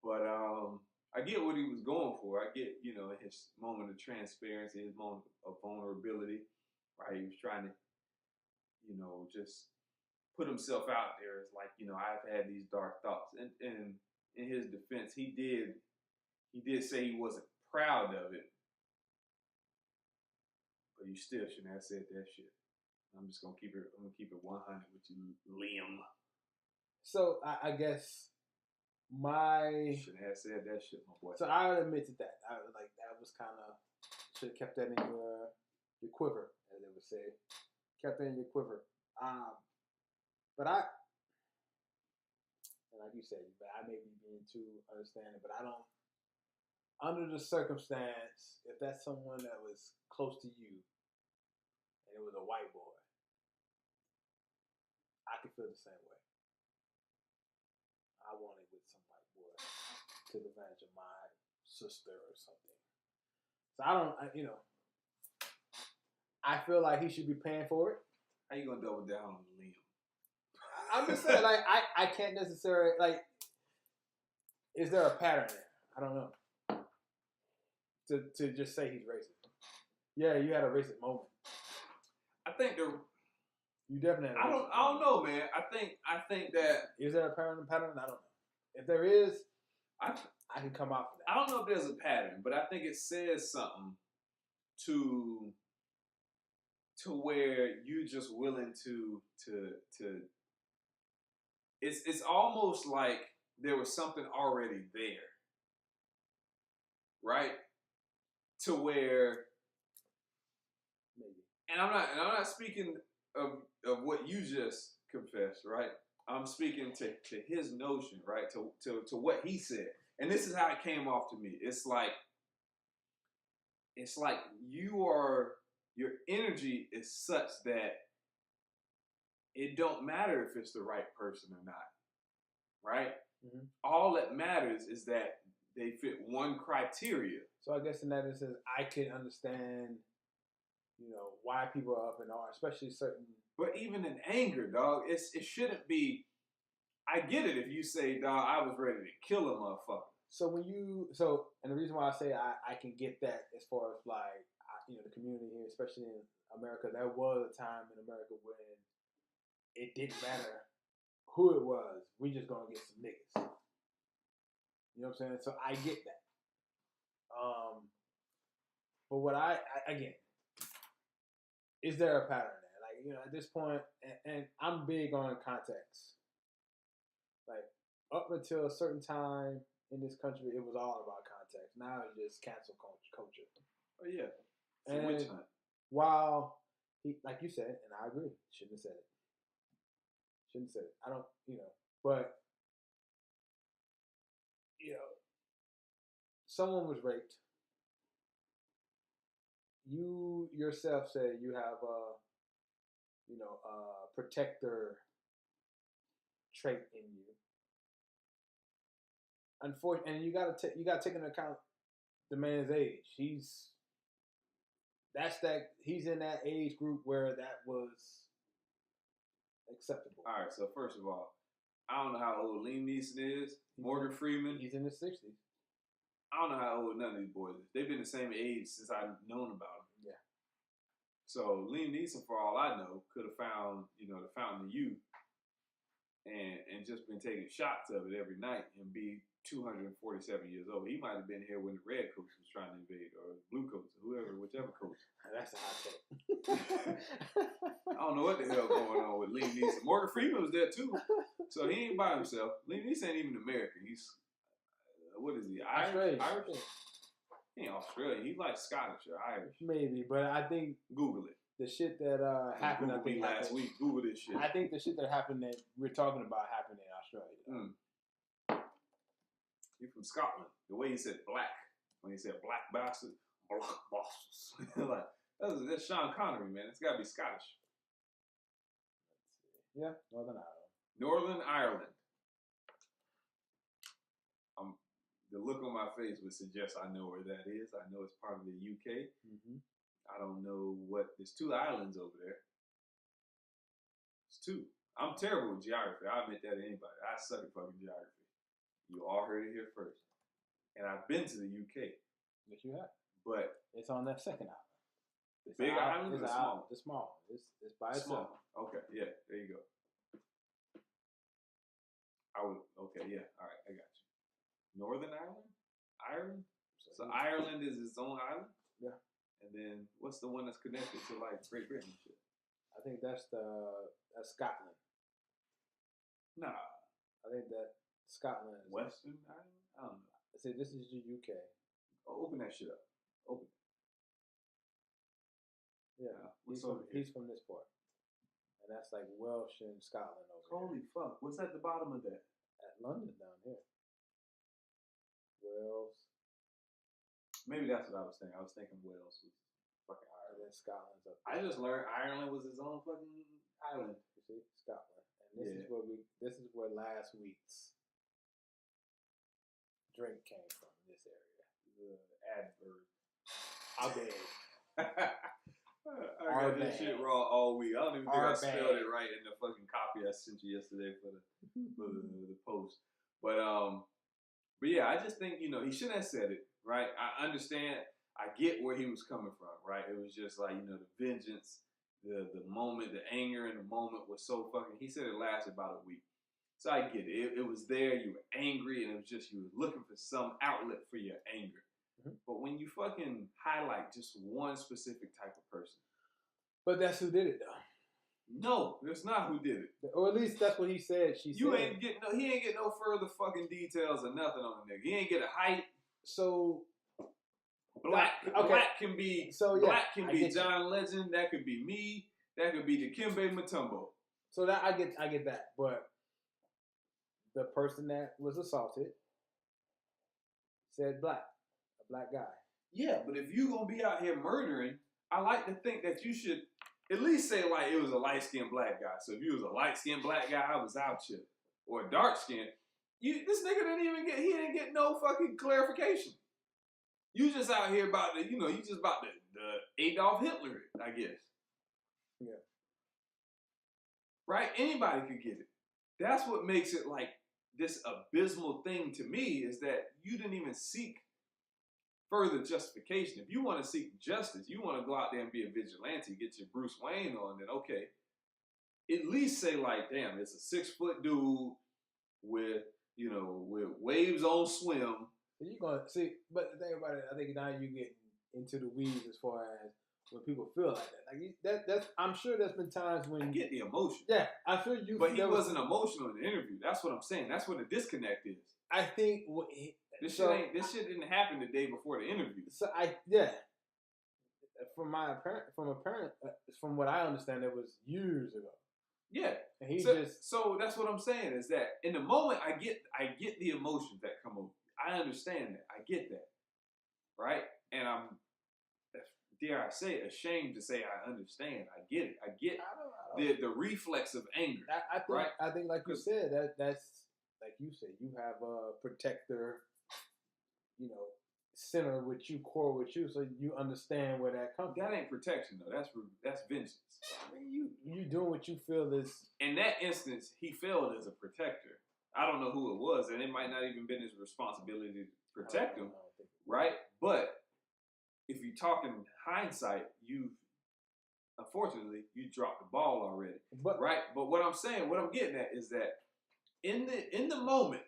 But I get what he was going for. I get, his moment of transparency, his moment of vulnerability, right? He was trying to, just put himself out there. It's like, I've had these dark thoughts. And in his defense, he did say he wasn't proud of it. But you still shouldn't have said that shit. I'm just gonna keep it 100 with you, Liam. So I guess shouldn't have said that shit, my boy. So I would admit to that. I was like, that was kind of should have kept that in your quiver, as they would say. Kept it in your quiver. But like you said, I may be being too understanding, but I don't. Under the circumstance, if that's someone that was close to you, and it was a white boy, I could feel the same way. I want it with some white boy to the advantage of my sister or something. So I feel like he should be paying for it. How you gonna double down on Liam? I'm just saying, like, I can't necessarily, like, is there a pattern there? I don't know. To just say he's racist. Yeah, you had a racist moment. I think you definitely had I don't know, man. I think that is there a pattern? I don't know. If there is, I can come out for that. I don't know if there's a pattern, but I think it says something to where you're just willing to it's almost like there was something already there. Right? To where maybe. And I'm not speaking of what you just confessed, right? I'm speaking to his notion, right? To what he said. And this is how it came off to me. It's like your energy is such that it don't matter if it's the right person or not. Right? Mm-hmm. All that matters is that they fit one criteria. So I guess in that instance, I can understand, why people are up in arms, especially certain. But even in anger, dog, it shouldn't be. I get it if you say, dog, I was ready to kill a motherfucker. So and the reason why I say I can get that as far as like, the community here, especially in America, there was a time in America when it didn't matter who it was. We just gonna get some niggas. You know what I'm saying? So I get that. But what again, is there a pattern there? Like, at this point, and I'm big on context. Like, up until a certain time in this country, it was all about context. Now it's just cancel culture. Oh, yeah. And witch hunt. While he, like you said, and I agree, shouldn't have said it. I don't, but, someone was raped. You yourself said you have a protector trait in you. Unfortunately, and you got to take into account the man's age. He's in that age group where that was acceptable. All right. So first of all, I don't know how old Liam Neeson is. Morgan Freeman. He's in his 60s. I don't know how old none of these boys is. They've been the same age since I've known about them. Yeah. So Liam Neeson, for all I know, could have found, the fountain of youth and just been taking shots of it every night and be 247 years old. He might have been here when the red coach was trying to invade, or blue coach, or whichever coach. That's a hot take. I don't know what the hell going on with Liam Neeson. Morgan Freeman was there too, so he ain't by himself. Liam Neeson ain't even American. He's what is he? Irish? He ain't Australian. He's like Scottish or Irish. Maybe, but I think Google it. The shit that happened, I think last week. Google this shit. I think the shit that happened that we're talking about happened in Australia. You're from Scotland. The way he said black, when he said black bastard, black bastards. Like that's Sean Connery, man. It's got to be Scottish. Let's see. Yeah, Northern Ireland. Northern Ireland. The look on my face would suggest I know where that is. I know it's part of the UK. Mm-hmm. I don't know there's 2 islands over there. It's 2. I'm terrible with geography. I admit that to anybody. I suck at fucking geography. You all heard it here first. And I've been to the UK. Yes, you have. But it's on that second island. The big island or the small? The small. It's by itself. Okay, yeah, there you go. Okay, yeah, all right, I got you. Northern Ireland? Ireland? So Ireland is its own island? Yeah. And then what's the one that's connected to like Great Britain and shit? I think that's Scotland. Nah. I think that Scotland is Western Ireland? I don't know. See, this is the UK. Oh, open that shit up. Open it. Yeah. He's from this part. And that's like Welsh and Scotland over Holy fuck. What's at the bottom of that? At London down here. Wales. Maybe that's what I was thinking. I was thinking Wales was fucking Ireland. And then Scotland's up I there. just learned Ireland was its own fucking island. You see? Scotland. And this is where last week's drink came from, this area. The adverb. I beg. I got this shit raw all week. I don't even think I spelled it right in the fucking copy I sent you yesterday for the post. But yeah, I just think, he shouldn't have said it, right? I understand. I get where he was coming from, right? It was just like, the vengeance, the moment, the anger in the moment was so fucking, he said it lasted about a week. So I get it. It was there. You were angry, and it was just you were looking for some outlet for your anger. Mm-hmm. But when you fucking highlight just one specific type of person. But that's who did it, though. No, that's not who did it. Or at least that's what he said. He ain't get no further fucking details or nothing on the nigga. He ain't get a height. So black can be black can be John Legend. That could be me. That could be Dikembe Mutombo. So that I get that, but the person that was assaulted said a black guy. Yeah, but if you gonna be out here murdering, I like to think that you should at least say like it was a light-skinned black guy. So if you was a light-skinned black guy, I was out here. Or a dark-skinned, This nigga he didn't get no fucking clarification. You just out here about the, you just about the Adolf Hitler, I guess. Yeah. Right? Anybody could get it. That's what makes it like this abysmal thing to me, is that you didn't even seek further justification. If you want to seek justice, you want to go out there and be a vigilante, get your Bruce Wayne on, then okay. At least say like, damn, it's a 6-foot dude with waves on swim. You're gonna see, but the thing about it, I think now you get into the weeds as far as when people feel like that. Like that's I'm sure there's been times when I get the emotion. Yeah, I feel you. But he wasn't emotional in the interview. That's what I'm saying. That's what the disconnect is. I think this shit didn't happen the day before the interview. So from what I understand, it was years ago. Yeah, and so that's what I'm saying, is that in the moment I get the emotions that come over. I understand that. I get that, right? And I'm, dare I say, ashamed to say I understand. I get it. I get the reflex of anger. I think, like you said, that's like you said, you have a protector, center with you, core with you, so you understand where that comes from. That ain't protection though. That's vengeance. I mean, you doing what you feel is. In that instance, he failed as a protector. I don't know who it was, and it might not even been his responsibility to protect him, right? But if you're talking hindsight, unfortunately, you dropped the ball already, right? But what I'm getting at is that in the moment,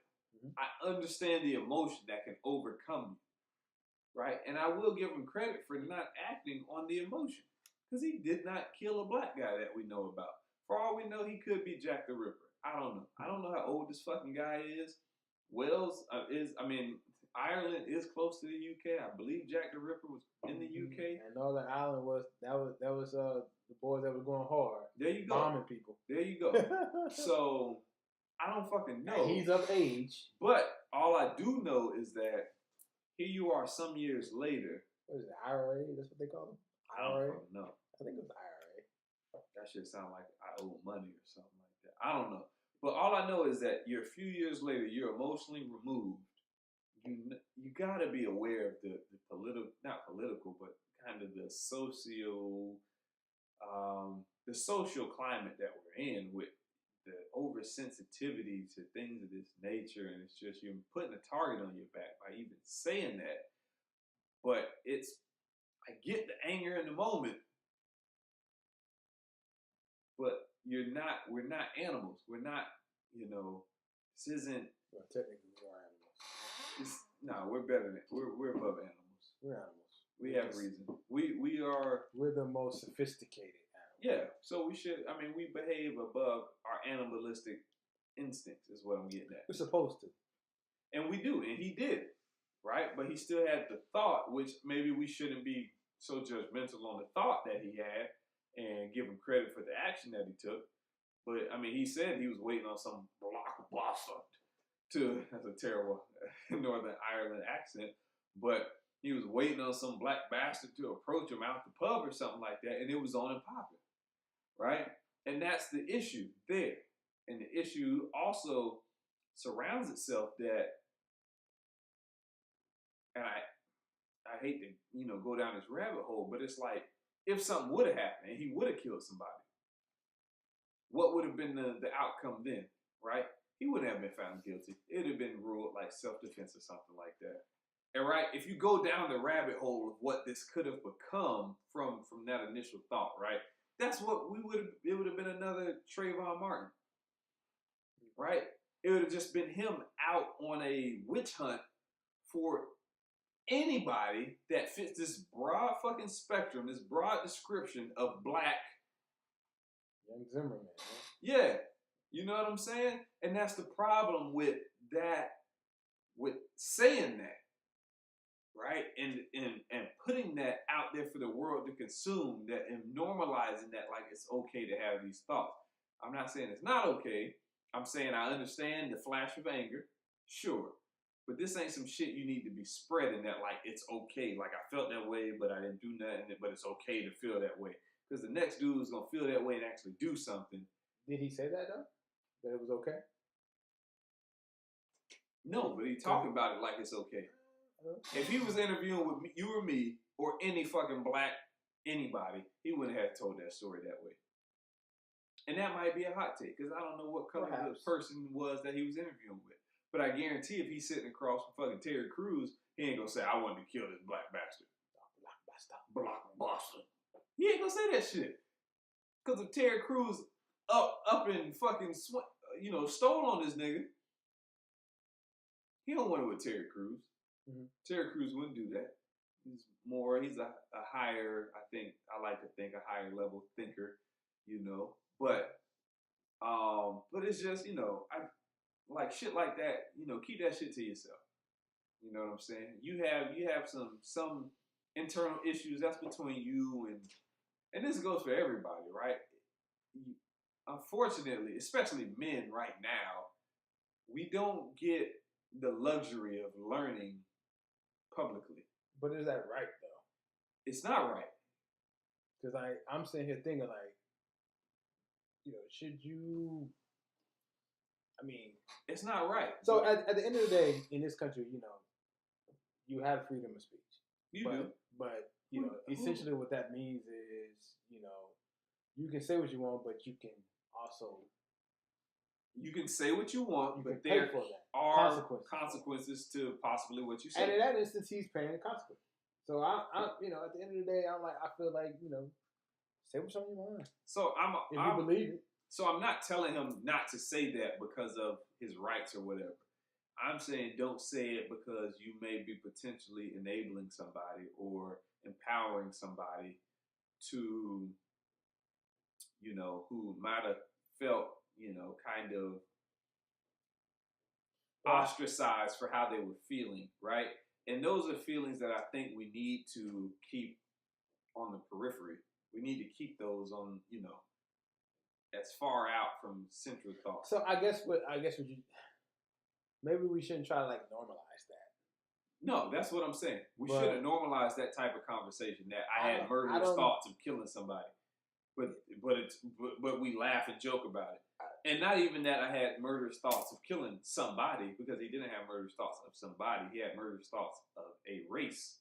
I understand the emotion that can overcome you, right? And I will give him credit for not acting on the emotion, because he did not kill a black guy that we know about. For all we know, he could be Jack the Ripper. I don't know. I don't know how old this fucking guy is. Ireland is close to the UK. I believe Jack the Ripper was in the UK. And Northern Ireland was the boys that were going hard. There you go. Bombing people. There you go. So I don't fucking know. And he's of age. But all I do know is that here you are some years later. What is it, IRA? That's what they call them? IRA? I don't fucking know. I think it was IRA. That shit sound like I owe money or something like that. I don't know. But all I know is that you're a few years later, you're emotionally removed. You gotta be aware of the not political, but kind of the social climate that we're in, with the oversensitivity to things of this nature, and it's just you're putting a target on your back by even saying that. But I get the anger in the moment, but we're not animals. We're not, this isn't. Well, technically, we are animals. No, we're better than we're above animals. We're animals. We have reason. We're the most sophisticated animals. Yeah. So we behave above our animalistic instincts, is what I'm getting at. We're supposed to. And we do, and he did, right? But he still had the thought, which maybe we shouldn't be so judgmental on the thought that he had and give him credit for the action that he took. But he said he was waiting on some blockbuster that's a terrible Northern Ireland accent, but he was waiting on some black bastard to approach him out the pub or something like that, and it was on and popping, right? And that's the issue there. And the issue also surrounds itself that, and I hate to, go down this rabbit hole, but it's like, if something would have happened and he would have killed somebody, what would have been the outcome then, right? He wouldn't have been found guilty. It would have been ruled like self-defense or something like that. And right, if you go down the rabbit hole of what this could have become from that initial thought, right? That's what it would have been another Trayvon Martin, right? It would have just been him out on a witch hunt for anybody that fits this broad fucking spectrum, this broad description of black. Young Zimmerman, man. Yeah. You know what I'm saying? And that's the problem with that, with saying that, right? And putting that out there for the world to consume, that, and normalizing that like it's okay to have these thoughts. I'm not saying it's not okay. I'm saying I understand the flash of anger, sure. But this ain't some shit you need to be spreading that like it's okay. Like I felt that way, but I didn't do nothing, but it's okay to feel that way. Because the next dude is going to feel that way and actually do something. Did he say that though? That it was okay? No, but he talking about it like it's okay. If he was interviewing with me, you or me or any fucking black anybody, he wouldn't have told that story that way. And that might be a hot take because I don't know what color the person was that he was interviewing with. But I guarantee if he's sitting across from fucking Terry Crews, he ain't gonna say, I wanted to kill this black bastard. Blockbuster. He ain't gonna say that shit. Because if Terry Crews up and fucking, stole on this nigga, he don't want it with Terry Crews. Mm-hmm. Terry Crews wouldn't do that. He's a higher, I like to think, a higher level thinker, But it's just, I like shit like that, keep that shit to yourself. You know what I'm saying? You have some internal issues that's between you and this goes for everybody, right? Unfortunately, especially men right now, we don't get the luxury of learning publicly. But is that right though? It's not right. Because I'm sitting here thinking like, should you? I mean, it's not right. So at the end of the day, in this country, you have freedom of speech. You do. But essentially what that means is, you can say what you want, but you can also. You can say what you want, but there are consequences to possibly what you say. And in that instance, he's paying the consequence. So I at the end of the day, I feel like, say what's on your mind. So if you believe it. So I'm not telling him not to say that because of his rights or whatever. I'm saying don't say it because you may be potentially enabling somebody or empowering somebody to, who might have felt, kind of ostracized for how they were feeling, right? And those are feelings that I think we need to keep on the periphery. We need to keep those on, as far out from central thought. So I guess maybe we shouldn't try to normalize that. No, that's what I'm saying. We shouldn't normalize that type of conversation that I had murderous thoughts of killing somebody. But we laugh and joke about it. And not even that I had murderous thoughts of killing somebody, because he didn't have murderous thoughts of somebody. He had murderous thoughts of a race.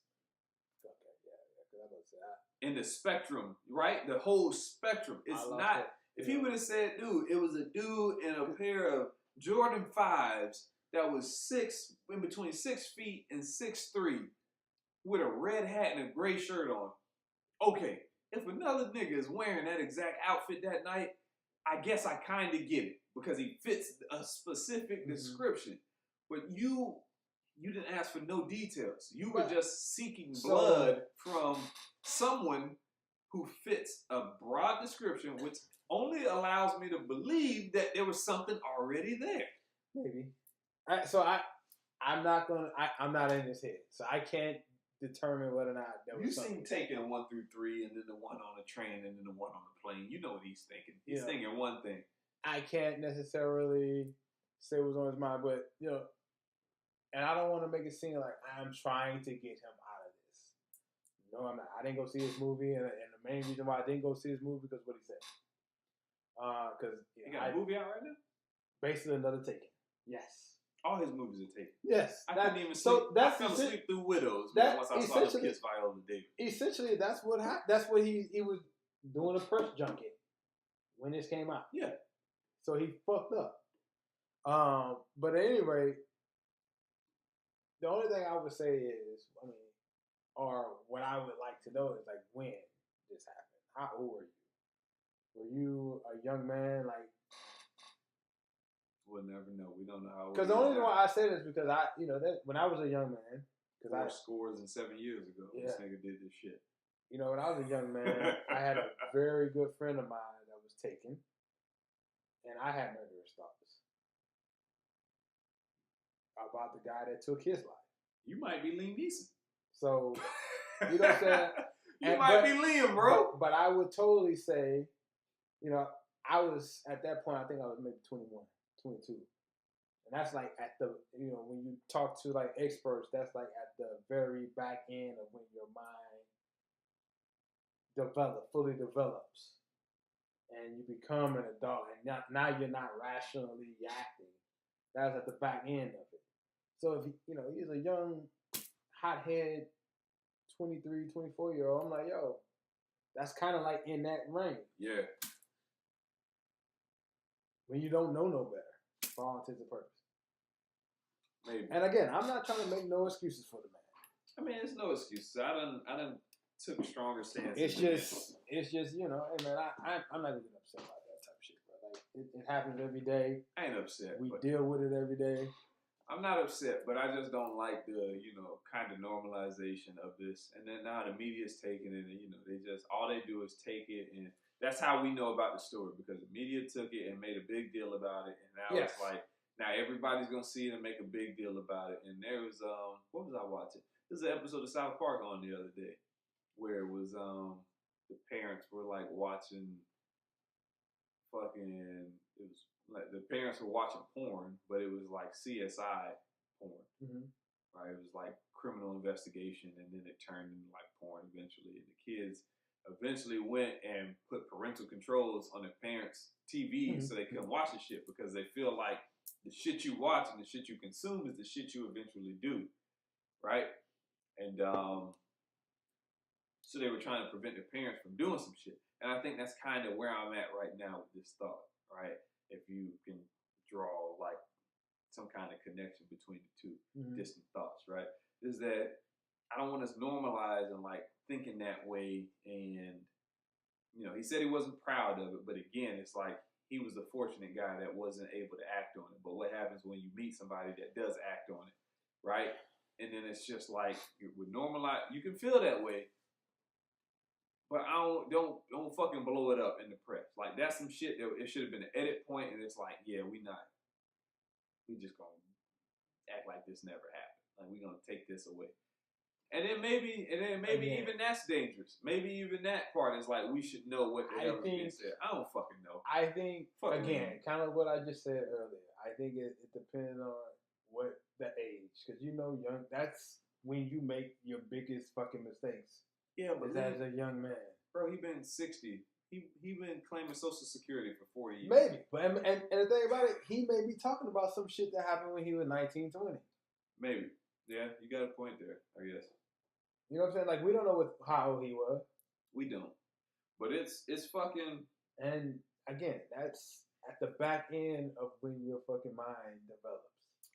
In the spectrum, right? The whole spectrum. It's not. If he would have said, dude, it was a dude in a pair of Jordan 5s that was in between 6 feet and 6'3", with a red hat and a gray shirt on. Okay, if another nigga is wearing that exact outfit that night, I guess I kind of get it because he fits a specific description. But you didn't ask for no details. You were just seeking blood from someone who fits a broad description, which only allows me to believe that there was something already there. Maybe. I'm not in his head, so I can't determine whether or not there was something. You seen taking 1 through 3 and then the one on the train and then the one on the plane. You know what he's thinking. He's thinking one thing. I can't necessarily say what's on his mind, but and I don't want to make it seem like I'm trying to get him out of this. No, I'm not. I didn't go see his movie, and the main reason why I didn't go see his movie because what he said. Because he got a movie out right now. Basically, another Taken. Yes. All his movies are Taken. Yes. I couldn't even sleep. I fell asleep through Widows once I saw him kiss Viola Davis. Essentially, that's what he was doing a press junket when this came out. Yeah. So he fucked up. But at any rate, the only thing I would say is, or what I would like to know is when this happened. How old were you? Were you a young man? We'll never know. We don't know how old. Because the only reason why I say this is because when I was a young man, scores and 7 years ago, this nigga did this shit. When I was a young man, I had a very good friend of mine that was taken, and I had murderous thoughts about the guy that took his life. You might be Liam Neeson. So, you know what I'm saying? You might be Liam, bro. But I would totally say, I was, at that point, I think I was maybe 21, 22. And that's at the, when you talk to experts, that's at the very back end of when your mind fully develops. And you become an adult. And now you're not rationally acting. That's at the back end of it. So if he's a young, hothead, 23, 24-year-old, I'm like, yo, that's kind of like in that range. Yeah. When you don't know no better, for all intents and purposes. Maybe. And again, I'm not trying to make no excuses for the man. I mean, there's no excuses. I done took a stronger stance. It's just, hey man, I'm not even upset about that type of shit, bro. Like it happens every day. I ain't upset. We deal with it every day. I'm not upset, but I just don't like the, kind of normalization of this. And then now the media's taking it, and they just all they do is take it, and that's how we know about the story, because the media took it and made a big deal about it, and now it's like now everybody's gonna see it and make a big deal about it. And there was what was I watching? This is an episode of South Park on the other day, where it was the parents were like watching it was like the parents were watching porn, but it was like CSI porn, right? It was like criminal investigation, and then it turned into like porn eventually. And the kids eventually went and put parental controls on their parents' TV so they couldn't watch the shit, because they feel like the shit you watch and the shit you consume is the shit you eventually do, right? And so they were trying to prevent their parents from doing some shit. And I think that's kind of where I'm at right now with this thought, right? If you can draw like some kind of connection between the two distant thoughts, right? Is that I don't want us normalizing like thinking that way. And, he said he wasn't proud of it, but again, it's like he was the fortunate guy that wasn't able to act on it. But what happens when you meet somebody that does act on it, right? And then it's just like, with normalize, you can feel that way, but don't fucking blow it up in the press. Like, that's some shit that it should have been an edit point, and it's like, yeah, we just gonna act like this never happened. Like, we gonna take this away. And then maybe even that's dangerous. Maybe even that part is like, we should know what the hell is being said. I don't fucking know. I think, kind of what I just said earlier, I think it depends on what the age. Because, young, that's when you make your biggest fucking mistakes. Yeah, but as a young man. Bro, he been 60. He been claiming Social Security for 40 years. Maybe. But and the thing about it, he may be talking about some shit that happened when he was 19, 20. Maybe. Yeah, you got a point there, I guess. You know what I'm saying? Like, we don't know how old he was. We don't. But it's fucking... And, again, that's at the back end of when your fucking mind develops.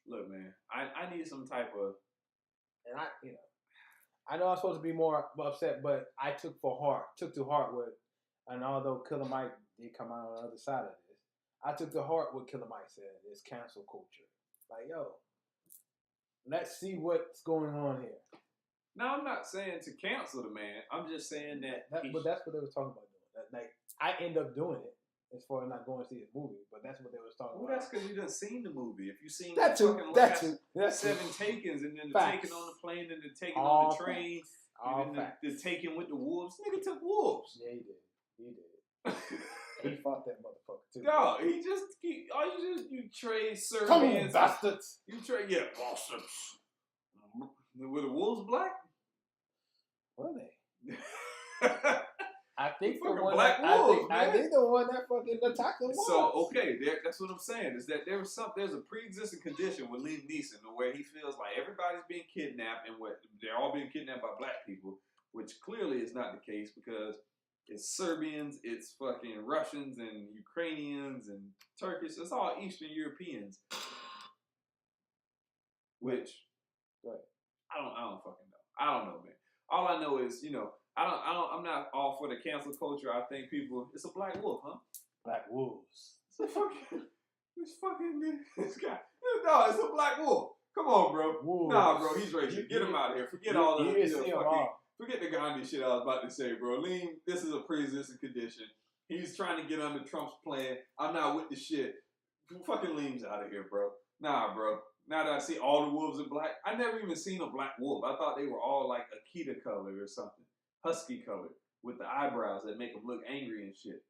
Look, man, I need some type of... And I know I'm supposed to be more upset, but I took to heart what, and although Killer Mike did come out on the other side of this, I took to heart what Killer Mike said, is cancel culture. Like, yo, let's see what's going on here. Now, I'm not saying to cancel the man. I'm just saying that... But that's what they were talking about doing. Like, I end up doing it as far as not going to see his movie, but that's what they was talking about. Well, that's because you done seen the movie. If you seen that the fucking last that's 7 takings, and then the taking on the plane, and the taking on the train, and then the taking with the wolves, nigga took wolves. Yeah, he did. He fought that motherfucker too. No, you trade Serbians. Come on, bastards. You trade, bastards. Were the wolves black? Were they? I think the one black wolves, I think the one that fucking attacked them was. So okay, that's what I'm saying, is that there's a pre-existing condition with Liam Neeson where he feels like everybody's being kidnapped, and they're all being kidnapped by black people, which clearly is not the case, because it's Serbians, it's fucking Russians and Ukrainians and Turkish. It's all Eastern Europeans, which I don't fucking know. I don't know, man. All I know is, I'm not all for the cancel culture. I think it's a black wolf, huh? Black wolves. This guy. No, it's a black wolf. Come on, bro. Wolves. Nah, bro, he's racist. Get him out of here. Forget all the forget the Gandhi shit I was about to say, bro. Liam, this is a pre-existing condition. He's trying to get under Trump's plan. I'm not with the shit. Fucking Liam's out of here, bro. Nah, bro. Now that I see all the wolves are black, I never even seen a black wolf. I thought they were all like Akita colored or something. Husky colored with the eyebrows that make them look angry and shit.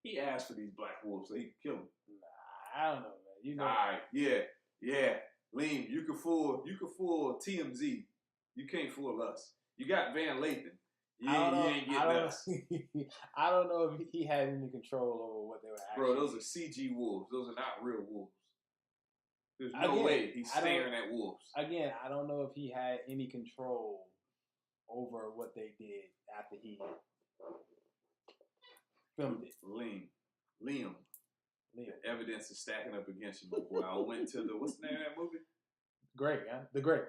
He asked for these black wolves so he could kill them. Nah, I don't know, man. All right, yeah. Liam, you can fool TMZ. You can't fool us. You got Van Lathan. You ain't getting us. I don't know if he had any control over what they were actually. Bro, those are CG wolves. Those are not real wolves. There's no way he's staring at wolves. Again, I don't know if he had any control over what they did after he filmed it. Liam. The evidence is stacking up against you, my boy. I went to the, what's the name of that movie? Great, huh? The Great.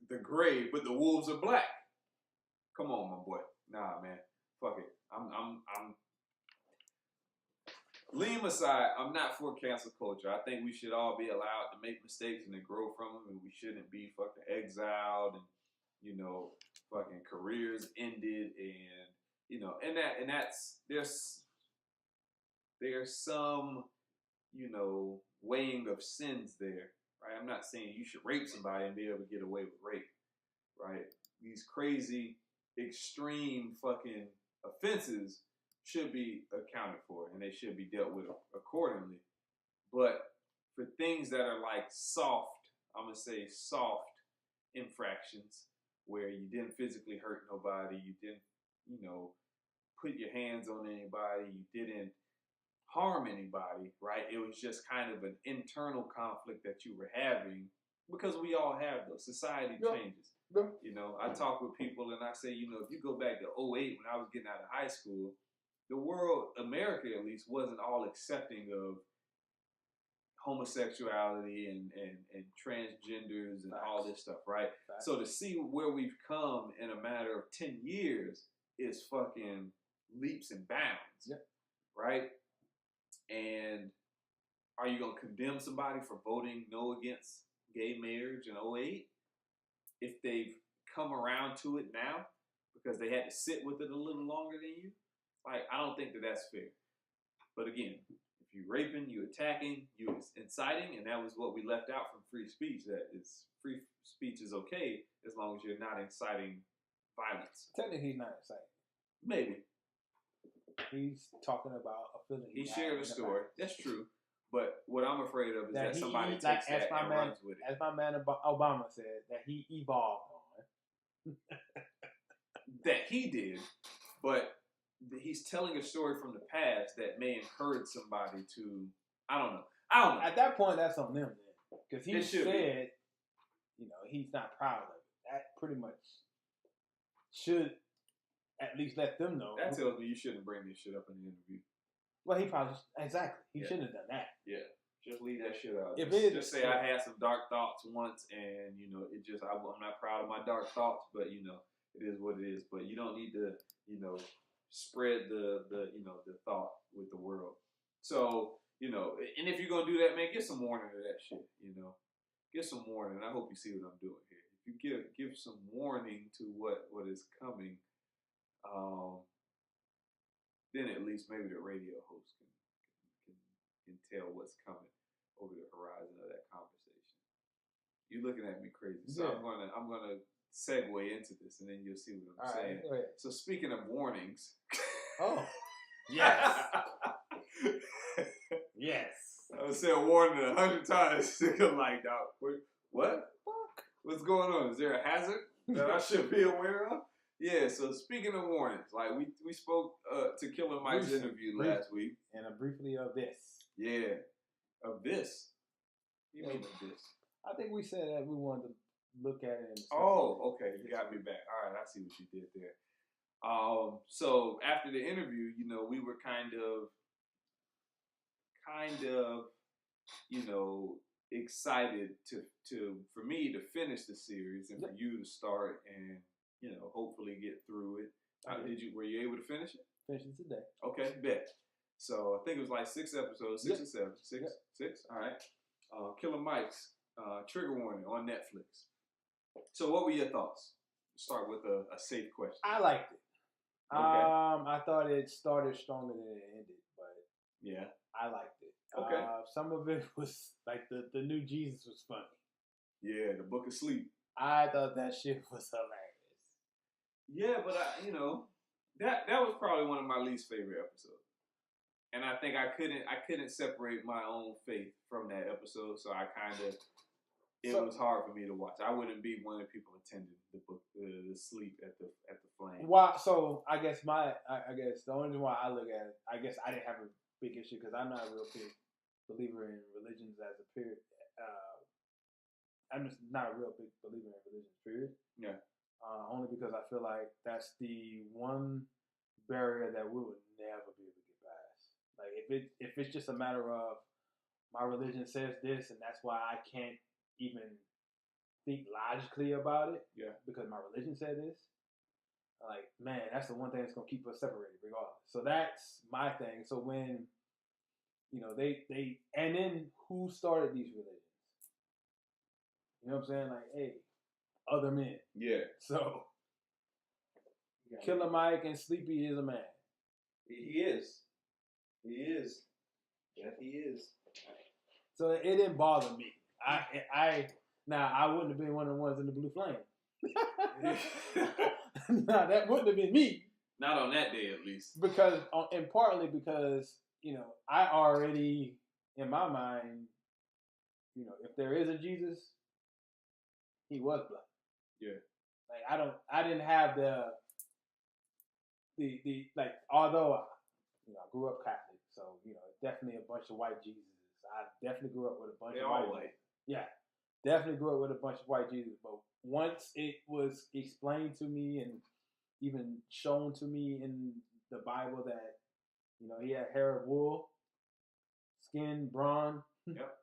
The Grave, but the wolves are black. Come on, my boy. Nah, man. Fuck it. I'm Leave aside, I'm not for cancel culture. I think we should all be allowed to make mistakes and to grow from them, and we shouldn't be fucking exiled and, you know, fucking careers ended, and, you know, and that's there's some, you know, weighing of sins there, right? I'm not saying you should rape somebody and be able to get away with rape, right? These crazy, extreme fucking offenses should be accounted for, and they should be dealt with accordingly. But for things that are like soft, I'm gonna say soft infractions, where you didn't physically hurt nobody, you didn't, you know, put your hands on anybody, you didn't harm anybody, right? It was just kind of an internal conflict that you were having, because we all have those. Society changes. You know, I talk with people and I say, you know, if you go back to 2008 when I was getting out of high school, the world, America at least, wasn't all accepting of homosexuality and transgenders and all this stuff, right? So to see where we've come in a matter of 10 years is fucking leaps and bounds, right? And are you going to condemn somebody for voting no against gay marriage in 2008 if they've come around to it now because they had to sit with it a little longer than you? Like, I don't think that that's fair. But again, if you're raping, you're attacking, you're inciting, and that was what we left out from free speech, that it's free speech is okay as long as you're not inciting violence. Technically, he's not inciting. Maybe. He's talking about a feeling. He shared a story. That's true. But what I'm afraid of is that somebody takes that and runs with it. As my man Obama said, that he evolved on. That he did, but he's telling a story from the past that may encourage somebody to, I don't know. At that point, that's on them then. Because he said, you know, he's not proud of it. That pretty much should at least let them know. That tells me you shouldn't bring this shit up in the interview. Well, he probably, he shouldn't have done that. Yeah. Just leave that shit out. If just say I had some dark thoughts once, and, you know, it just, I'm not proud of my dark thoughts, but, you know, it is what it is. But you don't need to, you know, spread the you know, the thought with the world. So, you know, and if you're gonna do that, man, get some warning to that shit, you know. Get some warning. I hope you see what I'm doing here. If you give some warning to what is coming, then at least maybe the radio host can tell what's coming over the horizon of that conversation. You're looking at me crazy. So I'm gonna segue into this, and then you'll see what I'm saying. Right, so speaking of warnings. Oh, yes. Yes. I was saying warning 100 times. I'm like, dog, what? Fuck. What's going on? Is there a hazard that I should be aware of? Yeah, so speaking of warnings, like we spoke to Killer Mike's interview last week. And briefly of this. Yeah. Of this? You mean of this? I think we said that we wanted to look at it. Oh, okay. You got me back. All right, I see what you did there. So after the interview, you know, we were kind of, you know, excited for me to finish the series and for you to start and, you know, hopefully get through it. Were you able to finish it? Finish it today. Okay, bet. So I think it was like 6 episodes, 6 or 7. Six. All right. Killer Mike's Trigger Warning on Netflix. So what were your thoughts? Start with a safe question. I liked it. Okay. I thought it started stronger than it ended, but yeah, I liked it. Okay. Some of it was like the new Jesus was funny. Yeah, the Book of Sleep. I thought that shit was hilarious. Yeah, but you know, that was probably one of my least favorite episodes. And I think I couldn't separate my own faith from that episode, so it was hard for me to watch. I wouldn't be one of the people attending the sleep at the flame. Why? So I guess the only reason why I look at it, I guess I didn't have a big issue because I'm not a real big believer in religions as a period, I'm just not a real big believer in religion, period. Yeah. Only because I feel like that's the one barrier that we would never be able to get past. Like if it's just a matter of my religion says this and that's why I can't even think logically about it. Yeah. Because my religion said this. Like, man, that's the one thing that's gonna keep us separated regardless. So that's my thing. So when, you know, they and then who started these religions? You know what I'm saying? Like, hey, other men. Yeah. So Killer Mike and Sleepy is a man. He is. He is. Yeah, he is. So it didn't bother me. I wouldn't have been one of the ones in the blue flame. Nah, that wouldn't have been me. Not on that day, at least. Because, and partly because, you know, I already, in my mind, you know, if there is a Jesus, he was black. Yeah. Like, I didn't have the like, although, you know, I grew up Catholic, so, you know, definitely a bunch of white Jesuses. I definitely grew up with a bunch of white. Yeah. Definitely grew up with a bunch of white Jesus, but once it was explained to me and even shown to me in the Bible that, you know, he had hair of wool, skin, brawn. Yep.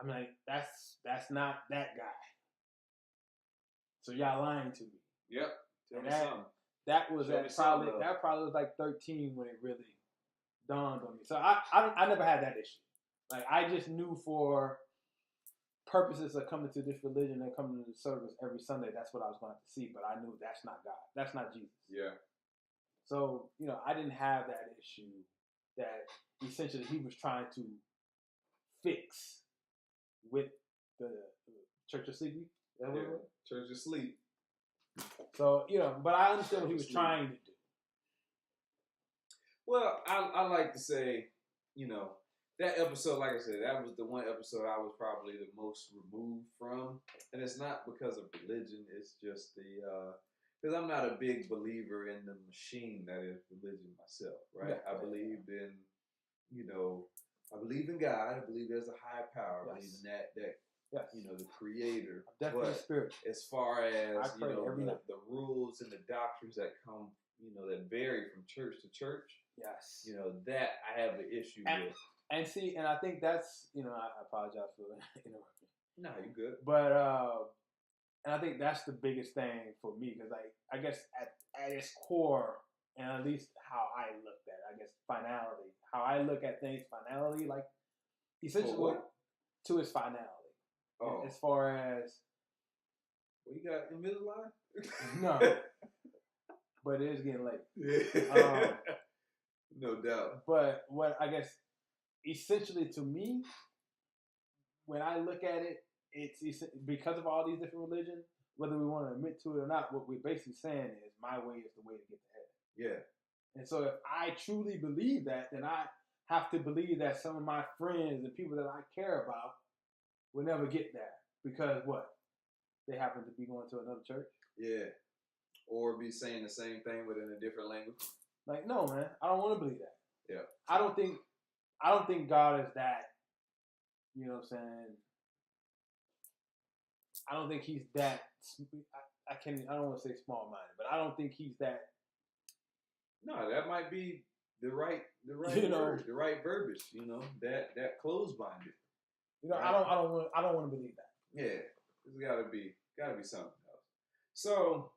I'm like, that's not that guy. So y'all lying to me. Yep. Tell me something. That was probably was like 13 when it really dawned on me. So I never had that issue. Like, I just knew for purposes of coming to this religion and coming to the service every Sunday, that's what I was going to have to see. But I knew that's not God. That's not Jesus. Yeah. So, you know, I didn't have that issue that essentially he was trying to fix with the Church of Sleepy. Yeah. Church of Sleep. So, you know, but I understand what he was trying to do. Well, I like to say, you know, that episode, like I said, that was the one episode I was probably the most removed from. And it's not because of religion. It's just because I'm not a big believer in the machine that is religion myself, right? Yeah. I believed in, you know, I believe in God. I believe there's a high power. I believe in that yes. you know, the creator. Definitely spirit. As far as, you know, the rules and the doctrines that come, you know, that vary from church to church. Yes. You know, that I have an issue with. And see, and I think that's, you know, I apologize for interrupting. No, you're good. But, and I think that's the biggest thing for me, because I guess at its core, and at least how I looked at it, I guess finality, how I look at things, finality, like essentially to its finality. Oh. As far as. Well, you got Invisalign? No. But it is getting late. No doubt. But what I guess, essentially to me, when I look at it, it's because of all these different religions, whether we want to admit to it or not, what we're basically saying is my way is the way to get to heaven. Yeah. And so if I truly believe that, then I have to believe that some of my friends and people that I care about will never get there. Because what? They happen to be going to another church? Yeah. Or be saying the same thing but in a different language. Like, no, man, I don't want to believe that. Yeah. I don't think God is that, you know what I'm saying? I don't think he's that, I don't want to say small-minded, but I don't think he's that. No, that might be the right you know, word, the right verbiage, you know, that close-minded. You know, right? I don't want to believe that. Yeah. There's gotta be something else. So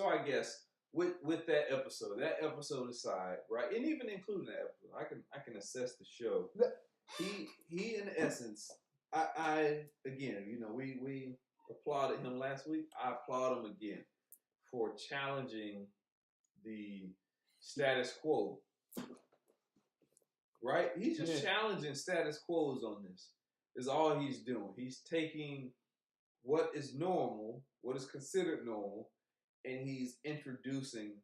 I guess with that episode aside, right, and even including that episode, I can assess the show. He in essence, I again, you know, we applauded him last week. I applaud him again for challenging the status quo. Right? He's just challenging status quos on this. Is all he's doing. He's taking what is normal, what is considered normal, and he's introducing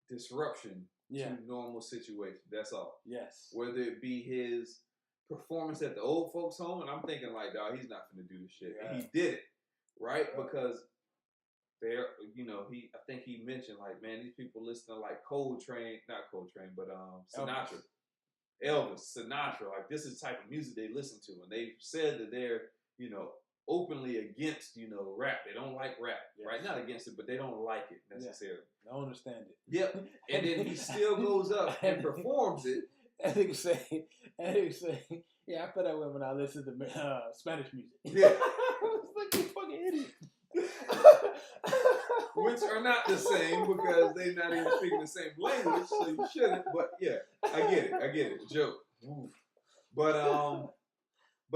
disruption to normal situations. That's all. Yes. Whether it be his performance at the old folks' home, and I'm thinking like, dog, he's not going to do this shit. Yeah. And he did it, right? Yeah. Because there, you know, I think he mentioned like, man, these people listen to like Sinatra. Elvis, Sinatra, like this is the type of music they listen to, and they said that they're, you know, openly against, you know, rap. They don't like rap, yes. right? Not against it, but they don't like it necessarily. Yeah. They don't understand it. Yep. And then he still goes up and performs it. And he say, yeah, I put that when I listen to Spanish music. Yeah. It's like, you fucking idiot. Which are not the same because they're not even speaking the same language, so you shouldn't. But yeah, I get it. Joke. But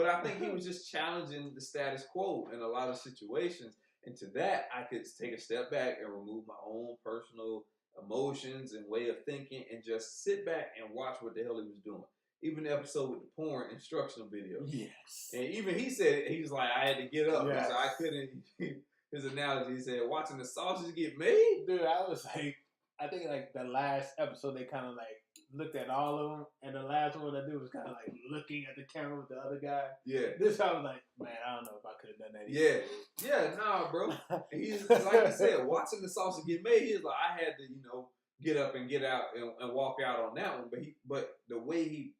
I think he was just challenging the status quo in a lot of situations. And to that, I could take a step back and remove my own personal emotions and way of thinking and just sit back and watch what the hell he was doing. Even the episode with the porn instructional video. Yes. And even he said it, he was like, I had to get up because Yes. I couldn't. His analogy, he said, watching the sausage get made? Dude, I was like, I think like the last episode, they kind of like looked at all of them. And the last one I did was kind of like looking at the camera with the other guy. Yeah. This, I was like, man, I don't know if I could have done that Yeah. either. Yeah, nah, bro. He's, like you said, watching the sausage get made, he was like, I had to, you know, get up and get out and walk out on that one. But the way he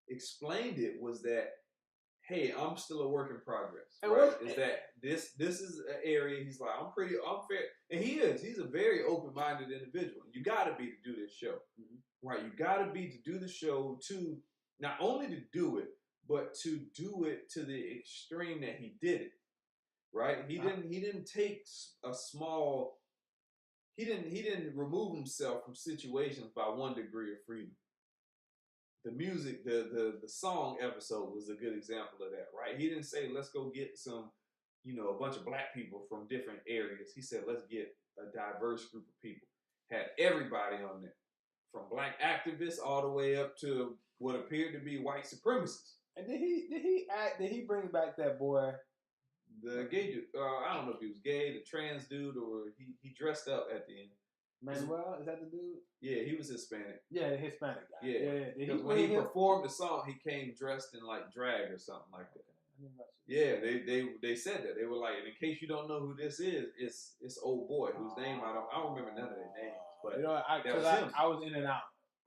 explained it was that, hey, I'm still a work in progress. Right? Is that this is an area he's like, I'm fair. And he is. He's a very open-minded individual. You gotta be to do this show. Mm-hmm. Right? You gotta be to do the show to not only to do it, but to do it to the extreme that he did it. Right? He didn't take a small he didn't remove himself from situations by 1 degree of freedom. The music, the song episode was a good example of that, right? He didn't say, let's go get some, you know, a bunch of black people from different areas. He said, let's get a diverse group of people. Had everybody on there, from black activists all the way up to what appeared to be white supremacists. And did he bring back that boy? The gay dude, I don't know if he was gay, the trans dude, or he dressed up at the end. Manuel, is that the dude? Yeah, he was Hispanic. Yeah, the Hispanic guy. Yeah. Because when he performed the song, he came dressed in like drag or something like that. Yeah, they said that. They were like, in case you don't know who this is, it's old boy whose name I don't remember none of their names. But you know, I was in and out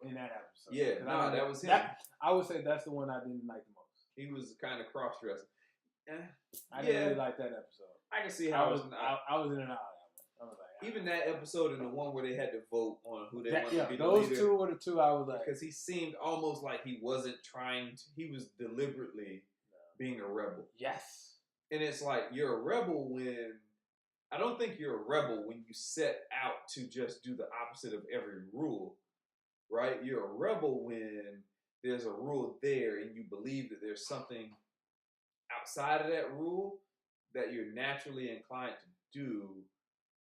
in that episode. Yeah, that was him. I would say that's the one I didn't like the most. He was kind of cross dressing. I didn't really like that episode. I can see how I was in and out. I was like, even that episode and the one where they had to vote on who they wanted to be the those leader. Two were the two I was like, because he seemed almost like he wasn't trying to. He was deliberately being a rebel. Yes, and it's like you're a rebel when I don't think you're a rebel when you set out to just do the opposite of every rule, right? You're a rebel when there's a rule there and you believe that there's something outside of that rule that you're naturally inclined to do.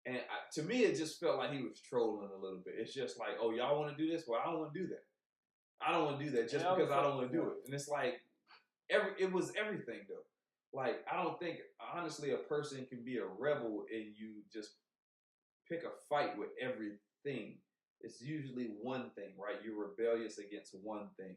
And to me, it just felt like he was trolling a little bit. It's just like, oh, y'all want to do this? Well, I don't want to do that. I don't want to do that just because I don't want to do it. And it's like, it was everything, though. Like, I don't think, honestly, a person can be a rebel and you just pick a fight with everything. It's usually one thing, right? You're rebellious against one thing.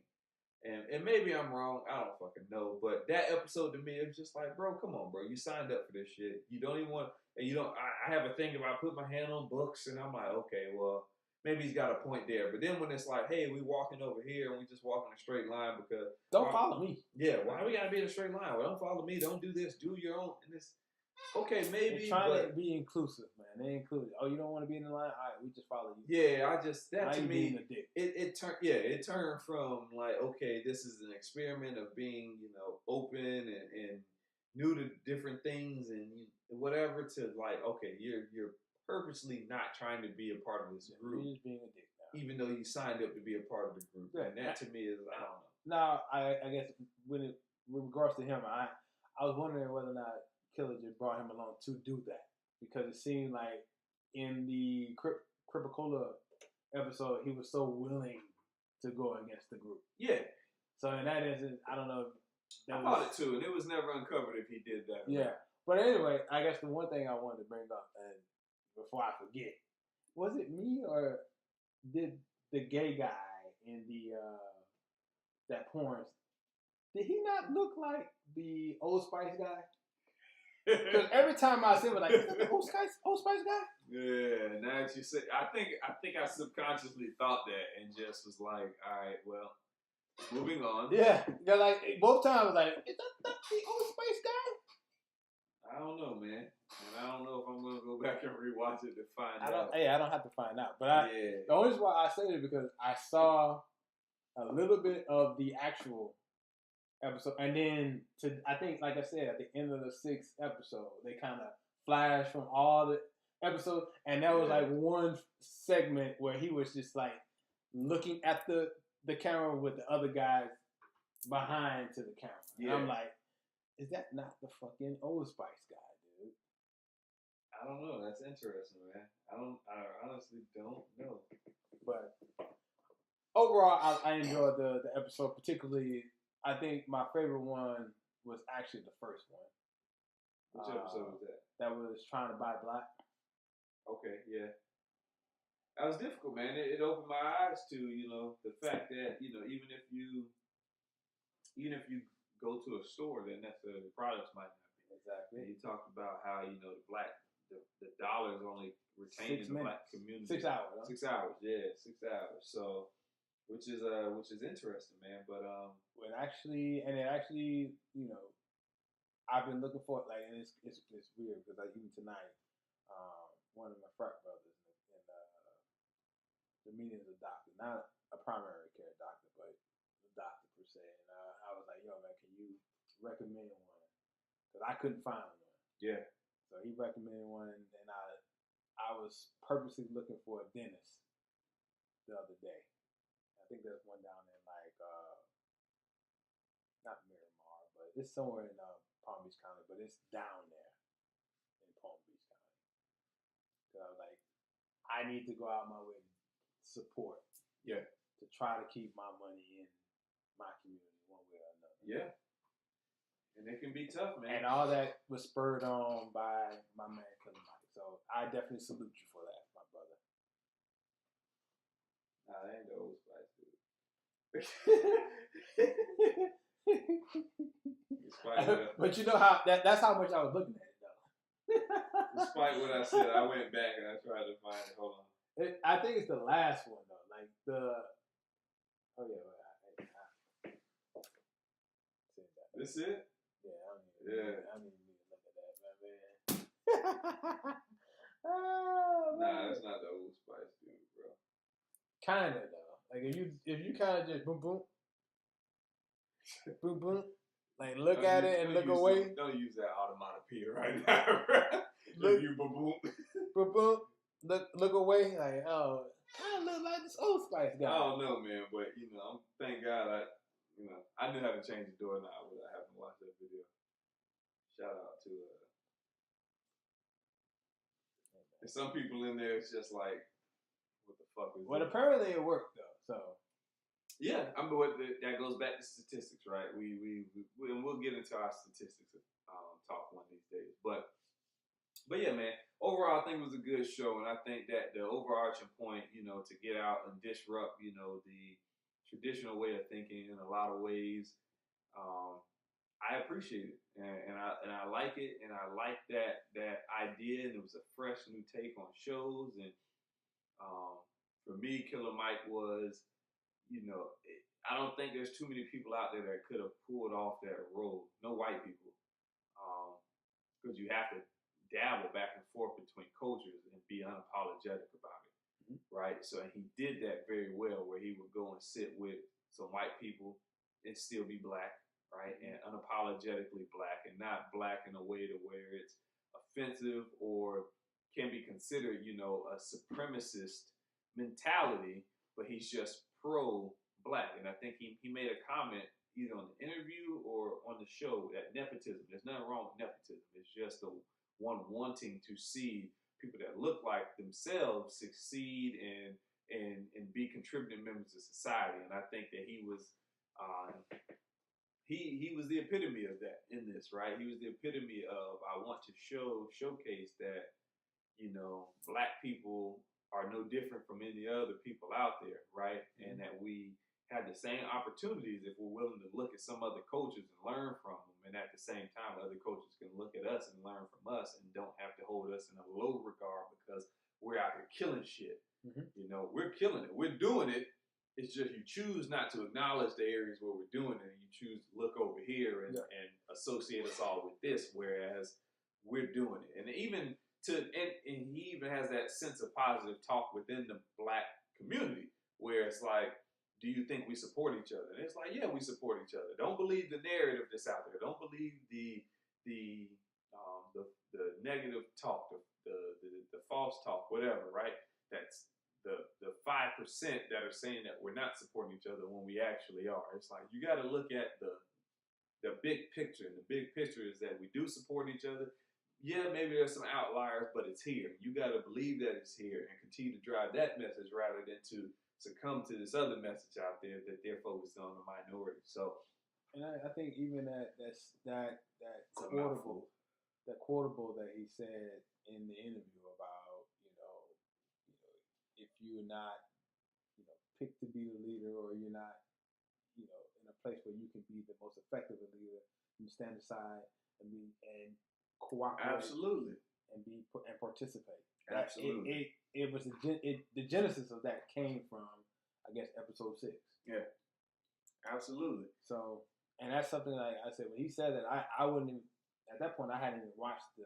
And maybe I'm wrong. I don't fucking know. But that episode to me, it was just like, bro, come on, bro. You signed up for this shit. You don't even want, and you don't, I have a thing about putting my hand on books, and I'm like, okay, well, maybe he's got a point there. But then when it's like, hey, we walking over here, and we just walk in a straight line because. Don't follow me. Yeah, why we got to be in a straight line? Well, don't follow me. Don't do this. Do your own. And it's, okay, maybe. They're trying to be inclusive, man. They include. Oh, you don't want to be in the line? All right, we just follow you. Yeah, that to me, it turned from like, okay, this is an experiment of being, you know, open and new to different things and whatever, to like, okay, you're purposely not trying to be a part of this group. You're just being a dick now. Even though you signed up to be a part of the group. Yeah, and that to me is, I don't know. Now, I guess with regards to him, I was wondering whether or not Killer just brought him along to do that, because it seemed like in the Cripicola episode he was so willing to go against the group. Yeah. So in that instance, I don't know. I thought it too, and it was never uncovered if he did that. Yeah, but anyway, I guess the one thing I wanted to bring up, and before I forget, was it me or did the gay guy in the that porn? Did he not look like the Old Spice guy? Because every time I see him, like, is that the Old Spice guy? Yeah, now that you say, I think I subconsciously thought that and just was like, all right, well, moving on. Yeah, like both times, I was like, is that the Old Spice guy? I don't know, man. And I don't know if I'm gonna go back and rewatch it to find out. I don't have to find out. But the only reason why I say it because I saw a little bit of the actual episode, and then I think, like I said, at the end of the 6th episode, they kind of flash from all the episodes, and there was like one segment where he was just like looking at the camera with the other guys behind to the camera. Yeah. And I'm like, is that not the fucking Old Spice guy, dude? I don't know. That's interesting, man. I honestly don't know. But overall, I enjoyed the episode. Particularly, I think my favorite one was actually the first one. Which episode was that? That was Trying to Buy Black. Okay, yeah. That was difficult, man. It opened my eyes to, the fact that, even if you go to a store, then necessarily the products might not be. Exactly. And you talked about how, the dollars only retained in the black community. 6 hours. Huh? 6 hours, yeah, 6 hours. So, which is interesting, man. But it actually, I've been looking for it, like, and it's weird because like even tonight, one of my frat brothers in the meeting is a doctor, not a primary care doctor, but a doctor per se. And I was like, yo, man, can you recommend one? Because I couldn't find one. Yeah. So he recommended one, and I was purposely looking for a dentist the other day. I think there's one down in like not Miramar, but it's somewhere in Palm Beach County, but it's down there in Palm Beach County. So I was like, I need to go out my way to support. Yeah. To try to keep my money in my community one way or another. Yeah. And it can be tough, man. And all that was spurred on by my man Killer Mike. So I definitely salute you for that, my brother. Nah, that ain't the Old Spice, dude. But you know how that's how much I was looking at it though. Despite what I said, I went back and I tried to find it. Hold on. I think it's the last one though. Like This it? Yeah, I don't even need to look at that, man. Oh, nah, that's not the Old Spice, dude, bro. Kinda though. Like if you kind of just boom boom, boom boom, like look at it and look away. Don't use that onomatopoeia right now, bro. Look, you boom boom, boom boom. Look away, like kind of look like this Old Spice guy. I don't know, man, but thank God I knew how to change the doorknob without having to watch that video. Shout out to and some people in there, it's just like, what the fuck is Well, that? apparently it worked though, so. Yeah, that goes back to statistics, right? We'll get into our statistics talk one of these days, but yeah, man. Overall, I think it was a good show, and I think that the overarching point, to get out and disrupt, the traditional way of thinking in a lot of ways, I appreciate it, and I like it, and I like that idea, and it was a fresh new take on shows, and for me, Killer Mike was, I don't think there's too many people out there that could have pulled off that role. No white people, because you have to dabble back and forth between cultures and be unapologetic about it, right? So he did that very well, where he would go and sit with some white people and still be black, right? And unapologetically black, and not black in a way to where it's offensive or can be considered, a supremacist mentality, but he's just pro-black. And I think he made a comment either on the interview or on the show that nepotism, there's nothing wrong with nepotism. It's just the one wanting to see people that look like themselves succeed and be contributing members of society. And I think that he was the epitome of that in this, right? He was the epitome of, I want to showcase that, black people are no different from any other people out there, right? And that we have the same opportunities if we're willing to look at some other cultures and learn from them. And at the same time, other cultures can look at us and learn from us and don't have to hold us in a low regard because we're out here killing shit. We're killing it. We're doing it. It's just you choose not to acknowledge the areas where we're doing it, and you choose to look over here and associate us all with this. Whereas we're doing it. And even and he even has that sense of positive talk within the Black community where it's like, do you think we support each other? And it's like, yeah, we support each other. Don't believe the narrative that's out there. Don't believe the negative talk, the false talk, whatever, right? That's the 5% that are saying that we're not supporting each other when we actually are. It's like, you got to look at the big picture. And the big picture is that we do support each other. Yeah, maybe there's some outliers, but it's here. You got to believe that it's here and continue to drive that message rather than to succumb to this other message out there that they're focused on the minority. So, and I think even that quotable that he said in the interview about if you're not picked to be the leader, or you're not in a place where you can be the most effective leader, you stand aside and cooperate, absolutely, and participate. Absolutely, it was the genesis of that came from, I guess, episode 6. Yeah, absolutely. So, and that's something like I said when he said that, I wouldn't even, at that point I hadn't even watched the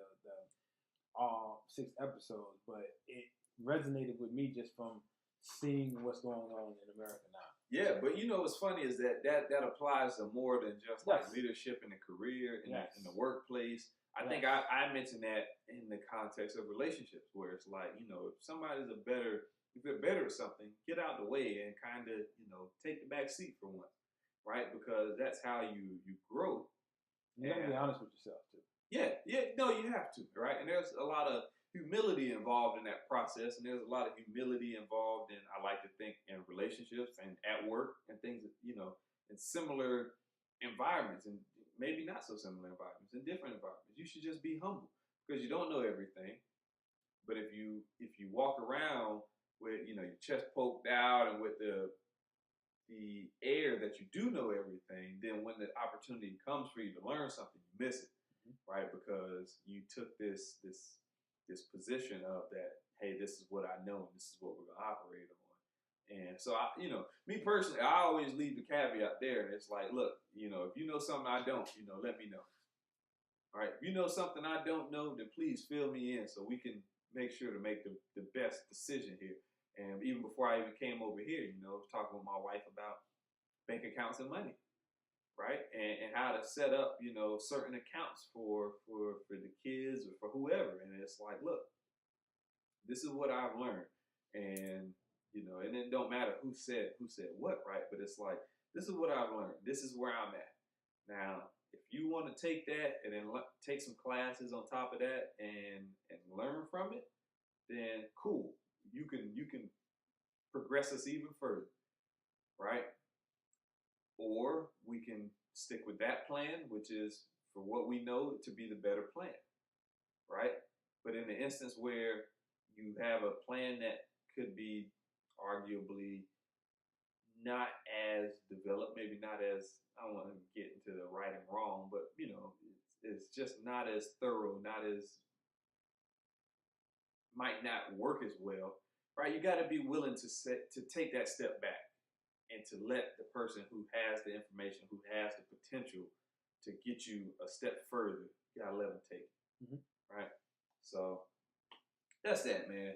all 6 episodes, but it resonated with me just from seeing what's going on in America now. Yeah, but what's funny is that applies to more than just like leadership in a career, in the workplace. I think I mentioned that in the context of relationships, where it's like, if somebody's if they're better at something, get out of the way and kind of, take the back seat for once, right? Because that's how you grow. You gotta be honest with yourself too. Yeah, no, you have to, right? And there's a lot of humility involved in that process, and there's a lot of humility involved in, I like to think, in relationships and at work and things, in similar environments, and maybe not so similar environments, in different environments. You should just be humble because you don't know everything. But if you walk around with your chest poked out and with the air that you do know everything, then when the opportunity comes for you to learn something, you miss it, right? Because you took this position of that, hey, this is what I know and this is what we're gonna operate on. And so me personally, I always leave the caveat there, and it's like, look, if you know something I don't, let me know. All right, if you know something I don't know, then please fill me in so we can make sure to make the best decision here. And even before I even came over here, I was talking with my wife about bank accounts and money, right? And how to set up, certain accounts for the kids or for whoever. And it's like, look, this is what I've learned. And, and it don't matter who said what, right? But it's like, this is what I've learned. This is where I'm at. Now, if you want to take that and then take some classes on top of that and learn from it, then cool. You can progress us even further, right? Or we can stick with that plan, which is for what we know to be the better plan, right? But in the instance where you have a plan that could be arguably not as developed, maybe not as, I don't want to get into the right and wrong, but it's just not as thorough, might not work as well, right? You got to be willing to take that step back and to let the person who has the information, who has the potential to get you a step further, you got to let them take it, right? So that's that, man.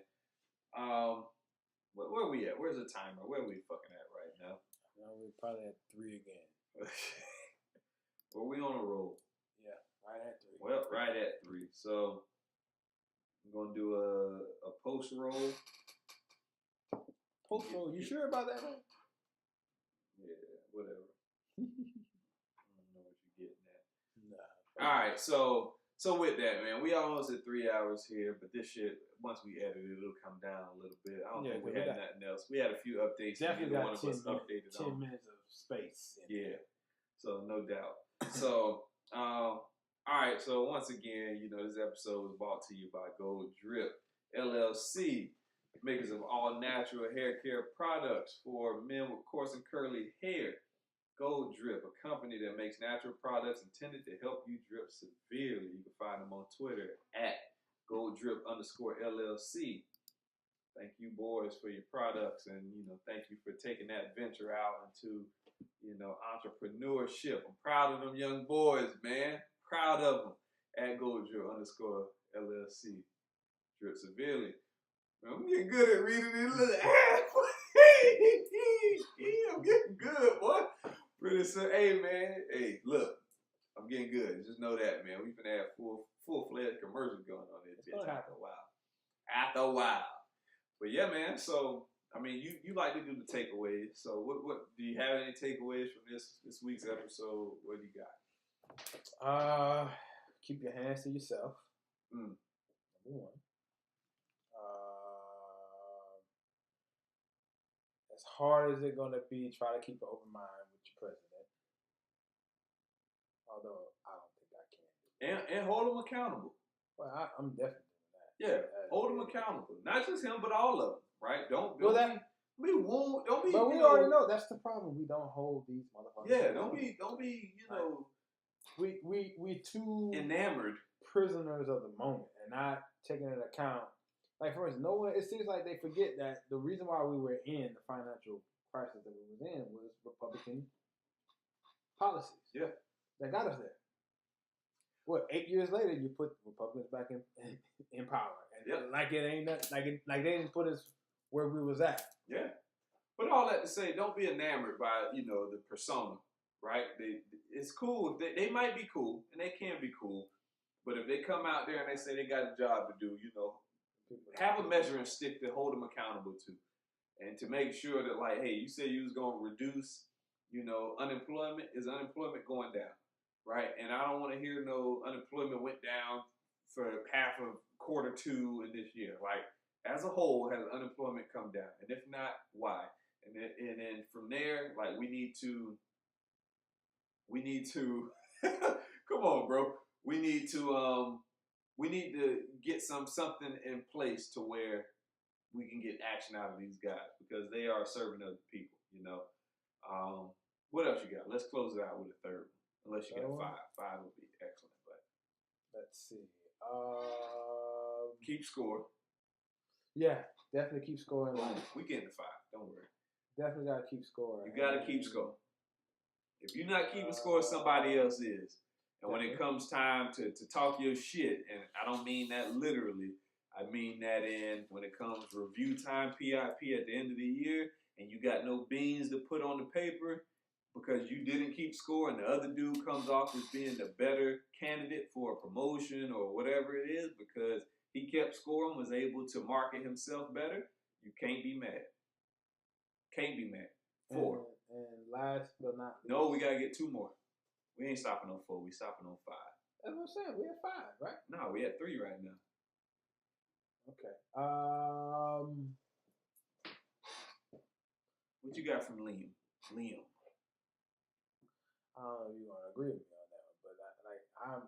Where we at? Where's the timer? Where are we fucking at right now? We're probably at 3 again. Well, we on a roll. Yeah, right at 3. Well, right at 3. So I'm gonna do a post roll. Post roll? You sure about that, man? Yeah, whatever. I don't know what you're getting at. Nah. All right, so with that, man, we almost at 3 hours here, but this shit, once we edit it, it'll come down a little bit. I don't think we had nothing else. We had a few updates. Definitely got one of us updated 10 minutes of space. Yeah, so no doubt. So, all right, so once again, this episode was brought to you by Gold Drip LLC, makers of all natural hair care products for men with coarse and curly hair. Gold Drip, a company that makes natural products intended to help you drip severely. You can find them on Twitter at GoldDrip_LLC. Thank you, boys, for your products, and thank you for taking that venture out into entrepreneurship. I'm proud of them young boys, man. Proud of them. @Goldrill_LLC. Drip severely. Man, I'm getting good at reading these little ass. I'm getting good, boy. Pretty soon, hey man, hey, look, I'm getting good. Just know that, man. We've been have full-fledged commercials going on there. Bitch, after a while. After a while. But yeah, man. So I mean, you like to do the takeaways. So what do you have any takeaways from this week's episode? What do you got? Keep your hands to yourself. Number one. As hard as it's gonna be, try to keep an open mind with your president. Although I don't think I can. And hold them accountable. Well, I'm definitely doing that. Yeah, hold them accountable. Not just him, but all of them. Right? Don't be. But we already know that's the problem. We don't hold these motherfuckers. Yeah, don't be. You know, we too enamored prisoners of the moment and not taking into account. Like for instance, it seems like they forget that the reason why we were in the financial crisis that we was in was Republican policies. Yeah, that got us there. What 8 years later, you put Republicans back in power, and like it ain't nothing, like they didn't put us where we was at. Yeah, but all that to say, don't be enamored by the persona, right? It's cool if they might be cool and they can be cool, but if they come out there and they say they got a job to do, have a measuring stick to hold them accountable to, and to make sure that like, hey, you said you was gonna reduce, unemployment. Is unemployment going down, right? And I don't want to hear no unemployment went down for half of quarter 2 in this year, like. As a whole, has unemployment come down? And if not, why? And then from there, like we need to come on, bro. We need to get something in place to where we can get action out of these guys because they are serving other people, What else you got? Let's close it out with a third one. Unless you got 5. 5 would be excellent, but let's see. Keep score. Yeah, definitely keep scoring. We getting to 5. Don't worry. Definitely gotta keep scoring. You gotta keep score. If you're not keeping score, somebody else is. And when it comes time to talk your shit, and I don't mean that literally, I mean that when it comes review time, PIP at the end of the year, and you got no beans to put on the paper because you didn't keep score, and the other dude comes off as being the better candidate for a promotion or whatever it is because he kept scoring, was able to market himself better. You can't be mad. Can't be mad. 4. And last but not least. No, we got to get 2 more. We ain't stopping on 4. We stopping on 5. That's what I'm saying. We at 5, right? No, we at 3 right now. Okay. What you got from Liam? I don't know if you're gonna agree with me on that one, but I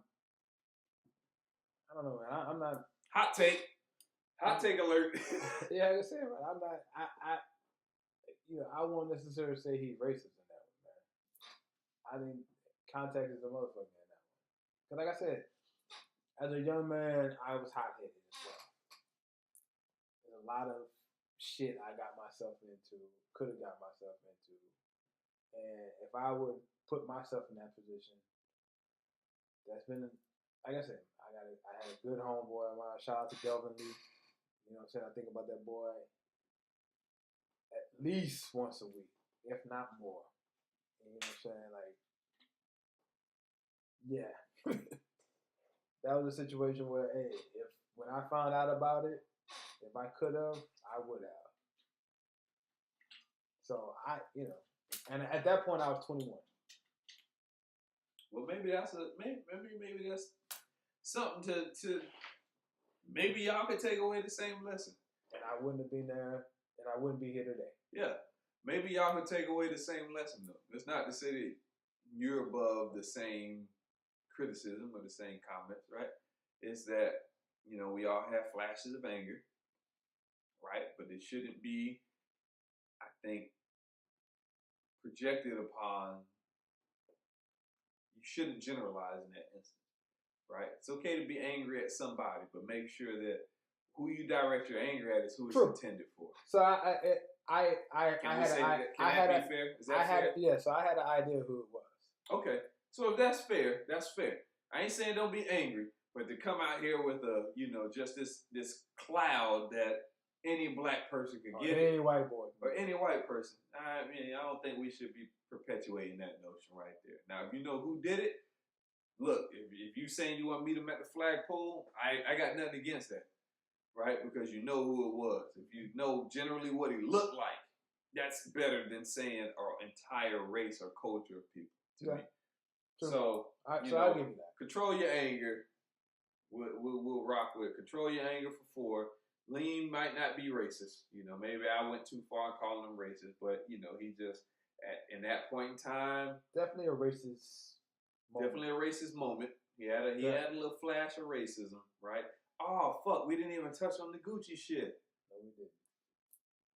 don't know, man. I'm not. Hot take alert. Yeah, like I said, I'm not. I won't necessarily say he's racist in that one, man. I think context is a motherfucker in that one. Because like I said, as a young man, I was hot-headed as well. There's a lot of shit I got myself into, could have got myself into. And if I would put myself in that position, that's been, like I said, I had a good homeboy of mine. Shout out to Delvin Lee. You know what I'm saying? I think about that boy at least once a week, if not more. You know what I'm saying? Like, yeah. That was a situation where, hey, when I found out about it, if I could have, I would have. So and at that point I was 21. Well, maybe that's something to maybe y'all could take away the same lesson. And I wouldn't have been there, and I wouldn't be here today. Yeah, maybe y'all could take away the same lesson though. It's not to say that you're above the same criticism or the same comments, right? It's that we all have flashes of anger, right? But it shouldn't be, I think, projected upon. You shouldn't generalize in that instance, right? It's okay to be angry at somebody, but make sure that who you direct your anger at is who it's intended for. So I had an idea who it was. Okay, so if that's fair, that's fair. I ain't saying don't be angry, but to come out here with a, you know, just this cloud that any black person could get, any white boy, or any white person. I mean, I don't think we should be perpetuating that notion right there. Now, if you know who did it, look, if you saying you want to meet him at the flagpole, I got nothing against that, right? Because you know who it was. If you know generally what he looked like, that's better than saying our entire race or culture of people to me. True. So, I'll give you that. Control your anger. We'll rock with control your anger for 4. Lean might not be racist. You know, maybe I went too far in calling him racist, but you know, he just in that point in time, definitely a racist moment. Definitely a racist moment. He had a little flash of racism, right? Oh fuck, we didn't even touch on the Gucci shit. No, we didn't.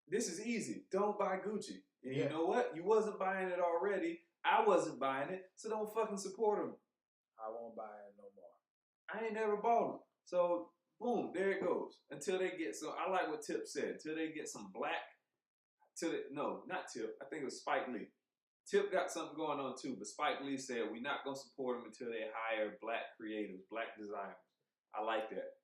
This is easy. Don't buy Gucci. And you know what? You wasn't buying it already. I wasn't buying it, so don't fucking support him. I won't buy it no more. I ain't never bought them. So, boom, there it goes. Until they get some, I like what Tip said, until they get some black, no, not Tip, I think it was Spike Lee. Tip got something going on too, but Spike Lee said, we're not going to support them until they hire black creatives, black designers. I like that.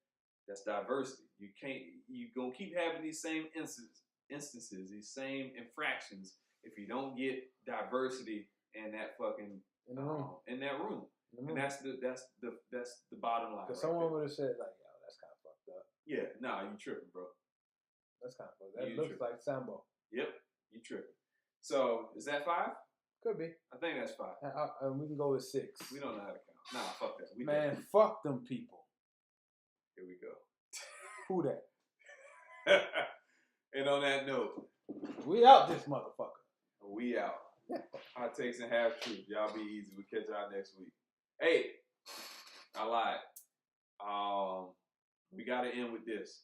That's diversity. You're going to keep having these same instances, these same infractions, if you don't get diversity in that fucking, in that room. And that's the bottom line. Because someone would have said like, "Yo, that's kind of fucked up." Yeah, nah, you tripping, bro. That's kind of fucked up. That looks like Sambo. Yep, you tripping. So is that 5? Could be. I think that's 5. We can go with 6. We don't know how to count. Nah, fuck that. Man, fuck them people. Here we go. Who that? And on that note, we out this motherfucker. We out. Hot takes and half truth. Y'all be easy. We'll catch y'all next week. Hey, I lied. We got to end with this.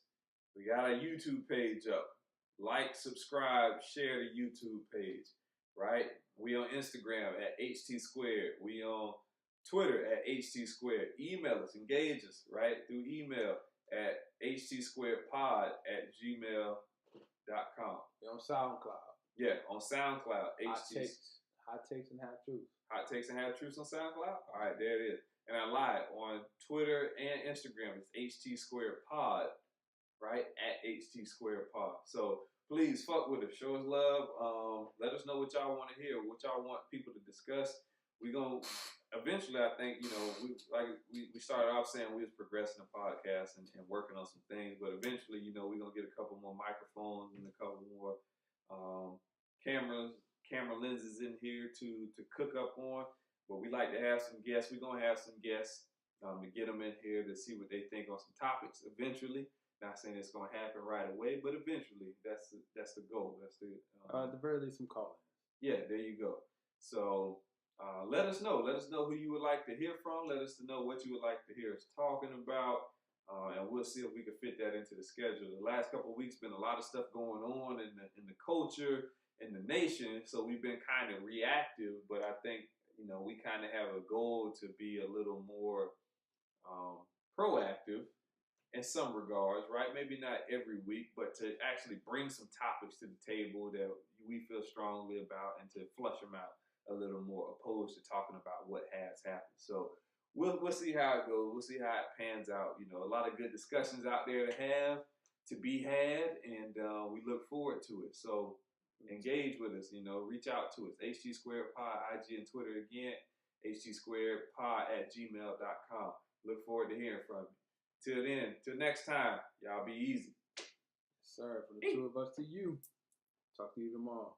We got a YouTube page up. Like, subscribe, share the YouTube page, right? We on Instagram at HT Squared. We on Twitter at HT Squared. Email us, engage us, right? Through email at htsquaredpod@gmail.com. We on SoundCloud. Yeah, on SoundCloud. Hot takes and half truths. Hot takes and half truths on SoundCloud. All right, there it is. And I lied, on Twitter and Instagram, it's HT Squared Pod, right? At HT Squared Pod. So please fuck with us. Show us love. Let us know what y'all want to hear, what y'all want people to discuss. We gonna eventually, I think, you know, we started off saying we was progressing the podcast and working on some things, but eventually, you know, we're gonna get a couple more microphones and a couple more camera lenses in here to cook up on. But we like to have some guests. We're gonna have some guests to get them in here to see what they think on some topics eventually. Not saying it's gonna happen right away, but eventually that's the goal. That's the at the very least, some calling. Yeah, there you go. So let us know. Let us know who you would like to hear from. Let us know what you would like to hear us talking about, and we'll see if we can fit that into the schedule. The last couple of weeks been a lot of stuff going on in the culture, in the nation. So we've been kind of reactive, but I think, you know, we kind of have a goal to be a little more proactive in some regards, right? Maybe not every week, but to actually bring some topics to the table that we feel strongly about and to flush them out a little more, opposed to talking about what has happened. So we'll see how it goes. We'll see how it pans out. You know, a lot of good discussions out there to be had, and we look forward to it. So engage with us, you know, reach out to us. HT Squared Pod, IG and Twitter again, HTSquaredPod@gmail.com. Look forward to hearing from you. Till then, till next time, y'all be easy. Sir, from the two of us to you. Talk to you tomorrow.